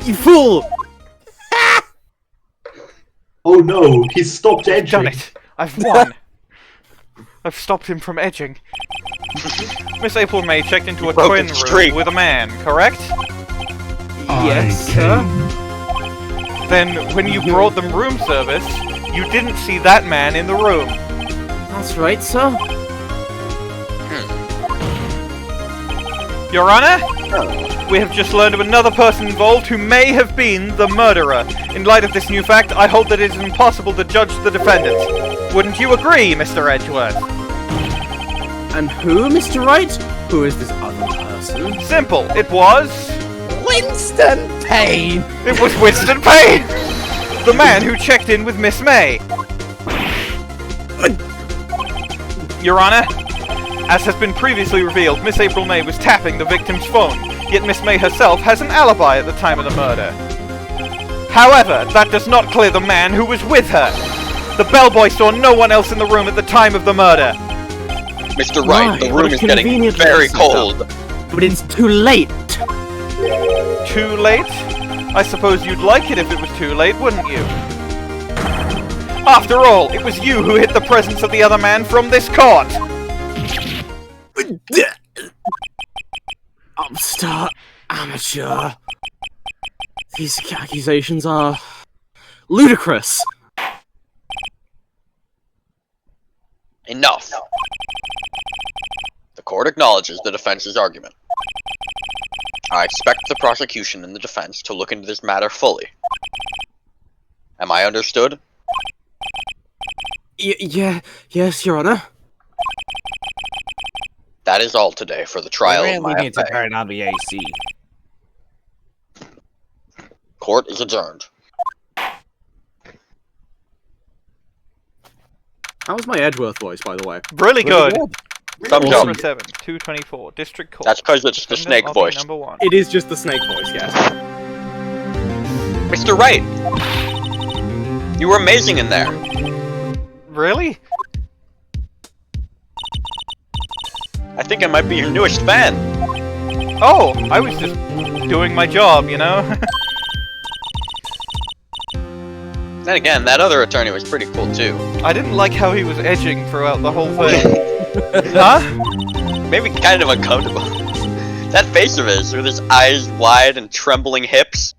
You fool! Oh no, he stopped edging. Done it. I've won. I've stopped him from edging. Miss April May checked into a twin room with a man, correct? Yes, sir. Then, when you brought them room service, you didn't see that man in the room. That's right, sir. Your Honor? We have just learned of another person involved who may have been the murderer. In light of this new fact, I hold that it is impossible to judge the defendant. Wouldn't you agree, Mr. Edgeworth? And who, Mr. Wright? Who is this other person? Simple. It was... Winston Payne! It was Winston Payne! The man who checked in with Miss May. Your Honor, as has been previously revealed, Miss April May was tapping the victim's phone, yet Miss May herself has an alibi at the time of the murder. However, that does not clear the man who was with her. The bellboy saw no one else in the room at the time of the murder. Mr. Wright, the room is getting very cold. But it's too late. Too late? I suppose you'd like it if it was too late, wouldn't you? After all, it was you who hid the presence of the other man from this court! Upstart amateur. These accusations are ludicrous. Enough. The court acknowledges the defense's argument. I expect the prosecution and the defense to look into this matter fully. Am I understood? Yes, Your Honor. That is all today for the trial of my need to affair. turn on the AC. Court is adjourned. How was my Edgeworth voice, by the way? Really good! Thumbs up. Number 7, 224, District Court. That's because it's the snake Defendant voice. Number 1. It is just the snake voice, yes. Mr. Wright! You were amazing in there. Really? I think I might be your newest fan. Oh, I was just doing my job, you know? Then again, that other attorney was pretty cool too. I didn't like how he was edging throughout the whole thing. Huh? Maybe kind of uncomfortable. That face of his, with his eyes wide and trembling hips.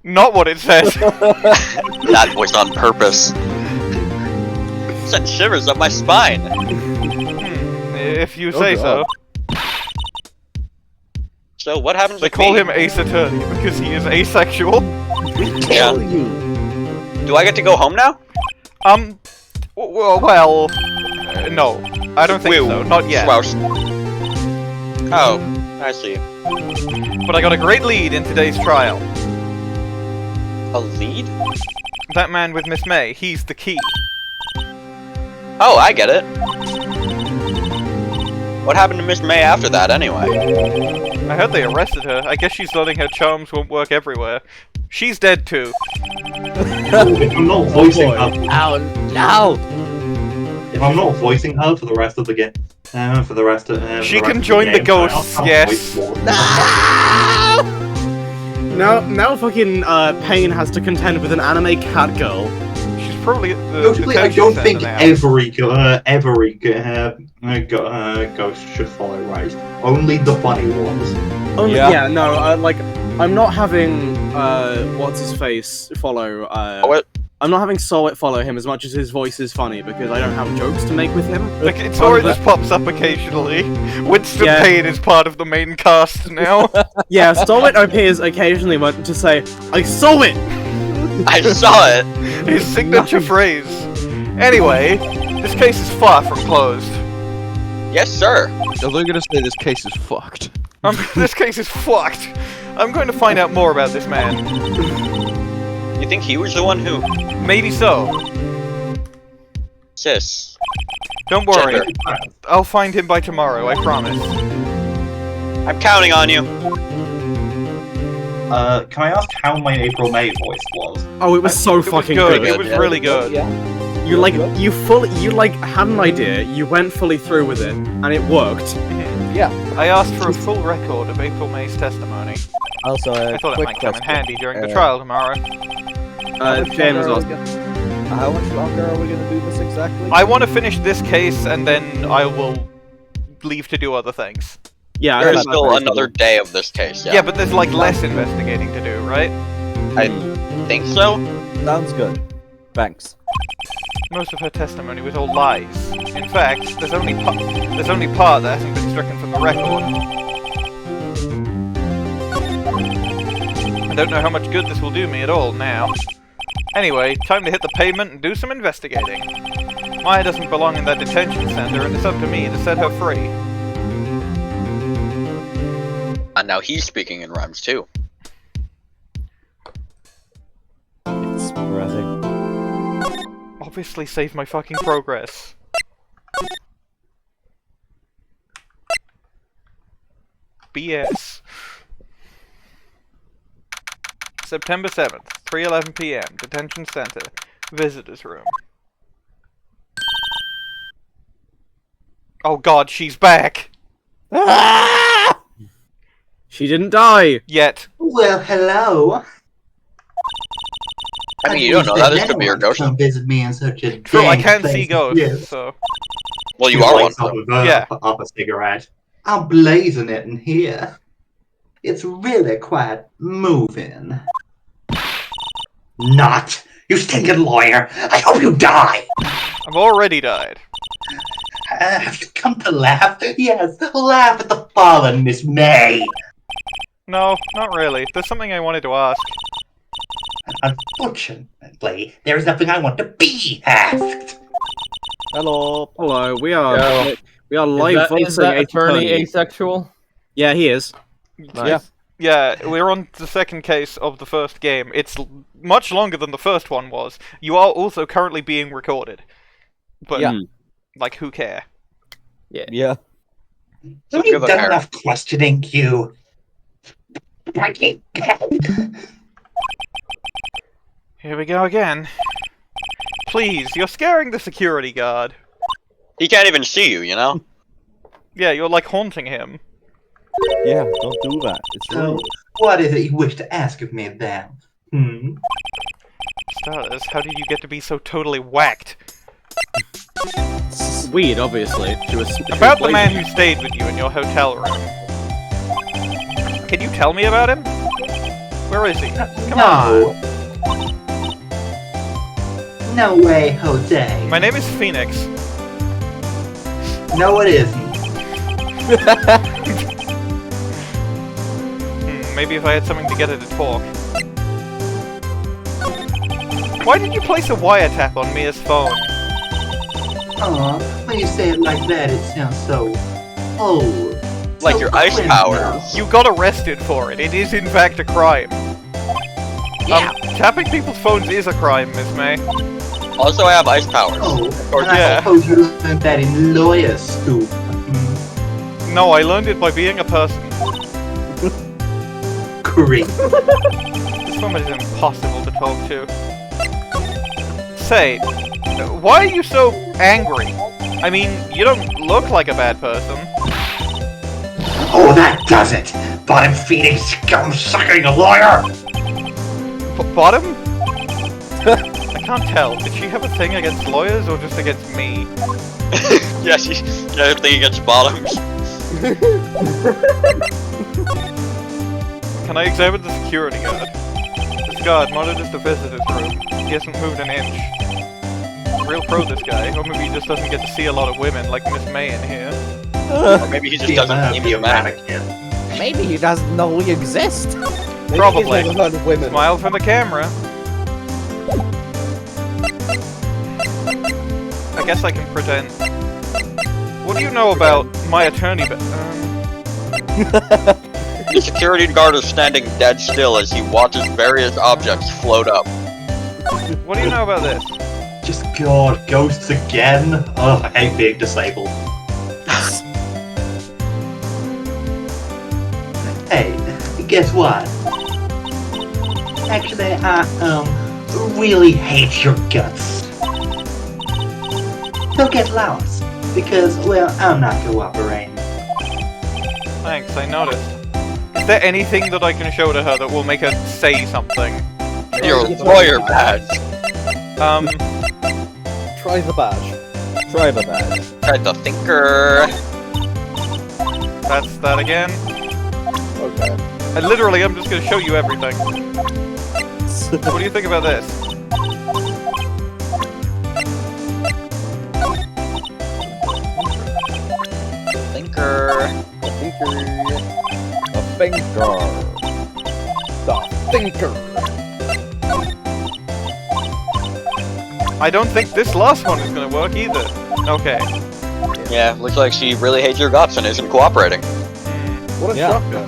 Not what it says. That was on purpose. Sent shivers up my spine. If you say so. So what happens They with call me? him Ace Attorney because he is asexual. Yeah. Do I get to go home now? Well, no. I don't think so. Not yet. Swouse. Oh, I see. But I got a great lead in today's trial. A lead? That man with Miss May, he's the key. Oh, I get it. What happened to Miss May after that, anyway? I heard they arrested her. I guess she's learning her charms won't work everywhere. She's dead too. If I'm not voicing her, if I'm not voicing her for the rest of the game, for the rest of She the can rest join of the game, ghosts, I'll yes. voice more. Now fucking Payne has to contend with an anime cat girl. She's probably the Notably, I don't think now. every ghost should follow Wright. Only the funny ones. Only, Yeah. no, I'm not having what's his face follow. What? I'm not having Sahwit follow him as much as his voice is funny because I don't have jokes to make with him. Like, it's alright, this pops up occasionally. Winston Yeah. Payne is part of the main cast now. Yeah, Sahwit appears occasionally to say, "I saw it." I saw it. His signature phrase. Anyway, this case is far from closed. Yes, sir. Are they gonna say this case is fucked? This case is fucked. I'm going to find out more about this man. You think he was the one who? Maybe so. Sis. Don't worry. Gender. I'll find him by tomorrow, I promise. I'm counting on you. Can I ask how my April May voice was? Oh, it was so fucking good. good. It was really good. You like had an idea, you went fully through with it, and it worked. Yeah. I asked for a full record of April May's testimony. Also, I thought it quick might come in question. handy during the trial tomorrow. James was How much longer are we gonna do this exactly? I want to finish this case and then I will leave to do other things. Yeah, There's still another day of this case, Yeah, but there's like less investigating to do, right? I think so. Sounds good. Thanks. Most of her testimony was all lies. In fact, there's only part that hasn't been stricken from the record. I don't know how much good this will do me at all now. Anyway, time to hit the pavement and do some investigating. Maya doesn't belong in that detention center, and it's up to me to set her free. And now he's speaking in rhymes too. It's surprising. Obviously save my fucking progress. BS. September 7th, 3:11 PM, Detention Center, Visitors Room. Oh god, she's back! She didn't die! Yet. Well, hello. I mean, you don't know that. This could be your ghost. Come visit me in such a True, I dang can place see as ghosts, this. so... Well, you She are one. lights up Yeah. up a cigarette. I'm blazing it in here. It's really quite moving. Not! You stinking lawyer! I hope you die! I've already died. Have you come to laugh? Yes, laugh at the fallen Miss May! No, not really. There's something I wanted to ask. Unfortunately, there is nothing I want to be asked! Hello. Hello, we are Is live that voicing attorney asexual? Yeah, he is. Nice. Yeah, we're on the second case of the first game. It's much longer than the first one was. You are also currently being recorded. But, like, who care? Yeah. Have you done enough questioning, you? Here we go again. Please, you're scaring the security guard. He can't even see you, you know? Yeah, you're like haunting him. Yeah, don't do that. It's rude. What is it you wish to ask of me, then? Starters, how did you get to be so totally whacked? Weed, obviously. About the man who stayed with you in your hotel room. Can you tell me about him? Where is he? Come on. No way, Jose. My name is Phoenix. No, it isn't. Maybe if I had something to get her to talk. Why did you place a wiretap on Mia's phone? Aw, when you say it like that, it sounds so old. Like So your ice criminal. powers. You got arrested for it. It is in fact a crime. Yeah. Tapping people's phones is a crime, Miss May. Also, I have ice powers. Oh, Or and I yeah. suppose you learned that in lawyer school. No, I learned it by being a person. Great. This woman is impossible to talk to. Say, why are you so angry? I mean, you don't look like a bad person. Oh, that does it! Bottom feeding, scum-sucking lawyer! Bottom? I can't tell. Did she have a thing against lawyers or just against me? Yeah, she's got a thing against bottoms. Can I examine the security guard? This guard monitors the visitor's room. He hasn't moved an inch. Real pro, this guy. Or maybe he just doesn't get to see a lot of women like Miss May in here. Or maybe he just doesn't be seem a mad. mannequin. Maybe he doesn't know we exist. Probably. He's never heard of women. Smile for the camera. I guess I can pretend. What do you know about my attorney? The security guard is standing dead still as he watches various objects float up. What do you know about this? Just God, ghosts again. Oh, I hate being disabled. Hey, guess what? Actually, I really hate your guts. Don't get lost, because, well, I'm not cooperating. Thanks, I noticed. Is there anything that I can show to her that will make her say something? Your lawyer badge. Try the badge. Try the badge. Try the thinker. That's that again. Okay. And literally, I'm just gonna show you everything. What do you think about this? Thinker. The thinker. The thinker. I don't think this last one is gonna work either. Okay. Yeah, looks like she really hates your guts and isn't cooperating. What a shocker.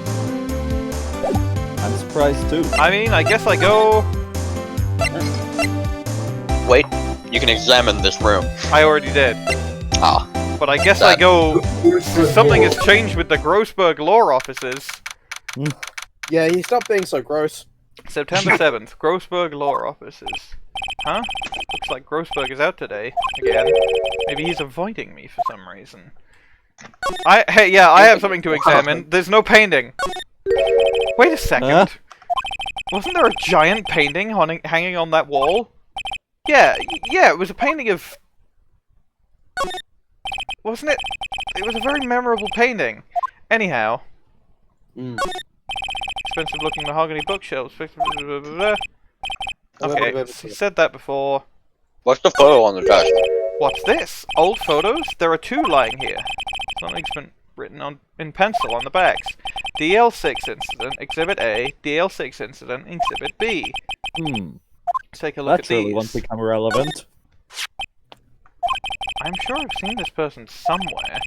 I'm surprised too. I mean, I guess I go... Wait, you can examine this room. I already did. Ah. But I guess I go... Something has changed with the Grossberg law offices. Yeah, he stopped being so gross. September 7th, Grossberg law offices. Huh? Looks like Grossberg is out today. Again. Maybe he's avoiding me for some reason. Hey, yeah, I have something to examine. There's no painting. Wait a second. Wasn't there a giant painting hanging on that wall? Yeah, it was a painting of... Wasn't it? It was a very memorable painting. Anyhow. Expensive looking mahogany bookshelves. Okay, he said that before. What's the photo on the desk? What's this? Old photos? There are two lying here. Something's been written in pencil on the backs. DL6 incident, Exhibit A. DL6 incident, Exhibit B. Let's take a look at these. Naturally won't become relevant. I'm sure I've seen this person somewhere.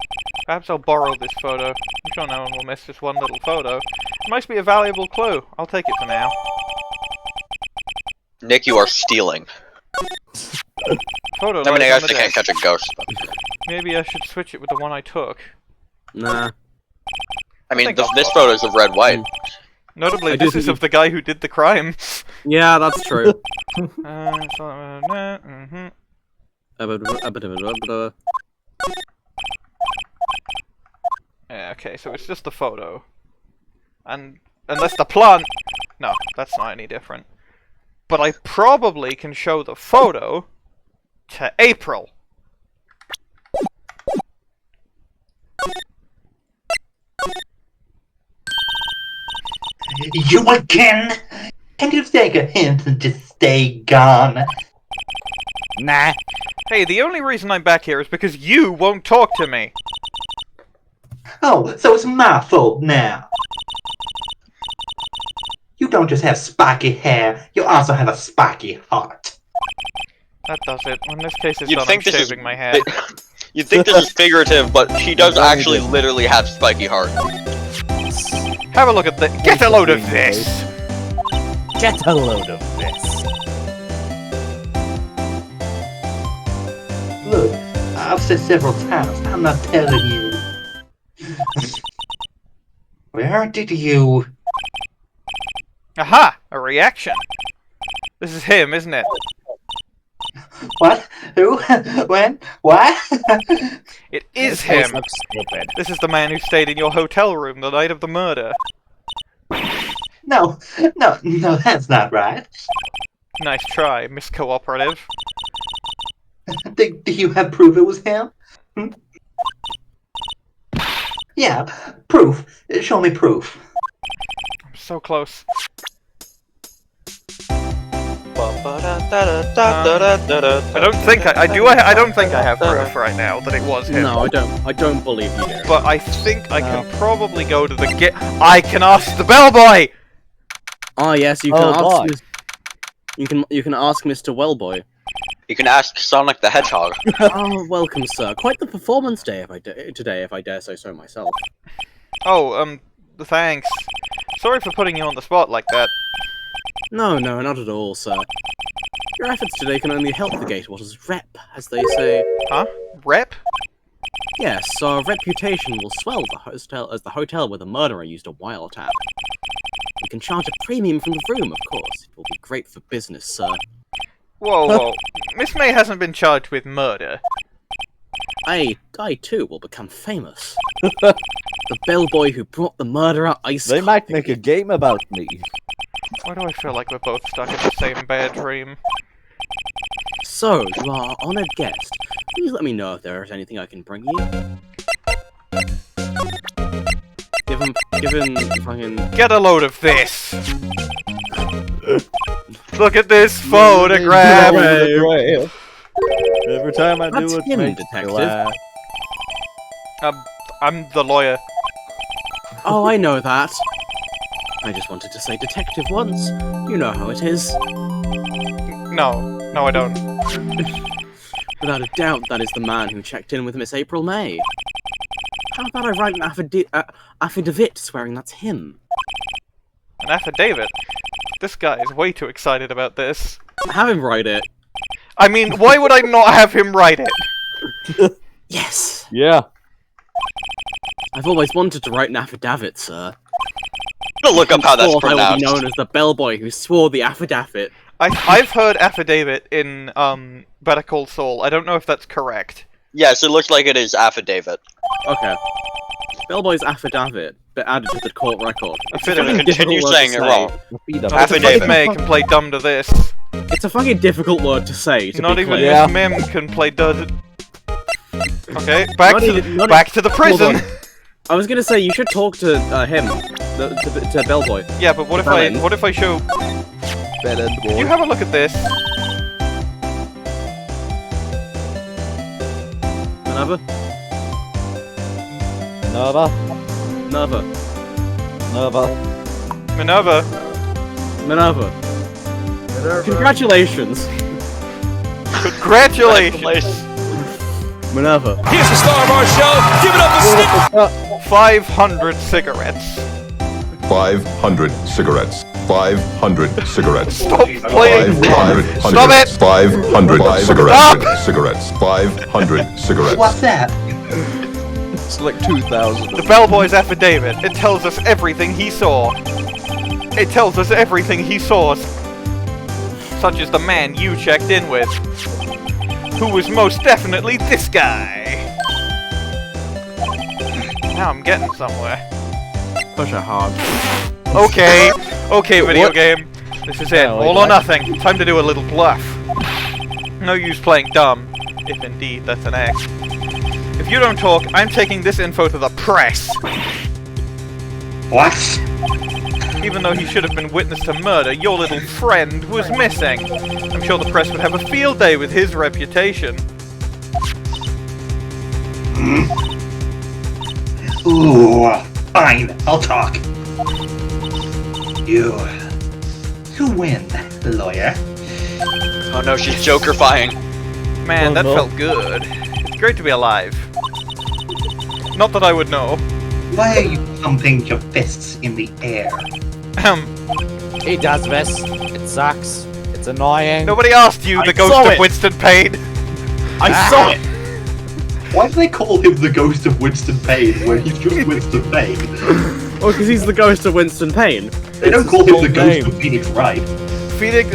Perhaps I'll borrow this photo. I'm sure no one will miss just one little photo. It might be a valuable clue. I'll take it for now. Nick, you are stealing. Photo I mean, I lies on the actually can't desk. catch a ghost. But... Maybe I should switch it with the one I took. Nah. I mean, this photo's of red white. Notably, this is of the guy who did the crime. Yeah, that's true. Yeah, okay, so it's just the photo. And unless the plant... No, that's not any different. But I probably can show the photo to April. You again? Can you take a hint and just stay gone? Nah. Hey, the only reason I'm back here is because you won't talk to me. Oh, so it's my fault now. You don't just have spiky hair, you also have a spiky heart. That does it. In this case, it's You'd done. I'm think this is shaving my hair. You'd think this is figurative, but she does actually literally have spiky heart. Have a look at this. Get a load of this. Get a load of this. Look, I've said several times, I'm not telling you. Where did you... Aha! A reaction. This is him, isn't it? What? Who? When? What? It is him! This is the man who stayed in your hotel room the night of the murder. No, that's not right. Nice try, Miss Cooperative. Do you have proof it was him? Yeah, proof. Show me proof. I'm so close. I don't think I don't think I have proof right now that it was him. No, I don't believe you do. But I think I can probably go to the I can ask the bellboy! Oh yes, you can ask you can ask Mr. Wellboy. You can ask Sonic the Hedgehog. Oh, welcome, sir. Quite the performance day today, if I dare say so myself. Oh, thanks. Sorry for putting you on the spot like that. No, not at all, sir. Your efforts today can only help the Gatewater's rep, as they say. Huh? Rep? Yes, our reputation will swell as the hotel where the murderer used a wiretap. We can charge a premium from the room, of course. It will be great for business, sir. Whoa. Miss May hasn't been charged with murder. I too will become famous. The bellboy who brought the murderer ice. They might make a game about me. Why do I feel like we're both stuck in the same bad dream? So, you are our honored guest. Please let me know if there is anything I can bring you. Give him fucking... Get a load of this! Look at this photograph! Every time I do That's it, him, makes me detective. laugh. I'm the lawyer. Oh, I know that. I just wanted to say detective once. You know how it is. No, I don't. Without a doubt, that is the man who checked in with Miss April May. How about I write an affidavit swearing that's him? An affidavit? This guy is way too excited about this. Have him write it. I mean, why would I not have him write it? Yes! Yeah. I've always wanted to write an affidavit, sir. I'm gonna look up how that's I will be pronounced. known as the bellboy who swore the affidavit. I've heard affidavit in, Better Call Saul. I don't know if that's correct. Yes, it looks like it is affidavit. Okay. Bellboy's affidavit, but added to the court record. It's a Affidavit. fucking Continue difficult word saying to it say. wrong. Affidavit. Miss May can play dumb to this. It's a fucking difficult word to say, to Not be even clear. Miss Mim can play does. Okay, back Not to even- the, not back to the Hold prison. on. I was gonna say, you should talk to him. To Bellboy. Yeah, but what if Bellend. what if I show? Can you have a look at this? Minerva? Minerva. Minerva. Minerva. Minerva. Congratulations. Congratulations. Minerva. Here's the star of our show. Give it up for Steve. 500 cigarettes. 500 cigarettes. 500 cigarettes. Stop playing. 500 Stop it. 500 Stop. cigarettes. 500 cigarettes. What's that? It's like 2,000. The bellboy's affidavit. It tells us everything he saw. It tells us everything he saw. Such as the man you checked in with. Who was most definitely this guy. Now I'm getting somewhere. Push it hard. Okay, video What? game. This is it. Oh, All like or nothing. Time to do a little bluff. No use playing dumb, if indeed that's an act. If you don't talk, I'm taking this info to the press. What? Even though he should have been witness to murder, your little friend was missing. I'm sure the press would have a field day with his reputation. Ooh, fine, I'll talk. You win, lawyer. Oh no, she's jokerfying. Man, Oh, that no. felt good. It's great to be alive. Not that I would know. Why are you pumping your fists in the air? He does this. It sucks. It's annoying. Nobody asked you, I the ghost saw of it. Winston Payne. I saw it. Why do they call him the ghost of Winston Payne when he's just Winston Payne? Oh, because he's the ghost of Winston Payne. They don't call him the ghost of Phoenix Wright. Phoenix,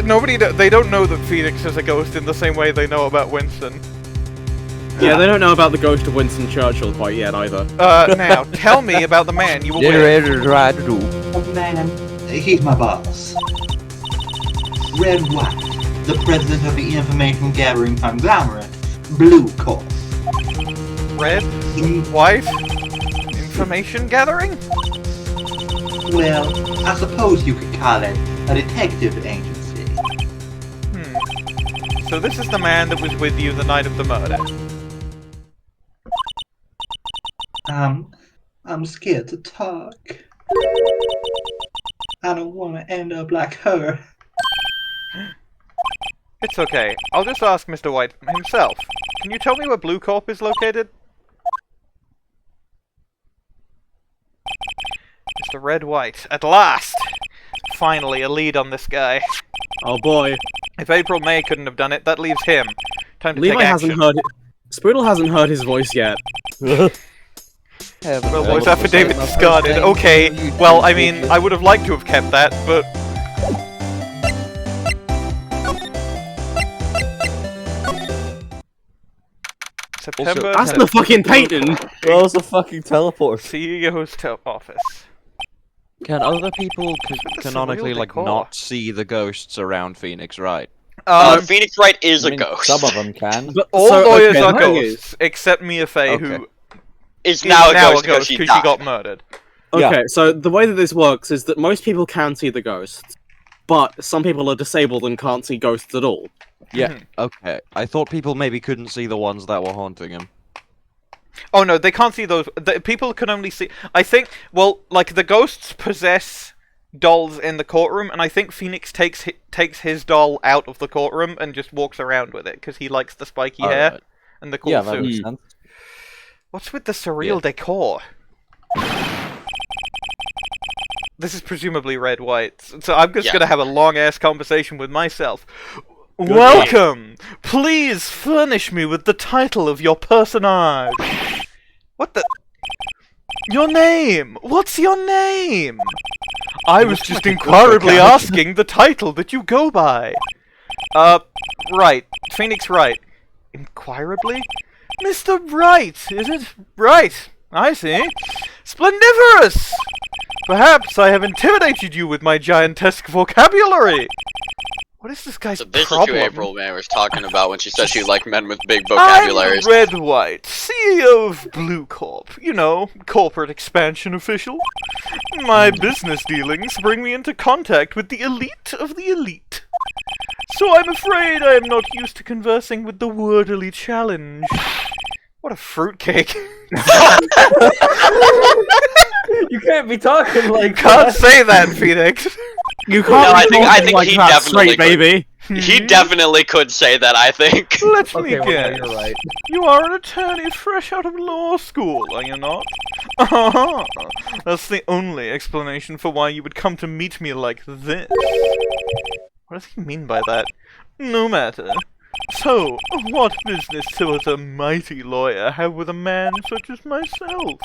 they don't know that Phoenix is a ghost in the same way they know about Winston. Yeah, they don't know about the ghost of Winston Churchill quite yet either. Now, tell me about the man you were with. Generator try to do. Oh man, he's my boss. Red White, the president of the information gathering conglomerate, Blue Corp. Red? White? Information gathering? Well, I suppose you could call it a detective agency. So this is the man that was with you the night of the murder. I'm scared to talk. I don't want to end up like her. It's okay. I'll just ask Mr. White himself. Can you tell me where Blue Corp is located? Mr. Red White. At last! Finally, a lead on this guy. Oh boy. If April May couldn't have done it, that leaves him. Time to Levi take action. hasn't heard it. Spoodle hasn't heard his voice yet. Well, voice affidavit discarded. Okay, well, I mean, I would have liked to have kept that, but... September... That's the fucking painting! That was a fucking teleport. CEO's office. Can other people canonically, like, decor. not see the ghosts around Phoenix, right? Phoenix Wright is a ghost. Some of them can. But, All so, lawyers okay, are the thing ghosts, except Mia Fey, who is now a ghost because she died. got murdered. Okay, so the way that this works is that most people can see the ghosts, but some people are disabled and can't see ghosts at all. Yeah, okay. I thought people maybe couldn't see the ones that were haunting him. Oh no, they can't see those. People can only see... I think, well, like, the ghosts possess dolls in the courtroom, and I think Phoenix takes his doll out of the courtroom and just walks around with it, because he likes the spiky hair right. and the cool Yeah, that suit. makes sense. What's with the surreal decor? This is presumably Red White, so I'm just gonna have a long-ass conversation with myself. Welcome! Please furnish me with the title of your personage. What the... Your name! What's your name? I was just inquirably asking the title that you go by. Right. Phoenix Wright. Inquirably? Mr. Wright, is it? Right. I see. Splendiferous! Perhaps I have intimidated you with my giantesque vocabulary. What is this guy's So this problem? is who April May was talking about when she said she liked men with big vocabularies. I'm Red White, CEO of Blue Corp. You know, corporate expansion official. My business dealings bring me into contact with the elite of the elite. So I'm afraid I am not used to conversing with the wordily challenge. What a fruitcake. You can't be talking like Can't say that, Phoenix. You can't No, be I think like he that definitely straight, baby. He definitely could say that, I think. Let me Okay, well, guess. you're right. You are an attorney fresh out of law school, are you not? That's the only explanation for why you would come to meet me like this. What does he mean by that? No matter. So, what business does a mighty lawyer have with a man such as myself?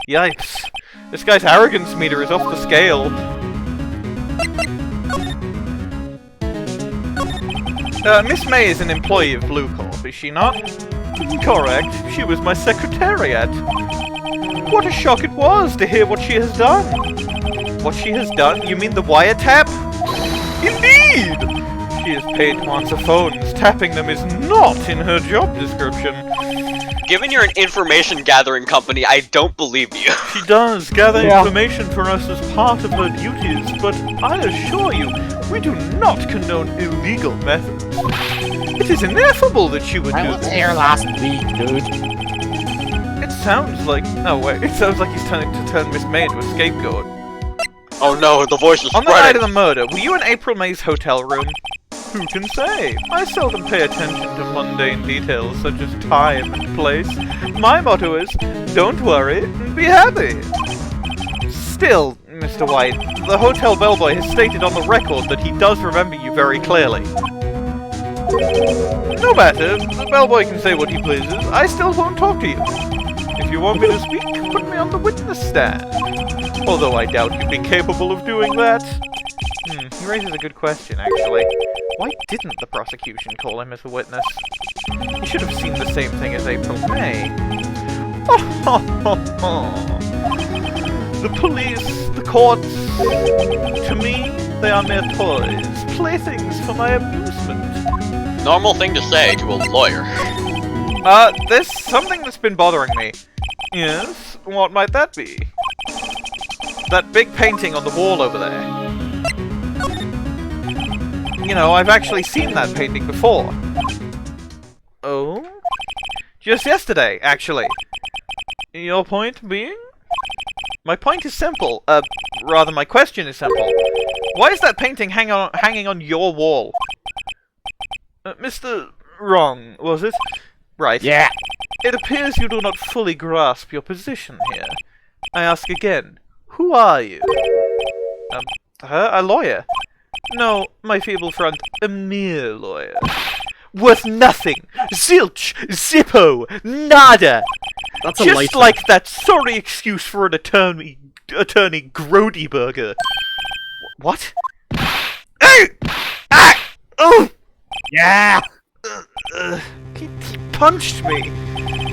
Yikes. This guy's arrogance meter is off the scale. Miss May is an employee of Blue Corp, is she not? Correct. She was my secretariat. What a shock it was to hear what she has done. What she has done? You mean the wiretap? Indeed! She is paid to answer phones. Tapping them is not in her job description. Given you're an information gathering company, I don't believe you. She does gather information for us as part of her duties, but I assure you, we do not condone illegal methods. It is ineffable that she would do this. here last week, dude. It sounds like... No, wait. It sounds like he's trying to turn Miss May into a scapegoat. Oh no, the voice is On the night spreading. of the murder, were you in April May's hotel room? Who can say? I seldom pay attention to mundane details such as time and place. My motto is, don't worry, be happy. Still, Mr. White, the hotel bellboy has stated on the record that he does remember you very clearly. No matter, the bellboy can say what he pleases. I still won't talk to you. If you want me to speak, put me on the witness stand. Although I doubt you'd be capable of doing that. He raises a good question, actually. Why didn't the prosecution call him as a witness? He should have seen the same thing as April May. The police, the courts, to me, they are mere toys, playthings for my amusement. Normal thing to say to a lawyer. There's something that's been bothering me. Yes? What might that be? That big painting on the wall over there. You know, I've actually seen that painting before. Oh? Just yesterday, actually. Your point being? My point is simple. Rather, my question is simple. Why is that painting hanging on your wall? Mr. Wrong, was it? Right. Yeah. It appears you do not fully grasp your position here. I ask again, Who are you? A lawyer? No, my feeble front, a mere lawyer. Worth nothing! Zilch! Zippo! Nada! That's a Just later. like that sorry excuse for an attorney Grodyburger. What? Hey! Ah! Oh! Yeah! He punched me!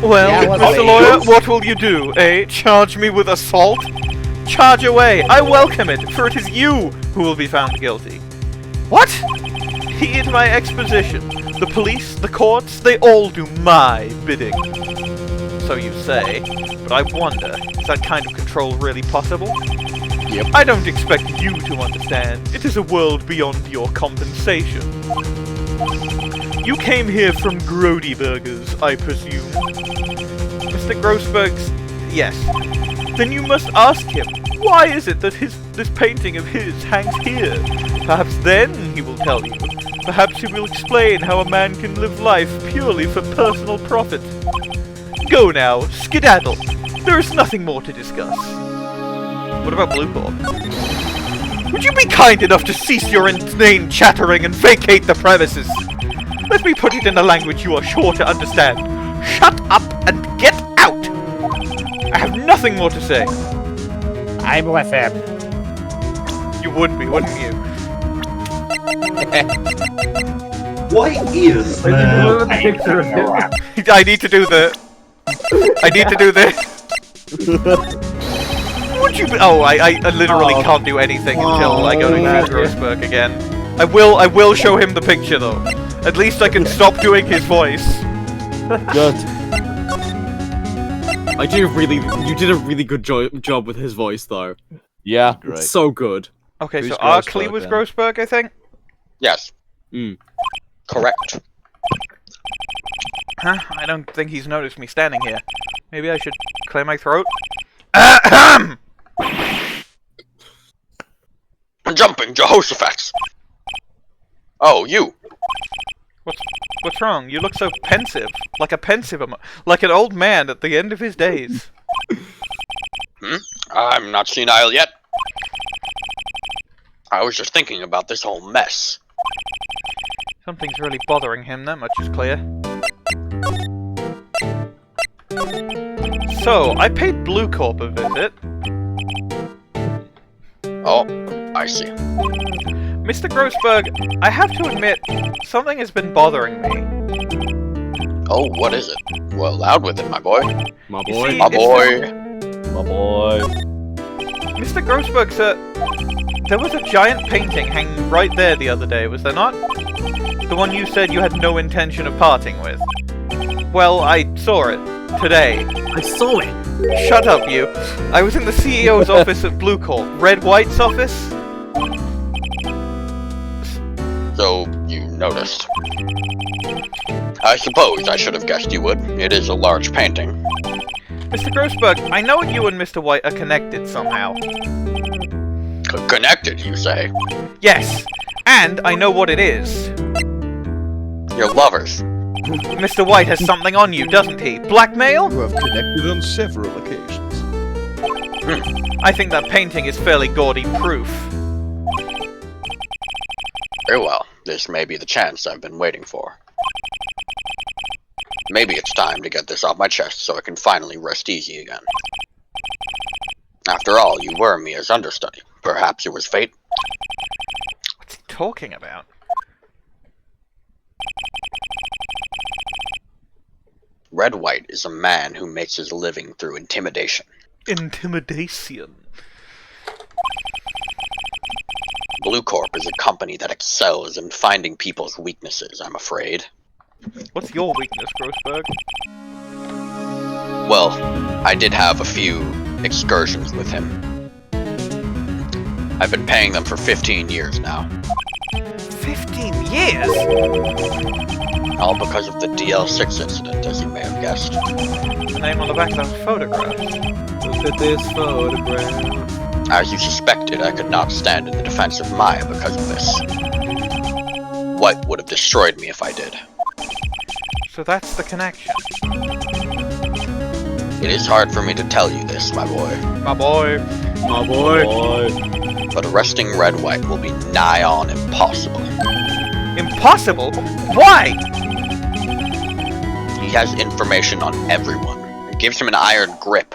Well, Yeah, what's Mr. up? Lawyer, what will you do, eh? Charge me with assault? Charge away! I welcome it, for it is you who will be found guilty. What? Heed my exposition. The police, the courts, they all do my bidding. So you say, but I wonder, is that kind of control really possible? Yep. I don't expect you to understand. It is a world beyond your compensation. You came here from Grodyburgers, I presume. Mr. Grossberg's... yes. Then you must ask him, why is it that this painting of his hangs here? Perhaps then he will tell you. Perhaps he will explain how a man can live life purely for personal profit. Go now, skedaddle. There is nothing more to discuss. What about Blue Corp? Would you be kind enough to cease your inane chattering and vacate the premises? Let me put it in a language you are sure to understand. Shut up and get out! I have nothing more to say. I'm with him. You would be, wouldn't you? Why is Did you remember the picture of him? I need to do the... I need to do this. Would you be... Oh, I literally can't do anything until I go to Grossberg again. I will show him the picture though. At least I can stop doing his voice. Good. You did a really good job with his voice, though. Yeah. Great. So good. Okay, Who's so Arkly Grossberg, was then? Grossberg, I think? Yes. Mm. Correct. Huh? I don't think he's noticed me standing here. Maybe I should clear my throat? Ahem! Jumping Jehoshaphat. Oh, you. What's wrong? You look so pensive. Like a like an old man at the end of his days. I'm not senile yet. I was just thinking about this whole mess. Something's really bothering him, that much is clear. So, I paid Blue Corp a visit. Oh, I see. Mr. Grossberg, I have to admit, something has been bothering me. Oh, what is it? Well, out with it, my boy. My You boy. see, My it's boy. My boy. Mr. Grossberg, sir, there was a giant painting hanging right there the other day, was there not? The one you said you had no intention of parting with. Well, I saw it. Today. I saw it. Shut up, you. I was in the CEO's office at Blue Corp. Red White's office? So, you noticed. I suppose I should have guessed you would. It is a large painting. Mr. Grossberg, I know you and Mr. White are connected somehow. Connected, you say? Yes, and I know what it is. You're lovers. Mr. White has something on you, doesn't he? Blackmail? You have connected on several occasions. I think that painting is fairly gaudy proof. Very well. This may be the chance I've been waiting for. Maybe it's time to get this off my chest so I can finally rest easy again. After all, you were Mia's understudy. Perhaps it was fate? What's he talking about? Red White is a man who makes his living through intimidation. Intimidation. Blue Corp is a company that excels in finding people's weaknesses, I'm afraid. What's your weakness, Grossberg? Well, I did have a few excursions with him. I've been paying them for 15 years now. 15 years? All because of the DL6 incident, as you may have guessed. The name on the back of those photographs. Look at this photograph. As you suspected, I could not stand in the defense of Maya because of this. White would have destroyed me if I did. So that's the connection. It is hard for me to tell you this, my boy. My boy. Oh boy. But arresting Red White will be nigh on impossible. Impossible? Why? He has information on everyone. It gives him an iron grip.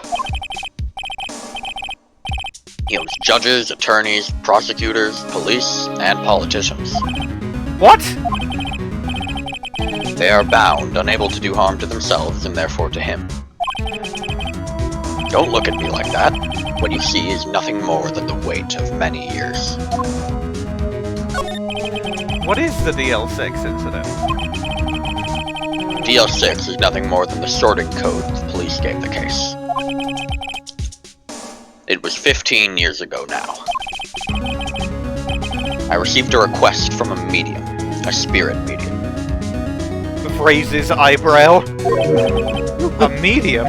He owns judges, attorneys, prosecutors, police, and politicians. What? They are bound, unable to do harm to themselves and therefore to him. Don't look at me like that. What you see is nothing more than the weight of many years. What is the DL6 incident? DL6 is nothing more than the sorting code the police gave the case. It was 15 years ago now. I received a request from a medium, a spirit medium. Raises eyebrow. A medium?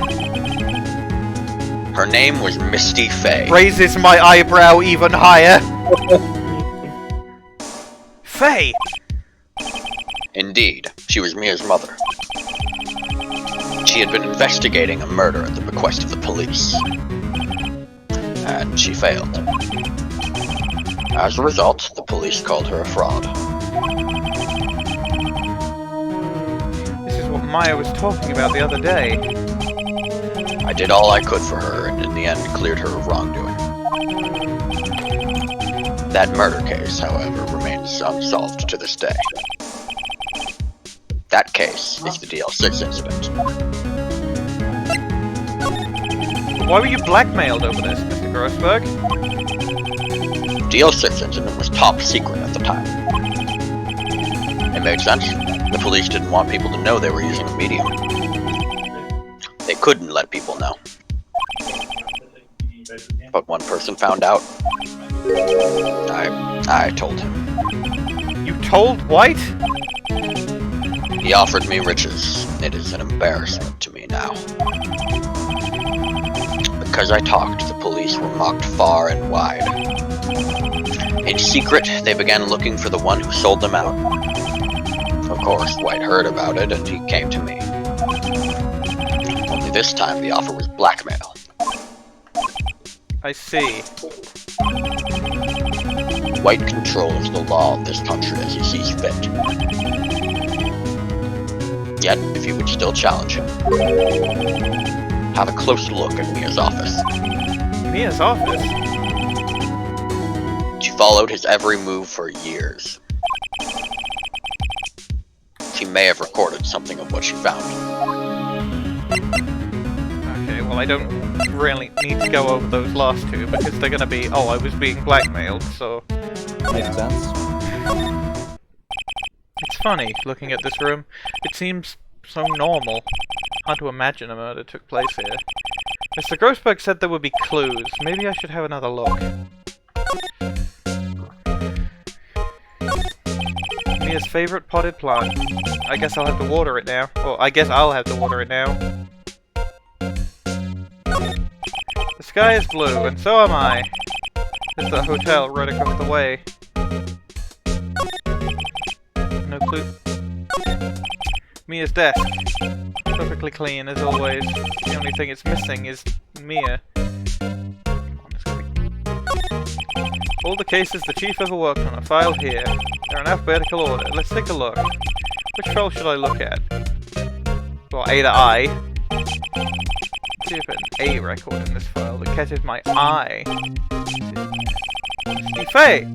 Her name was Misty Fay. Raises my eyebrow even higher. Fay! Indeed, she was Mia's mother. She had been investigating a murder at the bequest of the police. And she failed. As a result, the police called her a fraud. This is what Maya was talking about the other day. I did all I could for her, and in the end cleared her of wrongdoing. That murder case, however, remains unsolved to this day. That case is the DL6 incident. Why were you blackmailed over this, Mr. Grossberg? DL6 incident was top secret at the time. It made sense. The police didn't want people to know they were using a medium. They couldn't let people know. But one person found out. I told him. You told White? He offered me riches. It is an embarrassment to me now. Because I talked, the police were mocked far and wide. In secret, they began looking for the one who sold them out. Of course, White heard about it, and he came to me. Only this time, the offer was blackmail. I see. White controls the law of this country as he sees fit. Yet, if you would still challenge him, have a close look at Mia's office. Mia's office? She followed his every move for years. She may have recorded something of what she found. Okay, well I don't really need to go over those last two because they're gonna be, oh, I was being blackmailed, so... Makes sense. It's funny, looking at this room. It seems so normal. Hard to imagine a murder took place here. Mr. Grossberg said there would be clues. Maybe I should have another look. Mia's favorite potted plant. I guess I'll have to water it now. Or I guess I'll have to water it now. The sky is blue, and so am I. There's the hotel right across the way. No clue. Mia's desk. Perfectly clean as always. The only thing it's missing is Mia. All the cases the chief ever worked on are filed here. They're in alphabetical order. Let's take a look. Which file should I look at? Well, A to I. Let's see if an A record in this file that catches my eye. Misty Fay!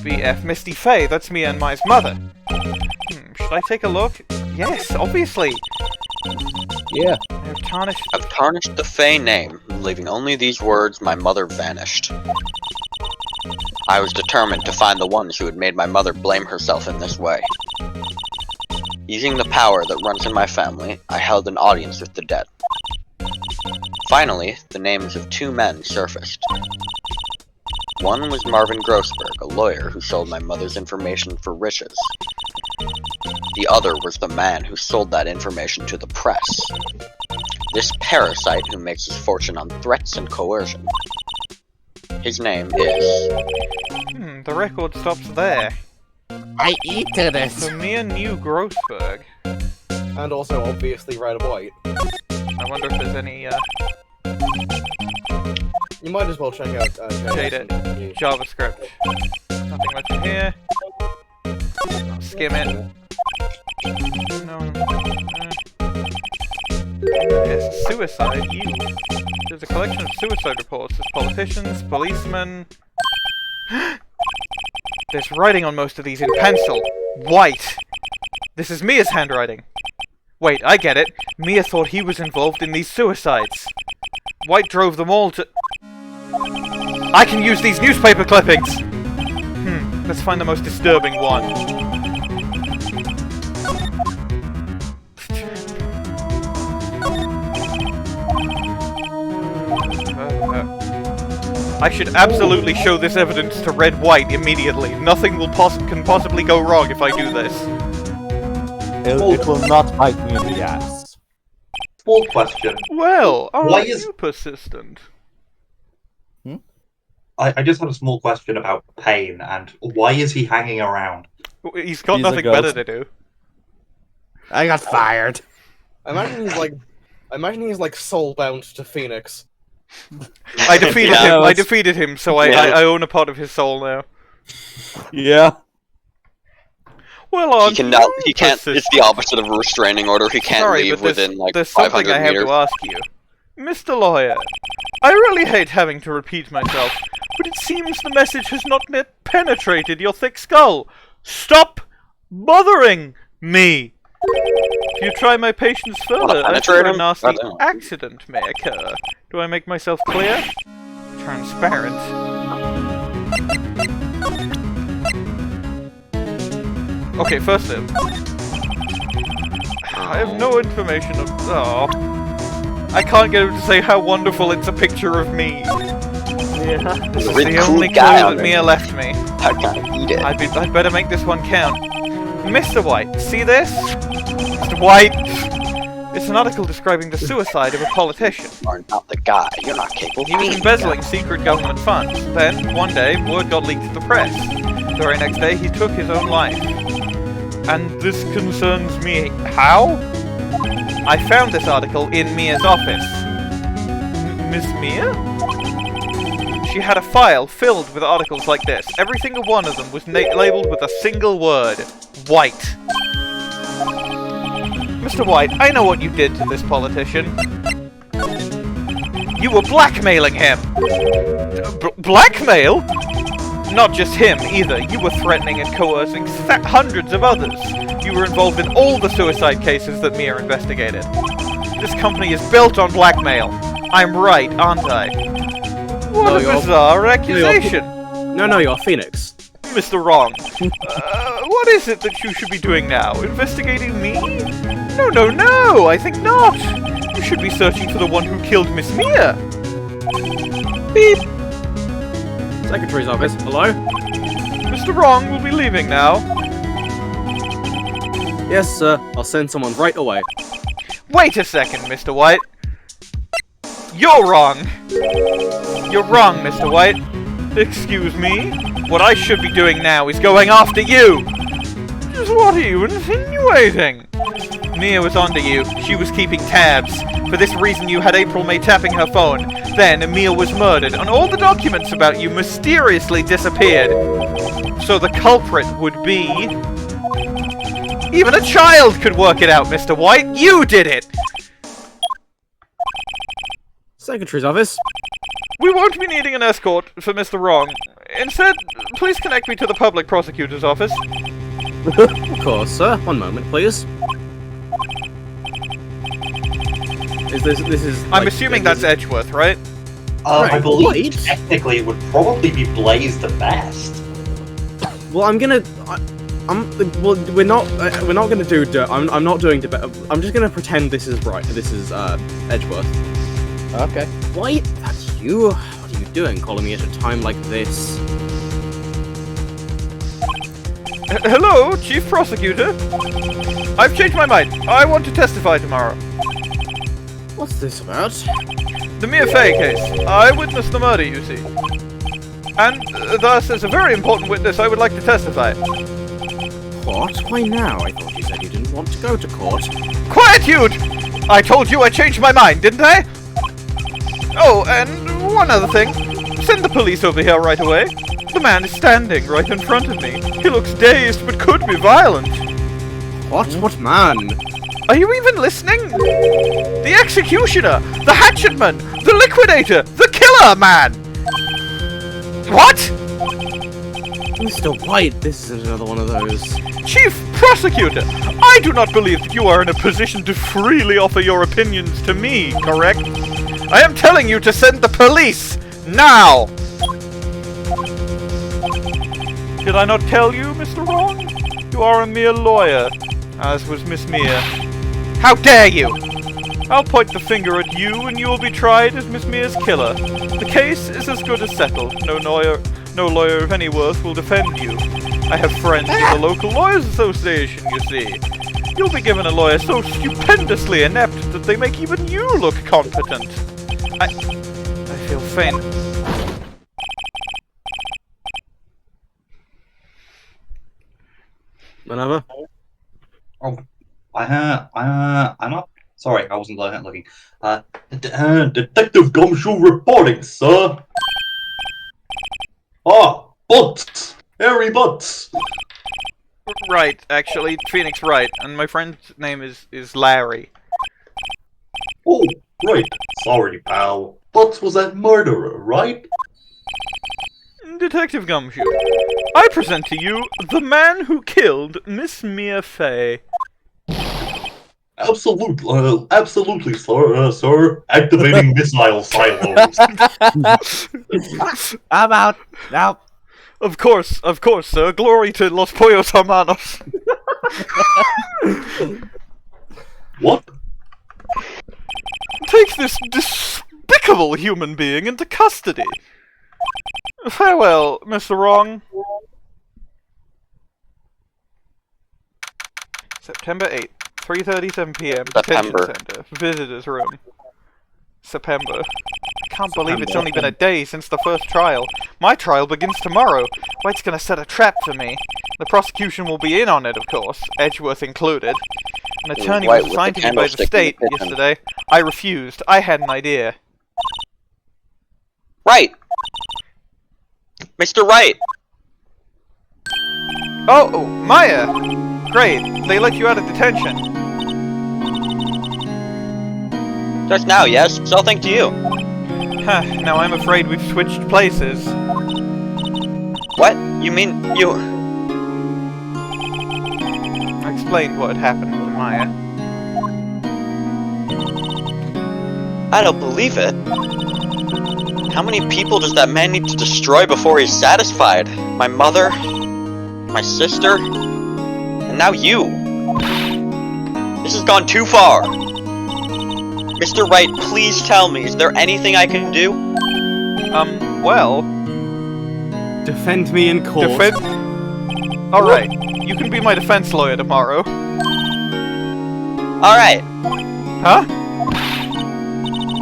BF Misty Fay, that's Mia and Maya's mother. Should I take a look? Yes, obviously! Yeah. I've tarnished the Fay name, leaving only these words, "My mother vanished." I was determined to find the ones who had made my mother blame herself in this way. Using the power that runs in my family, I held an audience with the dead. Finally, the names of two men surfaced. One was Marvin Grossberg, a lawyer who sold my mother's information for riches. The other was the man who sold that information to the press. This parasite who makes his fortune on threats and coercion. His name is... the record stops there. I eat it. So Mia knew Grossberg. And also, obviously, Red White. I wonder if there's any, You might as well check out Jade JavaScript. Nothing much in here. Skim it. No. Yes, suicide. There's a collection of suicide reports. There's politicians, policemen. There's writing on most of these in pencil. White. This is Mia's handwriting. Wait, I get it. Mia thought he was involved in these suicides. White drove them all to... I can use these newspaper clippings! Let's find the most disturbing one. I should absolutely show this evidence to Red White immediately. Nothing can possibly go wrong if I do this. It will not bite me in the ass. Small question. Well, Why you is persistent? I just have a small question about Payne, and why is he hanging around? He's got nothing better to do. I got fired. I imagine he's like soul-bound to Phoenix. I defeated him. I defeated him, so I own a part of his soul now. Yeah. Well, he can't. It's the opposite of a restraining order. He can't leave within like 500 meters. There's something I have to ask you, Mr. Lawyer. I really hate having to repeat myself, but it seems the message has not yet penetrated your thick skull. Stop bothering me. If you try my patience further, I fear a nasty accident may occur. Do I make myself clear? Transparent. Okay, first then. I have no information of... Oh. I can't get him to say how wonderful it's a picture of me. Yeah. This is the only clue that Mia left me. I can't eat it. I'd better make this one count. Mr. White, see this? Mr. White! It's an article describing the suicide of a politician. You are not the guy. You're not capable. He was embezzling secret government funds. Then, one day, word got leaked to the press. The very next day, he took his own life. And this concerns me. How? I found this article in Mia's office. Miss Mia? She had a file filled with articles like this. Every single one of them was labeled with a single word. White. Mr. White, I know what you did to this politician. You were blackmailing him! Blackmail? Not just him, either. You were threatening and coercing hundreds of others. You were involved in all the suicide cases that Mia investigated. This company is built on blackmail. I'm right, aren't I? What a bizarre accusation! No, you're Phoenix. Mr. Wrong. What is it that you should be doing now? Investigating me? No, I think not. You should be searching for the one who killed Miss Mia. Beep. Secretary's office. Hello? Mr. Wrong will be leaving now. Yes, sir. I'll send someone right away. Wait a second, Mr. White. You're wrong. You're wrong, Mr. White. Excuse me? What I should be doing now is going after you! Just what are you insinuating? Mia was onto you. She was keeping tabs. For this reason you had April May tapping her phone. Then Mia was murdered, and all the documents about you mysteriously disappeared. So the culprit would be... Even a child could work it out, Mr. White! You did it! Secretary's office. We won't be needing an escort for Mr. Wrong. Instead, please connect me to the public prosecutor's office. Of course, sir. One moment, please. This is... I'm assuming that's Edgeworth, right? Right. I believe technically it would probably be Blaze the best. Well, I'm gonna... well, we're not gonna do... I'm not doing... I'm just gonna pretend this is right. This is, Edgeworth. Okay. Why? That's you? What are you doing, calling me at a time like this? Hello, Chief Prosecutor? I've changed my mind. I want to testify tomorrow. What's this about? The Mia Fey case. I witnessed the murder, you see. And thus, as a very important witness, I would like to testify. What? Why now? I thought you said you didn't want to go to court. Quietude! I told you I changed my mind, didn't I? Oh, and one other thing. Send the police over here right away. The man is standing right in front of me. He looks dazed, but could be violent. What? What man? Are you even listening? The executioner! The hatchetman! The liquidator! The killer man! What? Mr. White, this is another one of those. Chief Prosecutor, I do not believe that you are in a position to freely offer your opinions to me, correct? I am telling you to send the police! Now! Did I not tell you, Mr. Wrong? You are a mere lawyer, as was Miss Mia. How dare you! I'll point the finger at you and you will be tried as Miss Mia's killer. The case is as good as settled. No lawyer of any worth will defend you. I have friends in the local lawyers association, you see. You'll be given a lawyer so stupendously inept that they make even you look competent. I feel faint. Minerva? Oh, I'm up. Sorry, I wasn't looking. Detective Gumshoe reporting, sir. Ah, Butz! Harry Butz! Right, actually, Phoenix Wright, and my friend's name is Larry. Oh, right. Sorry, pal. Butz was that murderer, right? Detective Gumshoe, I present to you the man who killed Miss Mia Fey. Absolutely, sir. Activating missile silos. I'm out. Now. Of course, sir. Glory to Los Pollos Hermanos. What? Take this despicable human being into custody. Farewell, Mr. Wrong. September 8th, 3:37 p.m. Detention Center. Visitors room. September. I can't believe it's only been a day since the first trial. My trial begins tomorrow. White's gonna set a trap for me. The prosecution will be in on it, of course, Edgeworth included. An attorney was assigned to me by the state yesterday. I refused. I had an idea. Right! Mr. Wright! Oh, Maya! Great, they let you out of detention. Just now, yes? It's all thanks to you. Huh, now I'm afraid we've switched places. What? You mean you... I explained what had happened to Maya. I don't believe it. How many people does that man need to destroy before he's satisfied? My mother, my sister, and now you. This has gone too far. Mr. Wright, please tell me, is there anything I can do? Well... Defend me in court. Alright, you can be my defense lawyer tomorrow. Alright. Huh?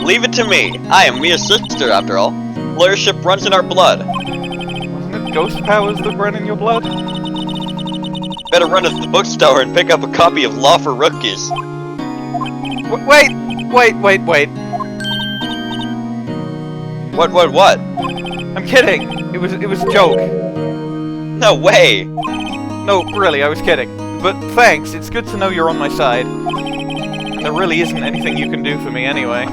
Leave it to me. I am Mia's sister, after all. Lawyership runs in our blood. Wasn't it ghost powers that run in your blood? Better run to the bookstore and pick up a copy of Law for Rookies. Wait! What? I'm kidding! It was a joke. No way! No, really, I was kidding. But thanks, it's good to know you're on my side. There really isn't anything you can do for me anyway.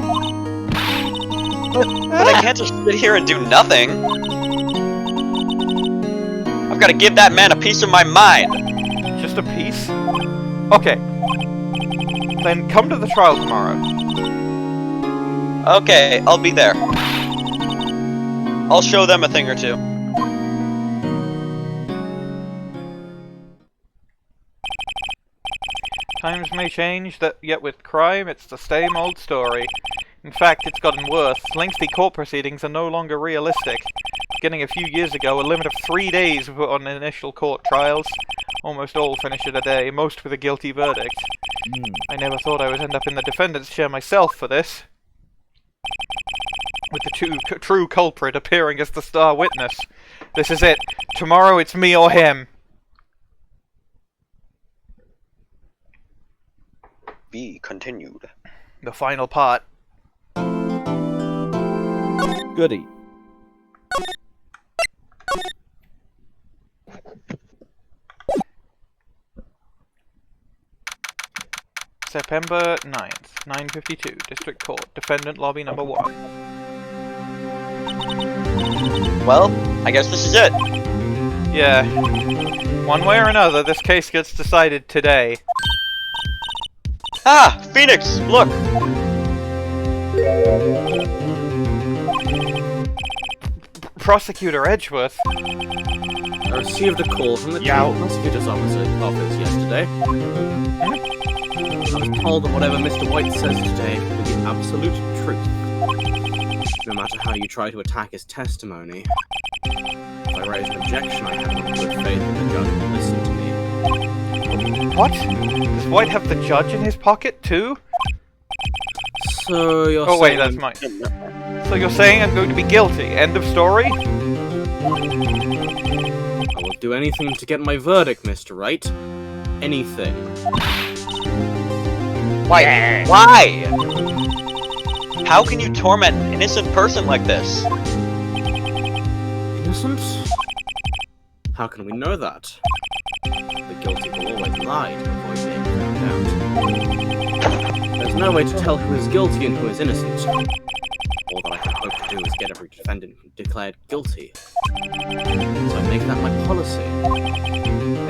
But I can't just sit here and do nothing. I've got to give that man a piece of my mind. Just a piece? Okay. Then come to the trial tomorrow. Okay, I'll be there. I'll show them a thing or two. Times may change, yet with crime, it's the same old story. In fact, it's gotten worse. Lengthy court proceedings are no longer realistic. Beginning a few years ago, a limit of 3 days were put on initial court trials. Almost all finish in a day, most with a guilty verdict. I never thought I would end up in the defendant's chair myself for this. With the true culprit appearing as the star witness. This is it. Tomorrow it's me or him. Be continued. The final part. Goody. September 9th, 9:52, District Court, Defendant Lobby Number 1. Well, I guess this is it. Yeah. One way or another, this case gets decided today. Ah! Phoenix! Look! Prosecutor Edgeworth. I received a call from the child prosecutor's office yesterday. I was told that whatever Mr. White says today will be absolute truth. No matter how you try to attack his testimony. If I raise an objection, I have no good faith that the judge will listen to me. What? Does White have the judge in his pocket, too? So you're Oh wait, saying that's mine. So you're saying I'm going to be guilty? End of story? I will do anything to get my verdict, Mr. Wright. Anything. Why? Why? How can you torment an innocent person like this? Innocent? How can we know that? The guilty will always lie to avoid being found out. There's no way to tell who is guilty and who is innocent. All that I can hope to do is get every defendant declared guilty. So I make that my policy.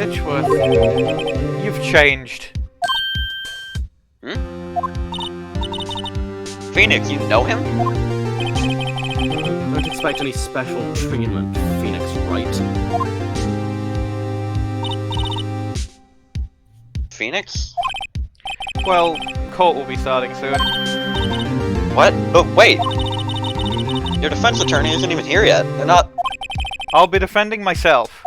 Edgeworth, you've changed. Phoenix, you know him? Don't expect any special treatment, Phoenix Wright. Phoenix? Well, court will be starting soon. What? But wait! Your defense attorney isn't even here yet. They're not... I'll be defending myself.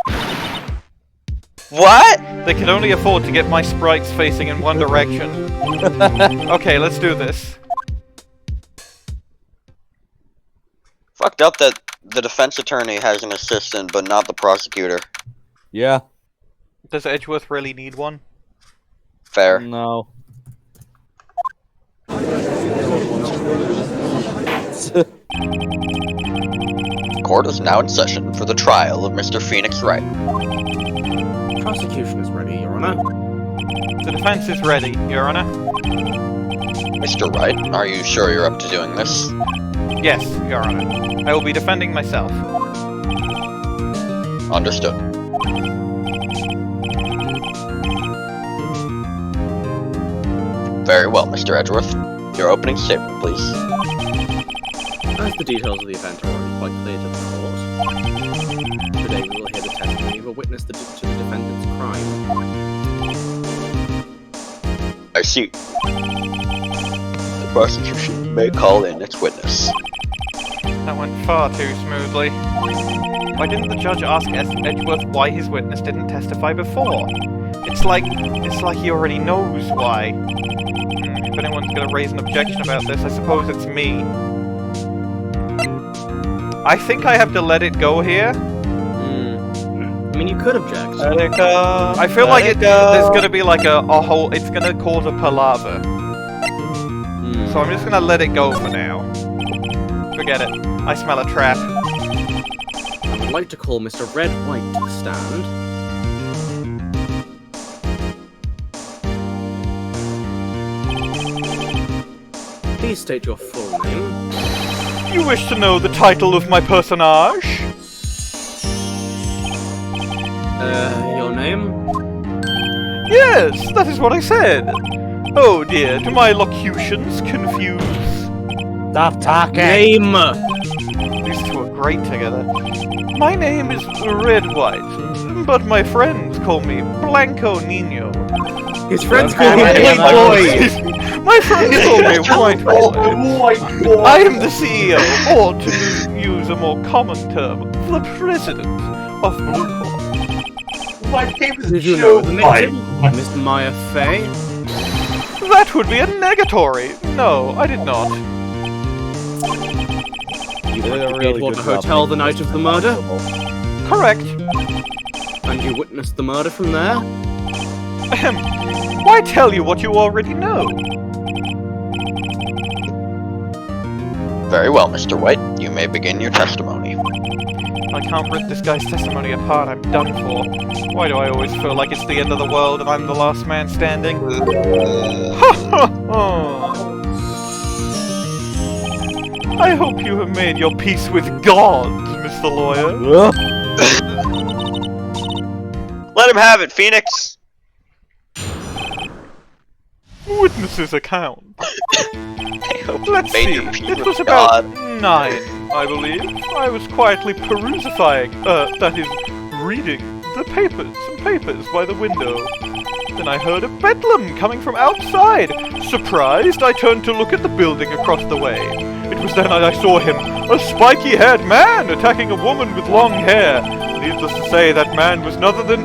What? They can only afford to get my sprites facing in one direction. Okay, let's do this. Fucked up that the defense attorney has an assistant, but not the prosecutor. Yeah. Does Edgeworth really need one? Fair. No. Court is now in session for the trial of Mr. Phoenix Wright. Prosecution is ready, Your Honor. The defense is ready, Your Honor. Mr. Wright, are you sure you're up to doing this? Yes, Your Honor. I will be defending myself. Understood. Very well, Mr. Edgeworth. Your opening statement, please. As the details of the event are already quite clear to the court, today we will hear the testimony of a witness to the defendant's crime. I see. The prosecution may call in its witness. That went far too smoothly. Why didn't the judge ask Edgeworth why his witness didn't testify before? It's like he already knows why. If anyone's gonna raise an objection about this, I suppose it's me. I think I have to let it go here. I mean, you could object. Let it go. I feel like there's gonna be like a whole. It's gonna cause a palaver. So I'm just gonna let it go for now. Forget it. I smell a trap. I would like to call Mr. Red White to the stand. Please state your full name. You wish to know the title of my personage? Your name? Yes, that is what I said. Oh dear, do my locutions confuse? Stop talking! Name! These two are great together. My name is Red White, but my friends call me Blanco Nino. His friends call me White Boy! My friends call me White Boy. I am the CEO, or to use a more common term, the president of Blue Corp. My name is Did you Joe know the White. name? Miss Maya Fey? That would be a negatory. No, I did not. You were at the Edgeworth Hotel the night of the murder? Correct. And you witnessed the murder from there? Why tell you what you already know? Very well, Mr. White. You may begin your testimony. I can't rip this guy's testimony apart. I'm done for. Why do I always feel like it's the end of the world and I'm the last man standing? Ha ha ha! I hope you have made your peace with God, Mr. Lawyer. Let him have it, Phoenix! Witnesses account. I hope Let's you made see. your peace It with was God. about 9, I believe. I was quietly that is, reading some papers by the window. Then I heard a bedlam coming from outside. Surprised, I turned to look at the building across the way. It was then I saw him, a spiky-haired man attacking a woman with long hair. Needless to say, that man was none other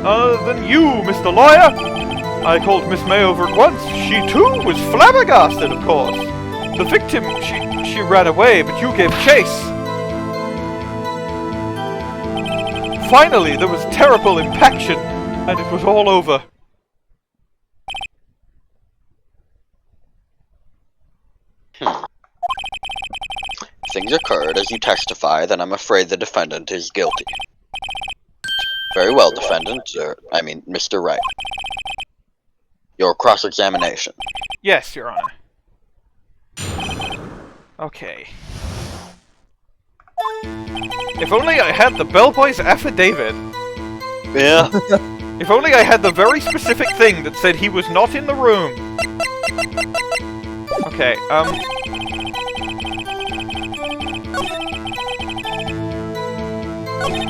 than you, Mr. Lawyer. I called Miss May over at once. She too was flabbergasted, of course. The victim, she ran away, but you gave chase. Finally, there was terrible impaction, and it was all over. Things occurred as you testify, then I'm afraid the defendant is guilty. Very well, defendant, Mr. Wright. Your cross-examination. Yes, Your Honor. Okay. If only I had the Bellboy's affidavit. Yeah. If only I had the very specific thing that said he was not in the room. Okay,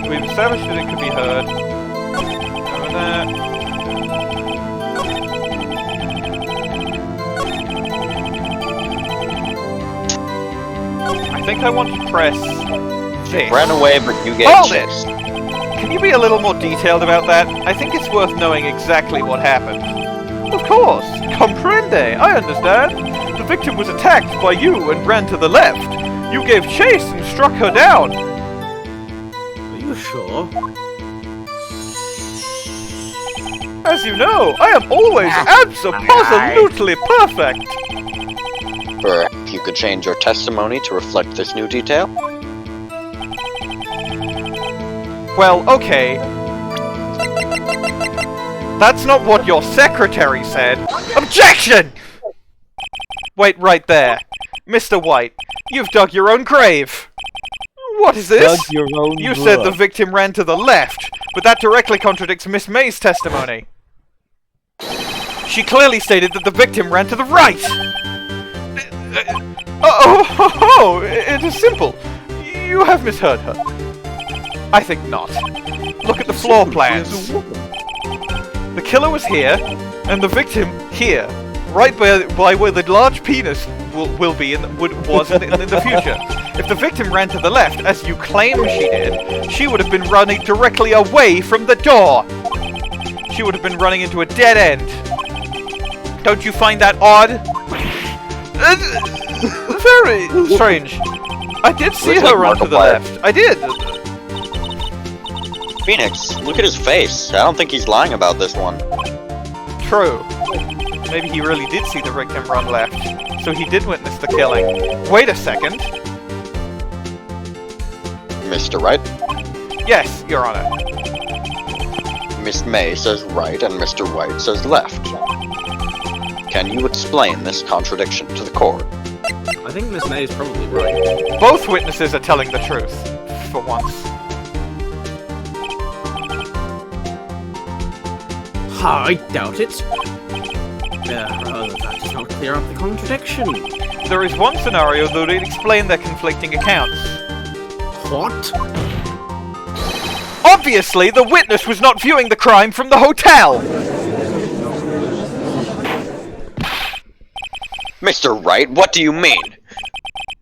we've established that it could be heard. Over there. I think I want to press this. Ran away, but you gave Hold chase. it! Can you be a little more detailed about that? I think it's worth knowing exactly what happened. Of course! Comprende! I understand! The victim was attacked by you and ran to the left. You gave chase and struck her down. Are you sure? As you know, I am always abso-positively perfect! Perhaps you could change your testimony to reflect this new detail? Well, okay. That's not what your secretary said. Objection! Wait right there. Mr. White, you've dug your own grave. What is this? Dug your own You said the victim ran to the left, but that directly contradicts Miss May's testimony. She clearly stated that the victim ran to the right. It is simple. You have misheard her. I think not. Look at the floor plans. The killer was here, and the victim here, right by where the large penis will be and was in the future. If the victim ran to the left, as you claim she did, she would have been running directly away from the door. She would have been running into a dead end. Don't you find that odd? Very strange. I did see her run to the left. I did. Phoenix, look at his face. I don't think he's lying about this one. True. Maybe he really did see the victim run left, so he did witness the killing. Wait a second. Mr. Wright? Yes, Your Honor. Miss May says right and Mr. White says left. Can you explain this contradiction to the court? I think Miss May is probably right. Both witnesses are telling the truth, for once. I doubt it. That does not clear up the contradiction. There is one scenario that would explain their conflicting accounts. What? Obviously, the witness was not viewing the crime from the hotel! Mr. Wright, what do you mean?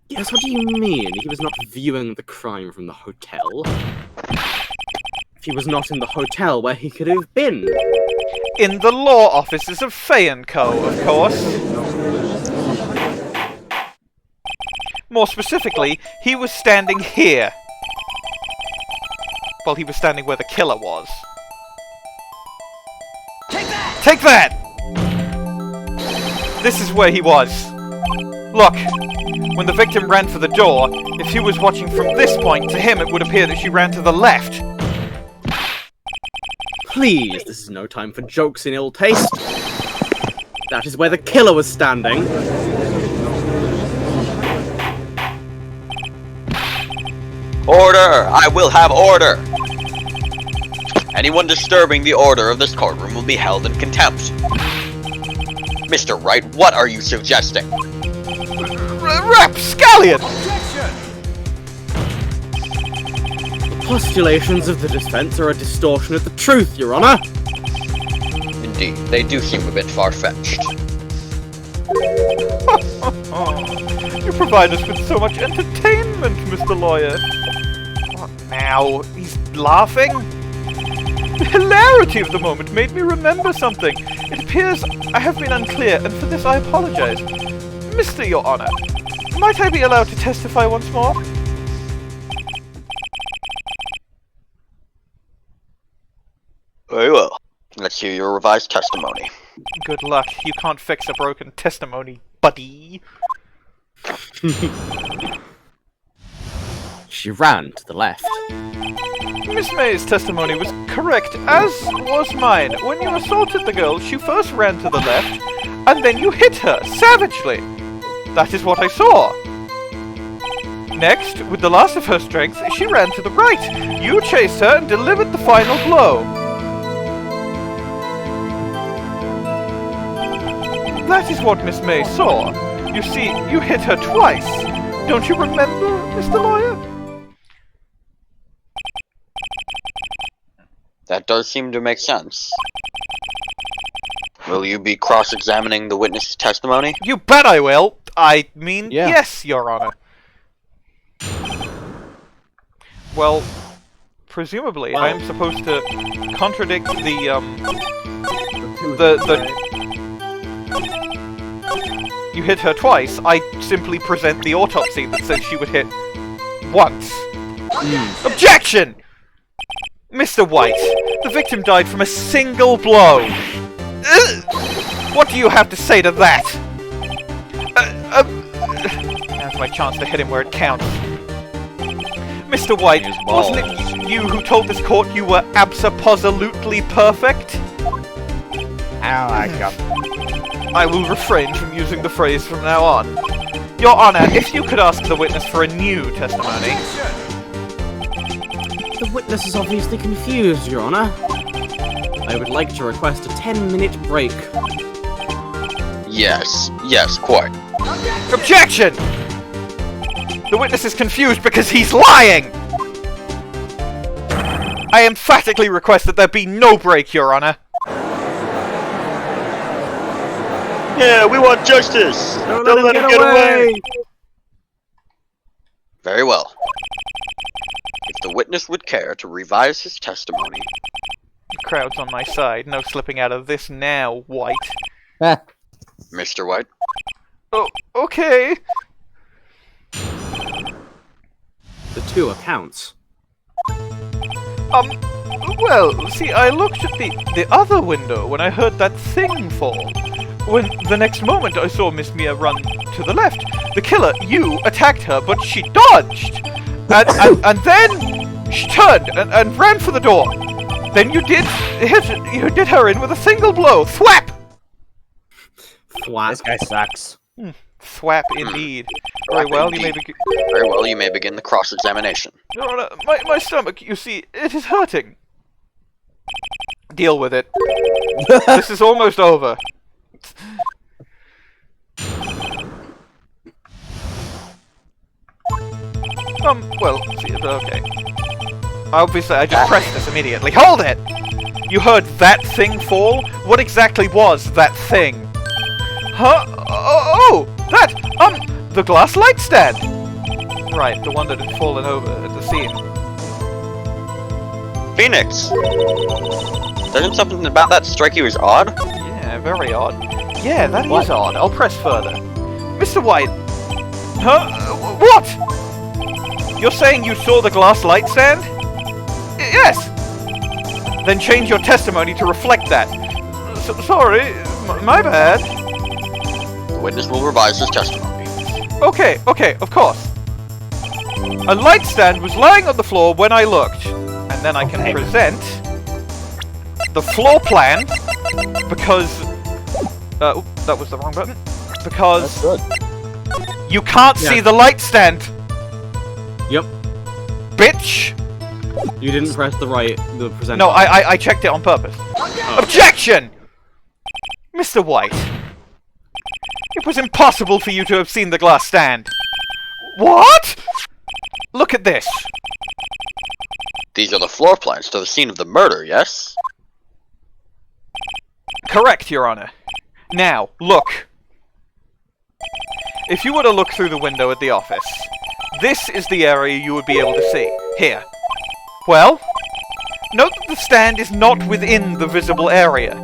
Yes, what do you mean? He was not viewing the crime from the hotel. If he was not in the hotel, where he could have been? In the law offices of Fay & Co., of course. More specifically, he was standing here. Well, he was standing where the killer was. Take that! Take that! This is where he was. Look, when the victim ran for the door, if he was watching from this point, to him it would appear that she ran to the left. Please, this is no time for jokes in ill taste. That is where the killer was standing. Order! I will have order! Anyone disturbing the order of this courtroom will be held in contempt. Mr. Wright, what are you suggesting? Rapscallion! The postulations of the defense are a distortion of the truth, Your Honor. Indeed, they do seem a bit far-fetched. You provide us with so much entertainment, Mr. Lawyer. What now? He's laughing? The hilarity of the moment made me remember something. It appears I have been unclear, and for this I apologize. Mr. Your Honor, might I be allowed to testify once more? Very well. Let's hear your revised testimony. Good luck. You can't fix a broken testimony, buddy. She ran to the left. Miss May's testimony was correct, as was mine. When you assaulted the girl, she first ran to the left, and then you hit her, savagely. That is what I saw. Next, with the last of her strength, she ran to the right. You chased her and delivered the final blow. That is what Miss May saw. You see, you hit her twice. Don't you remember, Mr. Lawyer? That does seem to make sense. Will you be cross-examining the witness's testimony? You bet I will! I mean, yes, Your Honor. Well, presumably, I am supposed to contradict you hit her twice. I simply present the autopsy that says she would hit once. Objection! Mr. White, the victim died from a single blow. What do you have to say to that? Now's my chance to hit him where it counts. Mr. White, wasn't it you who told this court you were abso-absolutely perfect? I like him. I will refrain from using the phrase from now on. Your Honor, if you could ask the witness for a new testimony. The witness is obviously confused, Your Honor. I would like to request a 10-minute break. Yes, quite. Objection! The witness is confused because he's lying! I emphatically request that there be no break, Your Honor. Yeah, we want justice! Don't let him get away! Very well. If the witness would care to revise his testimony... The crowd's on my side. No slipping out of this now, White. Mr. White? Oh, okay. The two accounts. Well, see, I looked at the other window when I heard that thing fall. When the next moment I saw Miss Mia run to the left. The killer, you, attacked her, but she dodged. And then she turned and ran for the door. Then you did her in with a single blow. Thwap! Thwap. This guy sucks. Thwap indeed. Very well, you may begin. Very well, you may begin the cross-examination. Your Honor, my stomach, you see, it is hurting. Deal with it. This is almost over. Well, see, okay. Obviously, I just pressed this immediately. Hold it! You heard that thing fall? What exactly was that thing? Huh? Oh, that! The glass light stand! Right, the one that had fallen over at the scene. Phoenix! Doesn't something about that strike you as odd? Yeah, very odd. Yeah, that is odd. I'll press further. Mr. White! Huh? What? You're saying you saw the glass light stand? Yes! Then change your testimony to reflect that. Sorry, my bad. The witness will revise his testimony. Okay, of course. A light stand was lying on the floor when I looked. And then I can present the floor plan because... that was the wrong button. Because you can't see the light stand. Yep. Bitch! You didn't press the present. No, I checked it on purpose. Objection! Mr. White. It was impossible for you to have seen the glass stand. What? Look at this. These are the floor plans to the scene of the murder, yes? Correct, Your Honor. Now, look. If you were to look through the window at the office, this is the area you would be able to see. Here. Well, note that the stand is not within the visible area.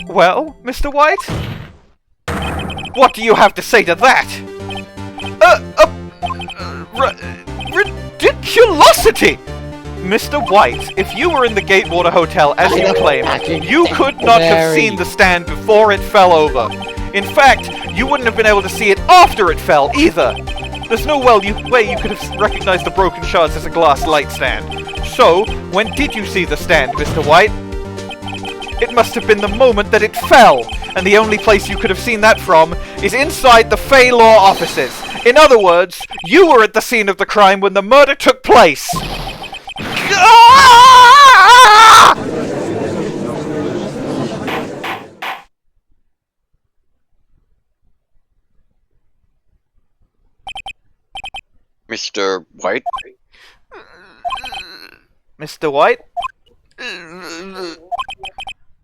Well, Mr. White? What do you have to say to that? Ridiculosity! Mr. White, if you were in the Gatewater Hotel as you claim, you could not have seen the stand before it fell over. In fact, you wouldn't have been able to see it after it fell, either. There's no way you could have recognized the broken shards as a glass light stand. So, when did you see the stand, Mr. White? It must have been the moment that it fell, and the only place you could have seen that from is inside the Fey Law offices. In other words, you were at the scene of the crime when the murder took place. Mr. White? Mr. White?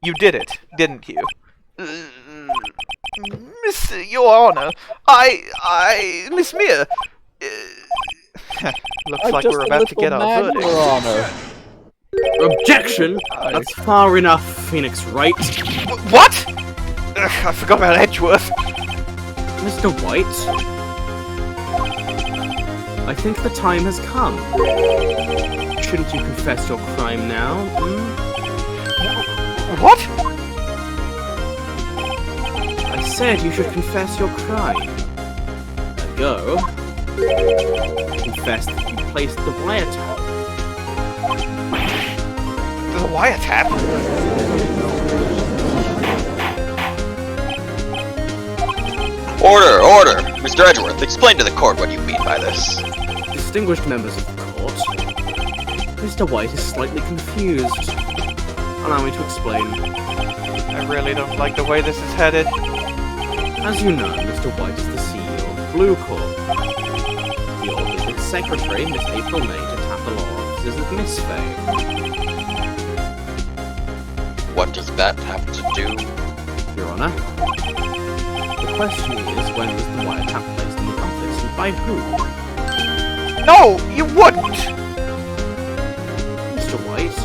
You did it, didn't you? Your Honor, Miss Mia... Looks like we're about to get our verdict. Your Honor. Objection! That's far enough, Phoenix Wright. What? I forgot about Edgeworth. Mr. White? I think the time has come. Shouldn't you confess your crime now, What? I said you should confess your crime. Now go. Confess that you placed the wiretap. The wiretap? Order! Mr. Edgeworth, explain to the court what you mean by this. Distinguished members of the court, Mr. White is slightly confused. Allow me to explain. I really don't like the way this is headed. As you know, Mr. White is the CEO of Blue Corp. He ordered its secretary, Miss April May, to tap the law offices of Miss Fay. What does that have to do? Your Honor, the question is, when was the wiretap placed in the office, and by who? No, you wouldn't! Mr. White,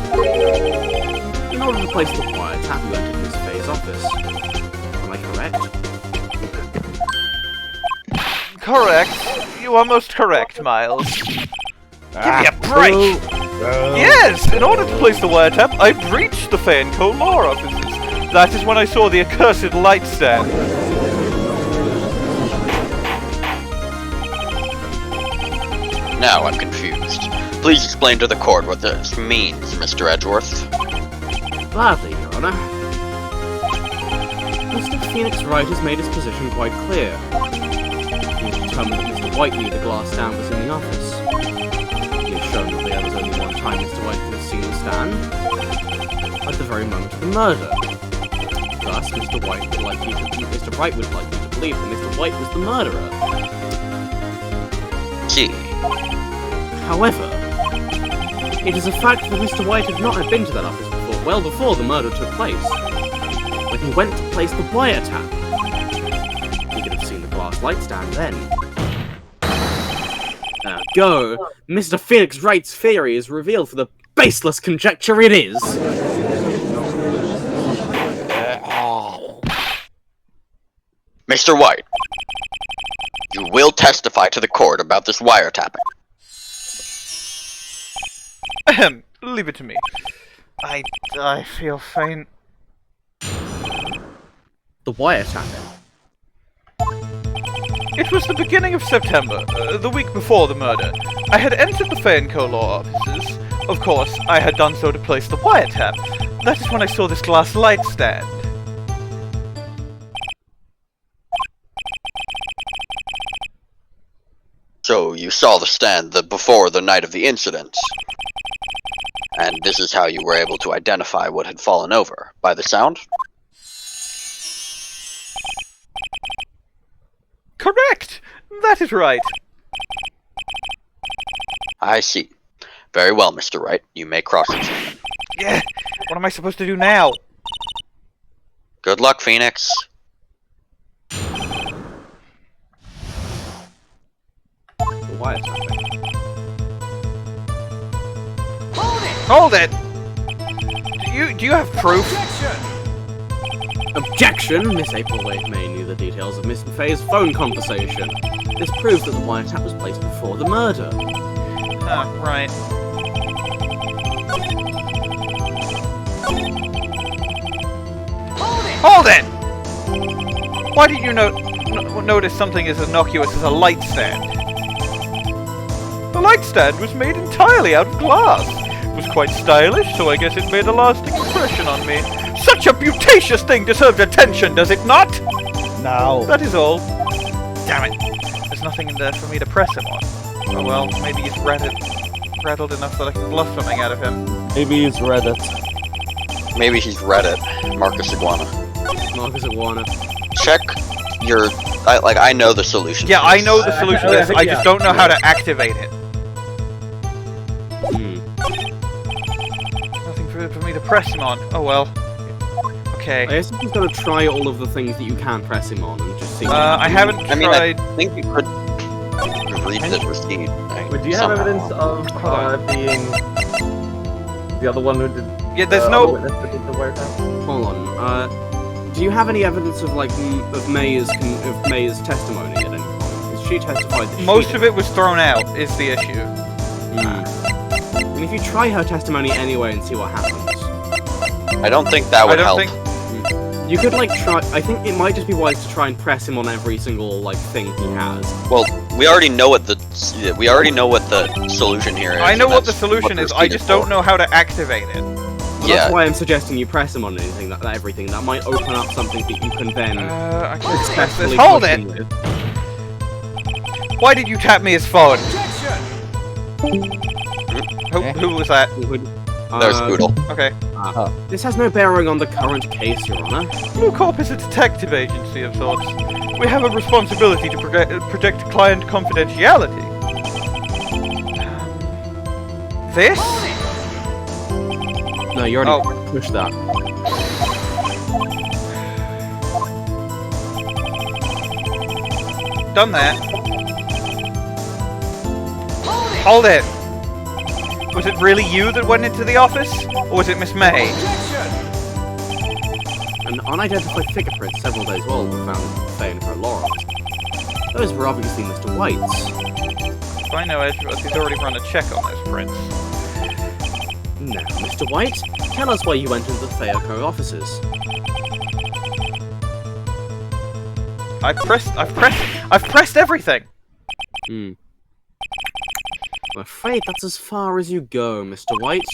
in order to place the wiretap, you entered Miss Fay's office. Am I correct? Correct. You are most correct, Miles. Give me a break! Yes! In order to place the wiretap, I breached the Fay & Co. law offices. That is when I saw the accursed light stand. Now I'm confused. Please explain to the court what this means, Mr. Edgeworth. Gladly, Your Honor. Mr. Phoenix Wright has made his position quite clear. He has determined that Mr. White knew the glass stand was in the office. He has shown that there was only one time Mr. White could have seen the stand, at the very moment of the murder. Thus, Mr. Wright would like you to believe that Mr. White was the murderer. Gee. However, it is a fact that Mr. White had not been to that office before, well before the murder took place. When he went to place the wiretap, he could have seen the glass light stand then. Now go! Mr. Phoenix Wright's theory is revealed for the baseless conjecture it is! Mr. White, you will testify to the court about this wiretapping. Leave it to me. I feel faint. The wiretapping. It was the beginning of September, the week before the murder. I had entered the Payne law offices. Of course, I had done so to place the wiretap. That is when I saw this glass light stand. So you saw the stand before the night of the incident. And this is how you were able to identify what had fallen over, by the sound? Correct! That is right. I see. Very well, Mr. Wright. You may cross-examine. Yeah, what am I supposed to do now? Good luck, Phoenix. Hold it! Do you have proof? Objection! Miss April May knew the details of Miss Faye's phone conversation. This proves that the wiretap was placed before the murder. Ah, right. Hold it! Why did you notice something as innocuous as a light stand? The light stand was made entirely out of glass. It was quite stylish, so I guess it made a lasting impression on me. Such a beautacious thing deserved attention, does it not? No. That is all. Damn it. There's nothing in there for me to press him on. Oh well, maybe he's rattled enough that I can bluff something out of him. Maybe he's Reddit. Maybe he's Reddit. Marcus Iguana. Marcus Iguana. Check your... I know the solution. Yeah, I know the solution to this. I just don't know how to activate it. Nothing for me to press him on. Oh well. Okay. I guess you've got to try all of the things that you can press him on and just see. I haven't tried. I mean, I think you could read the receipt. Wait, do you have evidence of being the other one who did? Yeah, there's no. Hold on. Do you have any evidence of of May's testimony at any point? Because she testified that most of it was thrown out. Is the issue. And if you try her testimony anyway and see what happens. I don't think that would help. You could try. I think it might just be wise to try and press him on every single thing he has. Well, we already know what the solution here is. I know what the solution is. I just don't know how to activate it. Well, that's why I'm suggesting you press him on anything, everything. That might open up something that you can then I can't successfully hold push it. him with. Why did you tap me his phone? Who was that? That was Poodle. Okay. This has no bearing on the current case, Your Honor. Blue Corp is a detective agency of sorts. We have a responsibility to protect client confidentiality. This? No, you already pushed that. Done that. Hold it. Was it really you that went into the office? Or was it Miss May? An unidentified fingerprint several days old were found in Faye and her law office. Those were obviously Mr. White's. If I know Edgeworth, he's already run a check on those prints. Now, Mr. White, tell us why you went into the Fayeco offices. I've pressed everything! I'm afraid that's as far as you go, Mr. White.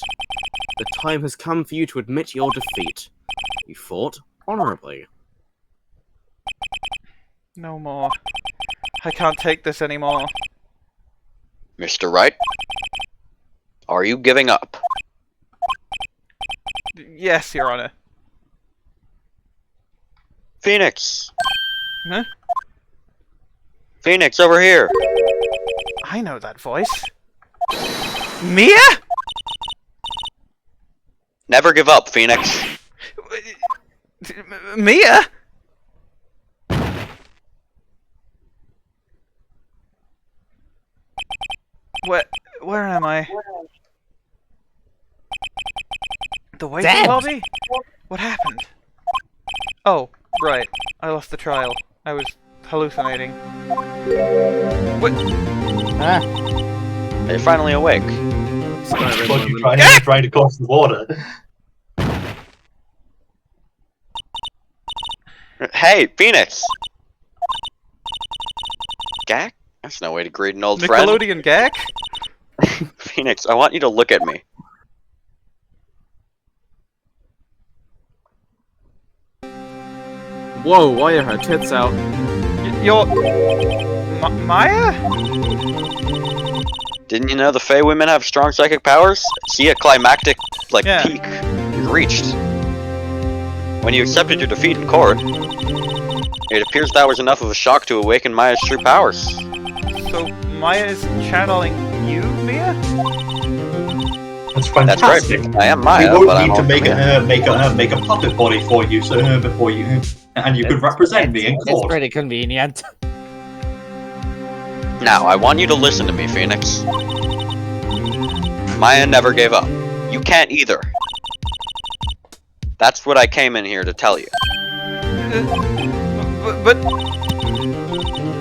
The time has come for you to admit your defeat. You fought honorably. No more. I can't take this anymore. Mr. Wright? Are you giving up? Yes, Your Honor. Phoenix! Huh? Phoenix, over here! I know that voice. Mia? Never give up, Phoenix. Mia? Where am I? The waiting lobby? What happened? Oh, right. I lost the trial. I was hallucinating. What? You're finally awake. But you trying to cross the water. Hey, Phoenix! Gak? That's no way to greet an old friend. Nickelodeon Gak? Phoenix, I want you to look at me. Whoa, why are her tits out? You're... Maya? Didn't you know the Fey women have strong psychic powers? See, a climactic, peak is reached. When you accepted your defeat in court, it appears that was enough of a shock to awaken Maya's true powers. So, Maya is channeling you, Mia? That's fantastic. That's right. I am Maya, we but won't need to I'm make a puppet body for you, sir, before you, and you could represent me in It's court. pretty convenient. Now, I want you to listen to me, Phoenix. Maya never gave up. You can't either. That's what I came in here to tell you. But...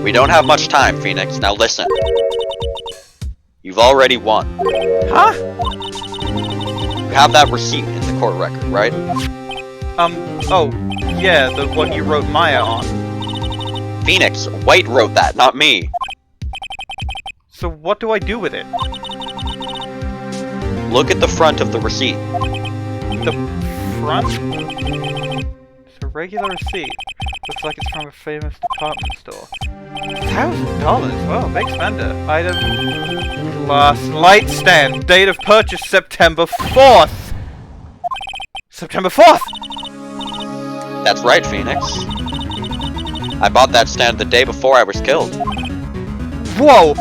We don't have much time, Phoenix. Now listen. You've already won. Huh? You have that receipt in the court record, right? Oh, yeah, the one you wrote Maya on. Phoenix, White wrote that, not me. So what do I do with it? Look at the front of the receipt. The front? It's a regular receipt. Looks like it's from a famous department store. $1,000? Wow, big spender. Item... Glass light stand. Date of purchase September 4th! September 4th! That's right, Phoenix. I bought that stand the day before I was killed. Whoa!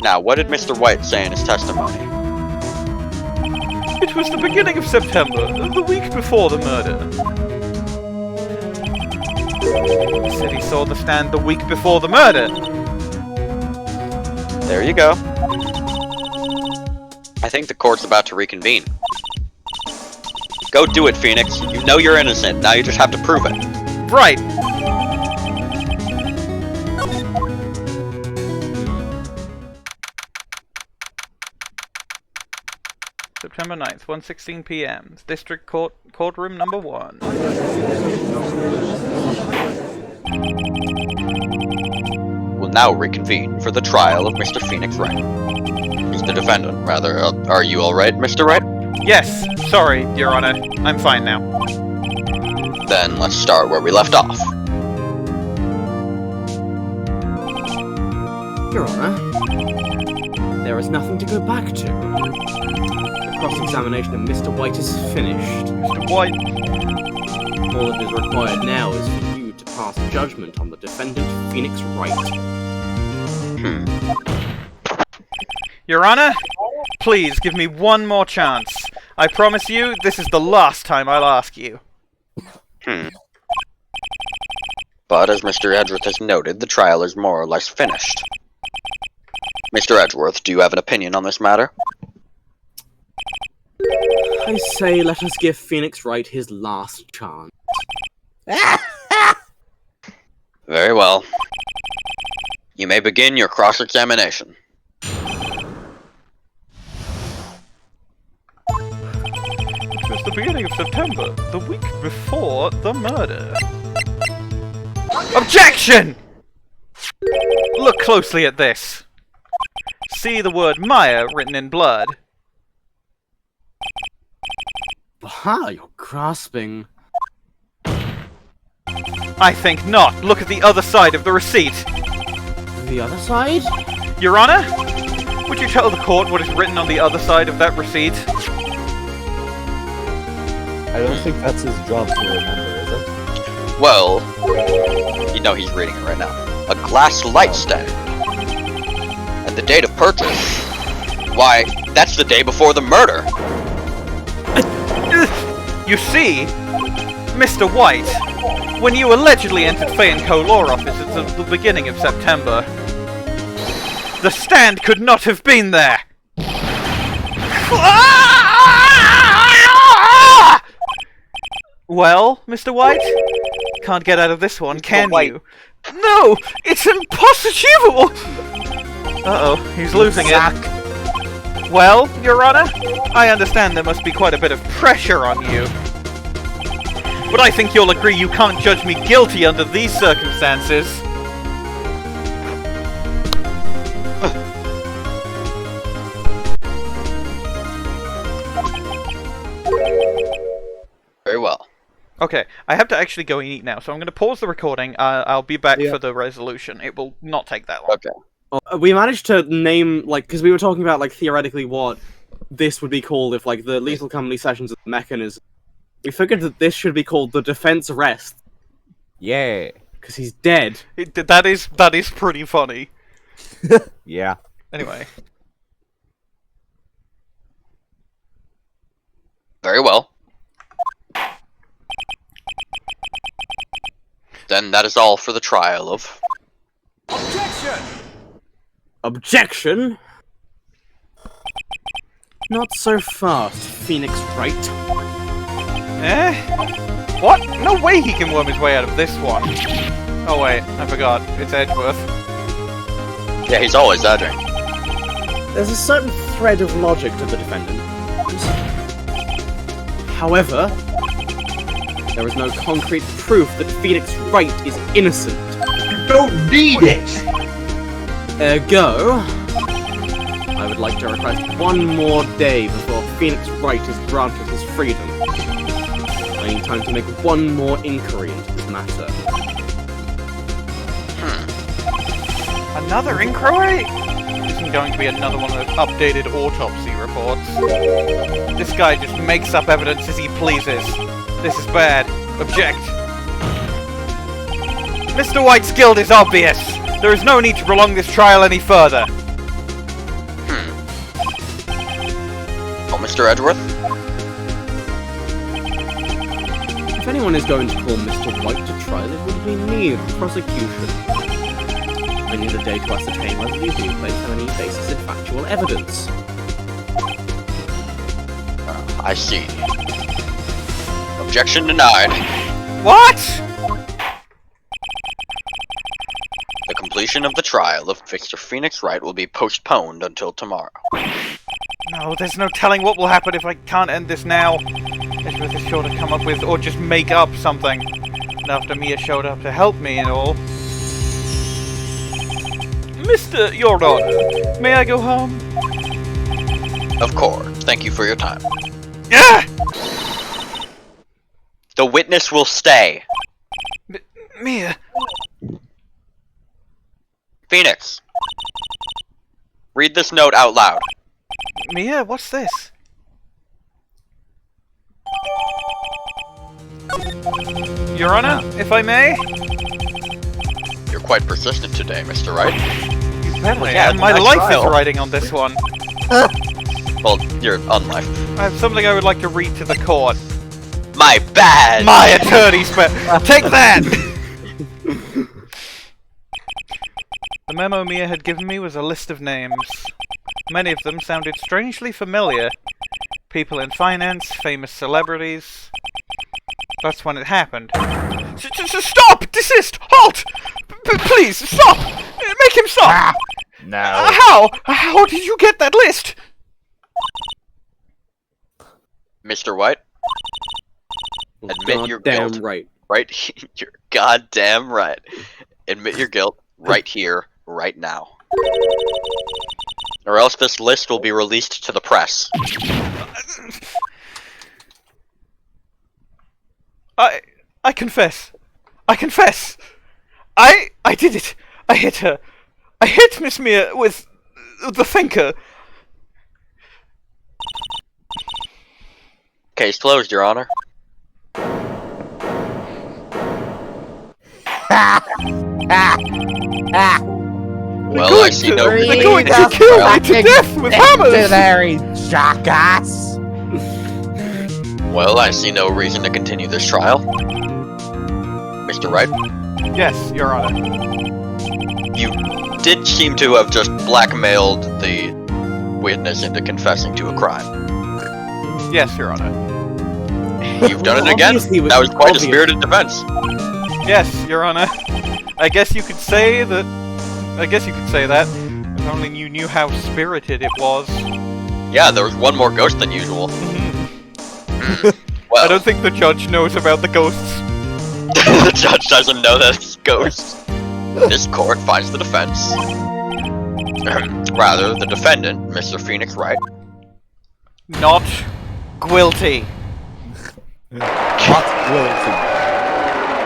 Now, what did Mr. White say in his testimony? It was the beginning of September, the week before the murder. He said he saw the stand the week before the murder. There you go. I think the court's about to reconvene. Go do it, Phoenix. You know you're innocent. Now you just have to prove it. Right. September 9th, 1:16 p.m. District Court, courtroom number 1. Will now reconvene for the trial of Mr. Phoenix Wright. He's the defendant, rather. Are you alright, Mr. Wright? Yes, sorry, Your Honor. I'm fine now. Then let's start where we left off. Your Honor, there is nothing to go back to. The cross-examination of Mr. White is finished. Mr. White? All that is required now is for you to pass judgment on the defendant, Phoenix Wright. Your Honor, please give me one more chance. I promise you, this is the last time I'll ask you. But as Mr. Edgeworth has noted, the trial is more or less finished. Mr. Edgeworth, do you have an opinion on this matter? I say let us give Phoenix Wright his last chance. Very well. You may begin your cross-examination. It was the beginning of September, the week before the murder. Objection! Look closely at this. See the word Maya written in blood. Aha, you're grasping. I think not. Look at the other side of the receipt. The other side? Your Honor, would you tell the court what is written on the other side of that receipt? I don't think that's his job to remember, is it? Well, you know he's reading it right now. A glass light stand. And the date of purchase. Why, that's the day before the murder. You see, Mr. White, when you allegedly entered Fay & Co. law offices at the beginning of September, the stand could not have been there. Well, Mr. White? Can't get out of this one, can you? No! It's impossible! Uh-oh, he's losing it. Well, Your Honor, I understand there must be quite a bit of pressure on you. But I think you'll agree you can't judge me guilty under these circumstances. Okay, I have to actually go and eat now, so I'm going to pause the recording. I'll be back for the resolution. It will not take that long. Okay. We managed to name, like, because we were talking about, like, theoretically what this would be called if, like, the Lethal Company sessions of the mechanism. We figured that this should be called the Defense Rest. Yeah. Because he's dead. That is pretty funny. Yeah. Anyway. Very well. Then that is all for the trial of... Objection? Not so fast, Phoenix Wright. Eh? What? No way he can worm his way out of this one. Oh wait, I forgot. It's Edgeworth. Yeah, he's always edging. There's a certain thread of logic to the defendant. However, there is no concrete proof that Phoenix Wright is innocent. You don't need it! Ergo, I would like to request one more day before Phoenix Wright is granted his freedom. I need time to make one more inquiry into this matter. Another inquiry? This isn't going to be another one of those updated autopsy reports. This guy just makes up evidence as he pleases. This is bad. Object. Mr. White's guilt is obvious. There is no need to prolong this trial any further. Oh, Mr. Edgeworth? If anyone is going to call Mr. White to trial, it would be me, the prosecution. I need a day to ascertain whether these new claims have any basis in factual evidence. I see. Objection denied. What? The completion of the trial of Mr. Phoenix Wright will be postponed until tomorrow. No, there's no telling what will happen if I can't end this now. Edgeworth is sure to come up with, or just make up something. And after Mia showed up to help me and all. Mr. Jordan, may I go home? Of course. Thank you for your time. Yeah! The witness will stay. Mia. Phoenix. Read this note out loud. Mia, what's this? Your Honor, if I may? You're quite persistent today, Mr. Wright. Apparently, Yeah, my nice life trial. is riding on this one. Well, you're unlife. I have something I would like to read to the court. My bad! My attorney's take that! The memo Mia had given me was a list of names. Many of them sounded strangely familiar. People in finance, famous celebrities. That's when it happened. Stop! Desist! Halt! Please, stop! Make him stop! No. How? How did you get that list? Mr. White? Admit your Damn guilt. right. Right? You're goddamn right. Admit your guilt right here, right now. Or else this list will be released to the press. I confess. I confess. I did it. I hit her. I hit Miss Mia with the thinker. Case closed, Your Honor. Well, I see no reason. They're going to kill me to death with hammers! Jackass! Well, I see no reason to continue this trial. Mr. Wright, Yes, Your Honor. you did seem to have just blackmailed the witness into confessing to a crime. Yes, Your Honor. You've done it again. Obviously, That was quite a obvious. spirited defense. Yes, Your Honor. I guess you could say that. If only you knew how spirited it was. Yeah, there was one more ghost than usual. Well, I don't think the judge knows about the ghosts. the judge doesn't know that it's ghosts. This court finds the defense. Rather, the defendant, Mr. Phoenix Wright. Not guilty. What?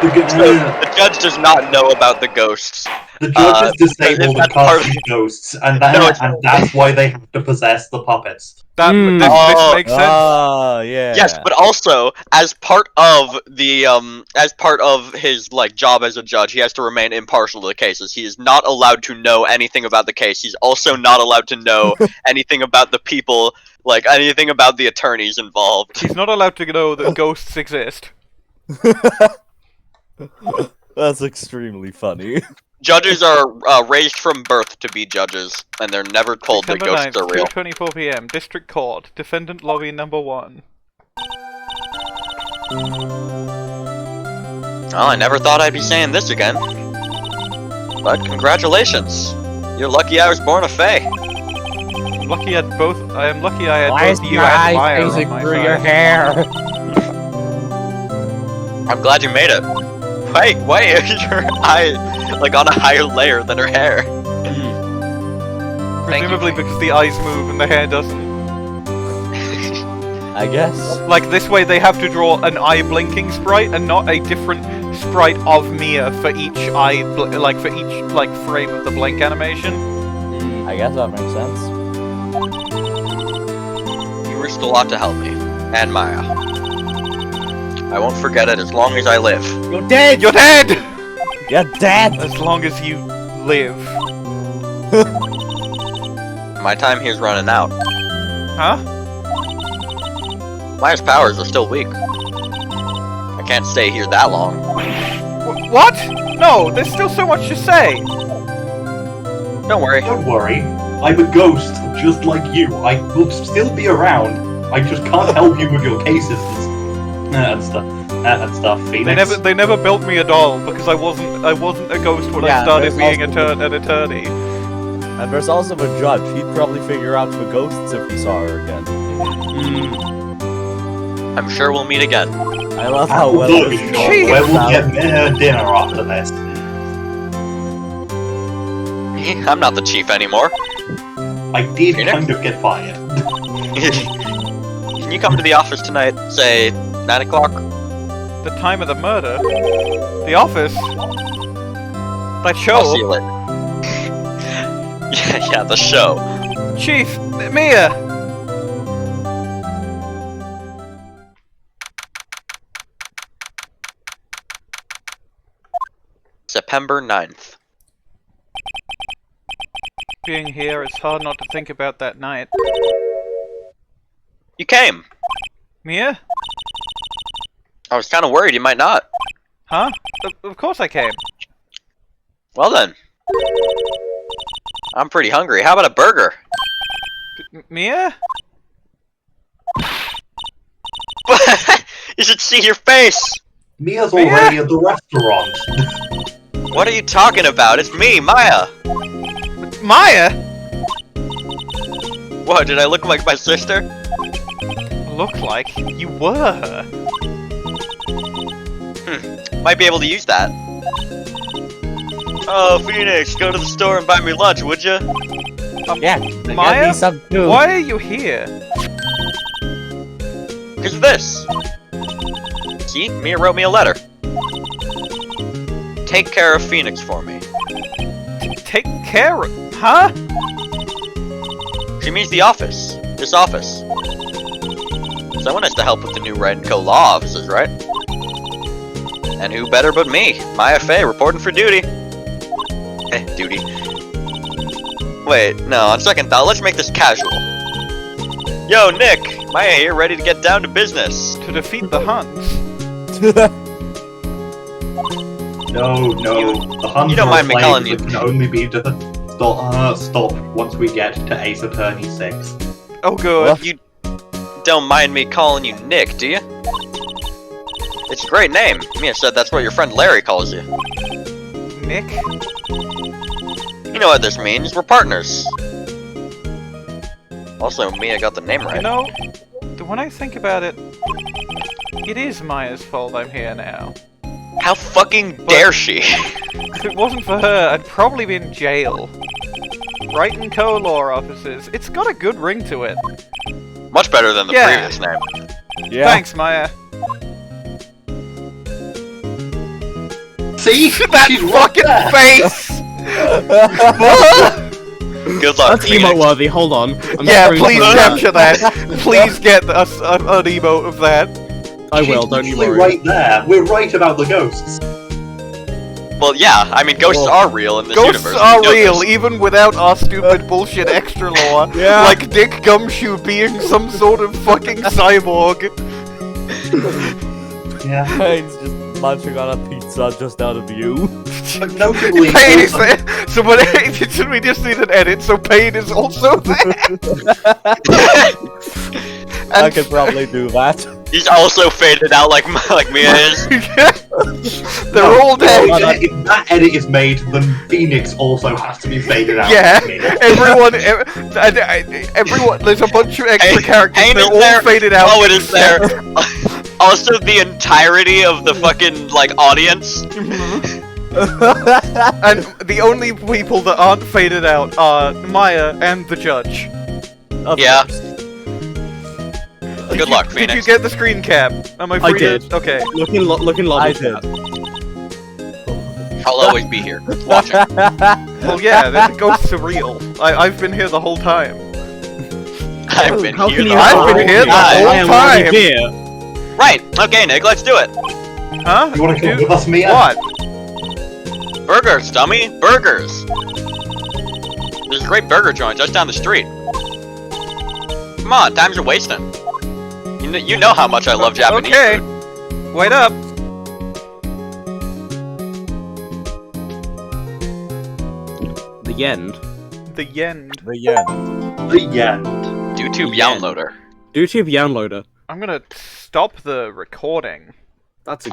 The judge does not know about the ghosts. The judges disable the that's part of- casting ghosts, and that's why they have to possess the puppets. This makes sense. Ah, yeah. Yes, but also as part of his like job as a judge, he has to remain impartial to the cases. He is not allowed to know anything about the case. He's also not allowed to know anything about the people, like anything about the attorneys involved. He's not allowed to know that ghosts exist. That's extremely funny. Judges are raised from birth to be judges, and they're never told that ghosts are real. 2:24 p.m. District Court. Defendant Lobby Number 1. Well, I never thought I'd be saying this again. But congratulations. You're lucky I was born a Fae. I am lucky I had both you and Maya on my through side. your hair? I'm glad you made it. Wait, your eye like on a higher layer than her hair. Presumably because the eyes move and the hair doesn't. I guess. Like this way they have to draw an eye blinking sprite and not a different sprite of Mia for each eye, for each frame of the blink animation. I guess that makes sense. You risked a lot to help me. And Maya. I won't forget it as long as I live. You're dead! You're dead! You're dead! As long as you live. My time here's running out. Huh? Maya's powers are still weak. I can't stay here that long. What? No, there's still so much to say. Don't worry. Don't worry. I'm a ghost, just like you. I will still be around. I just can't help you with your cases and stuff. Phoenix. They never built me a doll because I wasn't a ghost when I started being an attorney. And there's also a judge. He'd probably figure out the ghosts if he saw her again. I'm sure we'll meet again. I love how well Where we'll get dinner after this. I'm not the chief anymore. I did kind of get fired. Can you come to the office tonight, say 9 o'clock? The time of the murder? The office? That show? I'll see you later. yeah, the show. Chief, Mia! September 9th. Being here, it's hard not to think about that night. You came. Mia? I was kind of worried you might not. Huh? Of course I came. Well then. I'm pretty hungry. How about a burger? Mia? You should see your face! Mia's already at the restaurant. What are you talking about? It's me, Maya! Maya? What, did I look like my sister? Look like you were her. Might be able to use that. Oh, Phoenix, go to the store and buy me lunch, would ya? Yeah, Maya? me some too. Why are you here? Cause of this. See, Mia wrote me a letter. Take care of Phoenix for me. Take care of... Huh? She means the office. This office. Someone has to help with the new Wright & Co. law offices, right? And who better but me, Maya Fey, reporting for duty. Duty. Wait, no, on second thought, let's make this casual. Yo, Nick! Maya here, ready to get down to business. To defeat the Huns. No, the Huns you don't are mind me a calling plague you- that can only be stopped once we get to Ace Attorney 6. Oh good. You don't mind me calling you Nick, do you? It's a great name. Mia said that's what your friend Larry calls you. Nick? You know what this means, we're partners. Also, Mia got the name right. You know, when I think about it, it is Maya's fault I'm here now. How fucking dare she? If it wasn't for her, I'd probably be in jail. Wright & Co. law offices. It's got a good ring to it. Much better than the Yeah. previous name. Yeah. Thanks, Maya. See? That She's right fucking there. face! Good luck, That's Phoenix. emote worthy. Hold on. I'm Yeah, screen please capturing capture that. Please get us an emote of that. I She's will. Don't you literally worry. right there. We're right about the ghosts. Well, yeah, I mean, ghosts are real in this Ghosts universe. are we know real, this. even without our stupid bullshit extra lore. Yeah. Like Dick Gumshoe being some sort of fucking cyborg. Yeah. Payne's just munching on a pizza just out of view. But notably, Payne is there. So what, we just need an edit, so Payne is also there. I could probably do that. He's also faded out like Mia is. They're all dead. if that edit is made, then Phoenix also has to be faded out. Yeah, everyone, there's a bunch of extra characters, Payne they're is all there. faded out. Oh, it is there. Also, the entirety of the fucking, like, audience. And the only people that aren't faded out are Maya and the judge. Yeah. Good luck, Did Phoenix. you get the screen cap? Am I free I did. to... Okay. Look in lobby I did. chat. I'll always be here, watching. Well, yeah, the ghosts are real. I've been here the whole time. I've been How here can the you? I've whole been here the time. whole I am time. already here. Right, okay, Nick, let's do it. Huh? You want to come Do- with us, Mia? What? Burgers, dummy, burgers. There's a great burger joint just down the street. Come on, times are wasting. You know how much I love Japanese Okay. food. Wait up. The end. The end. The end. The end. YouTube downloader. YouTube downloader. I'm gonna stop the recording. That's a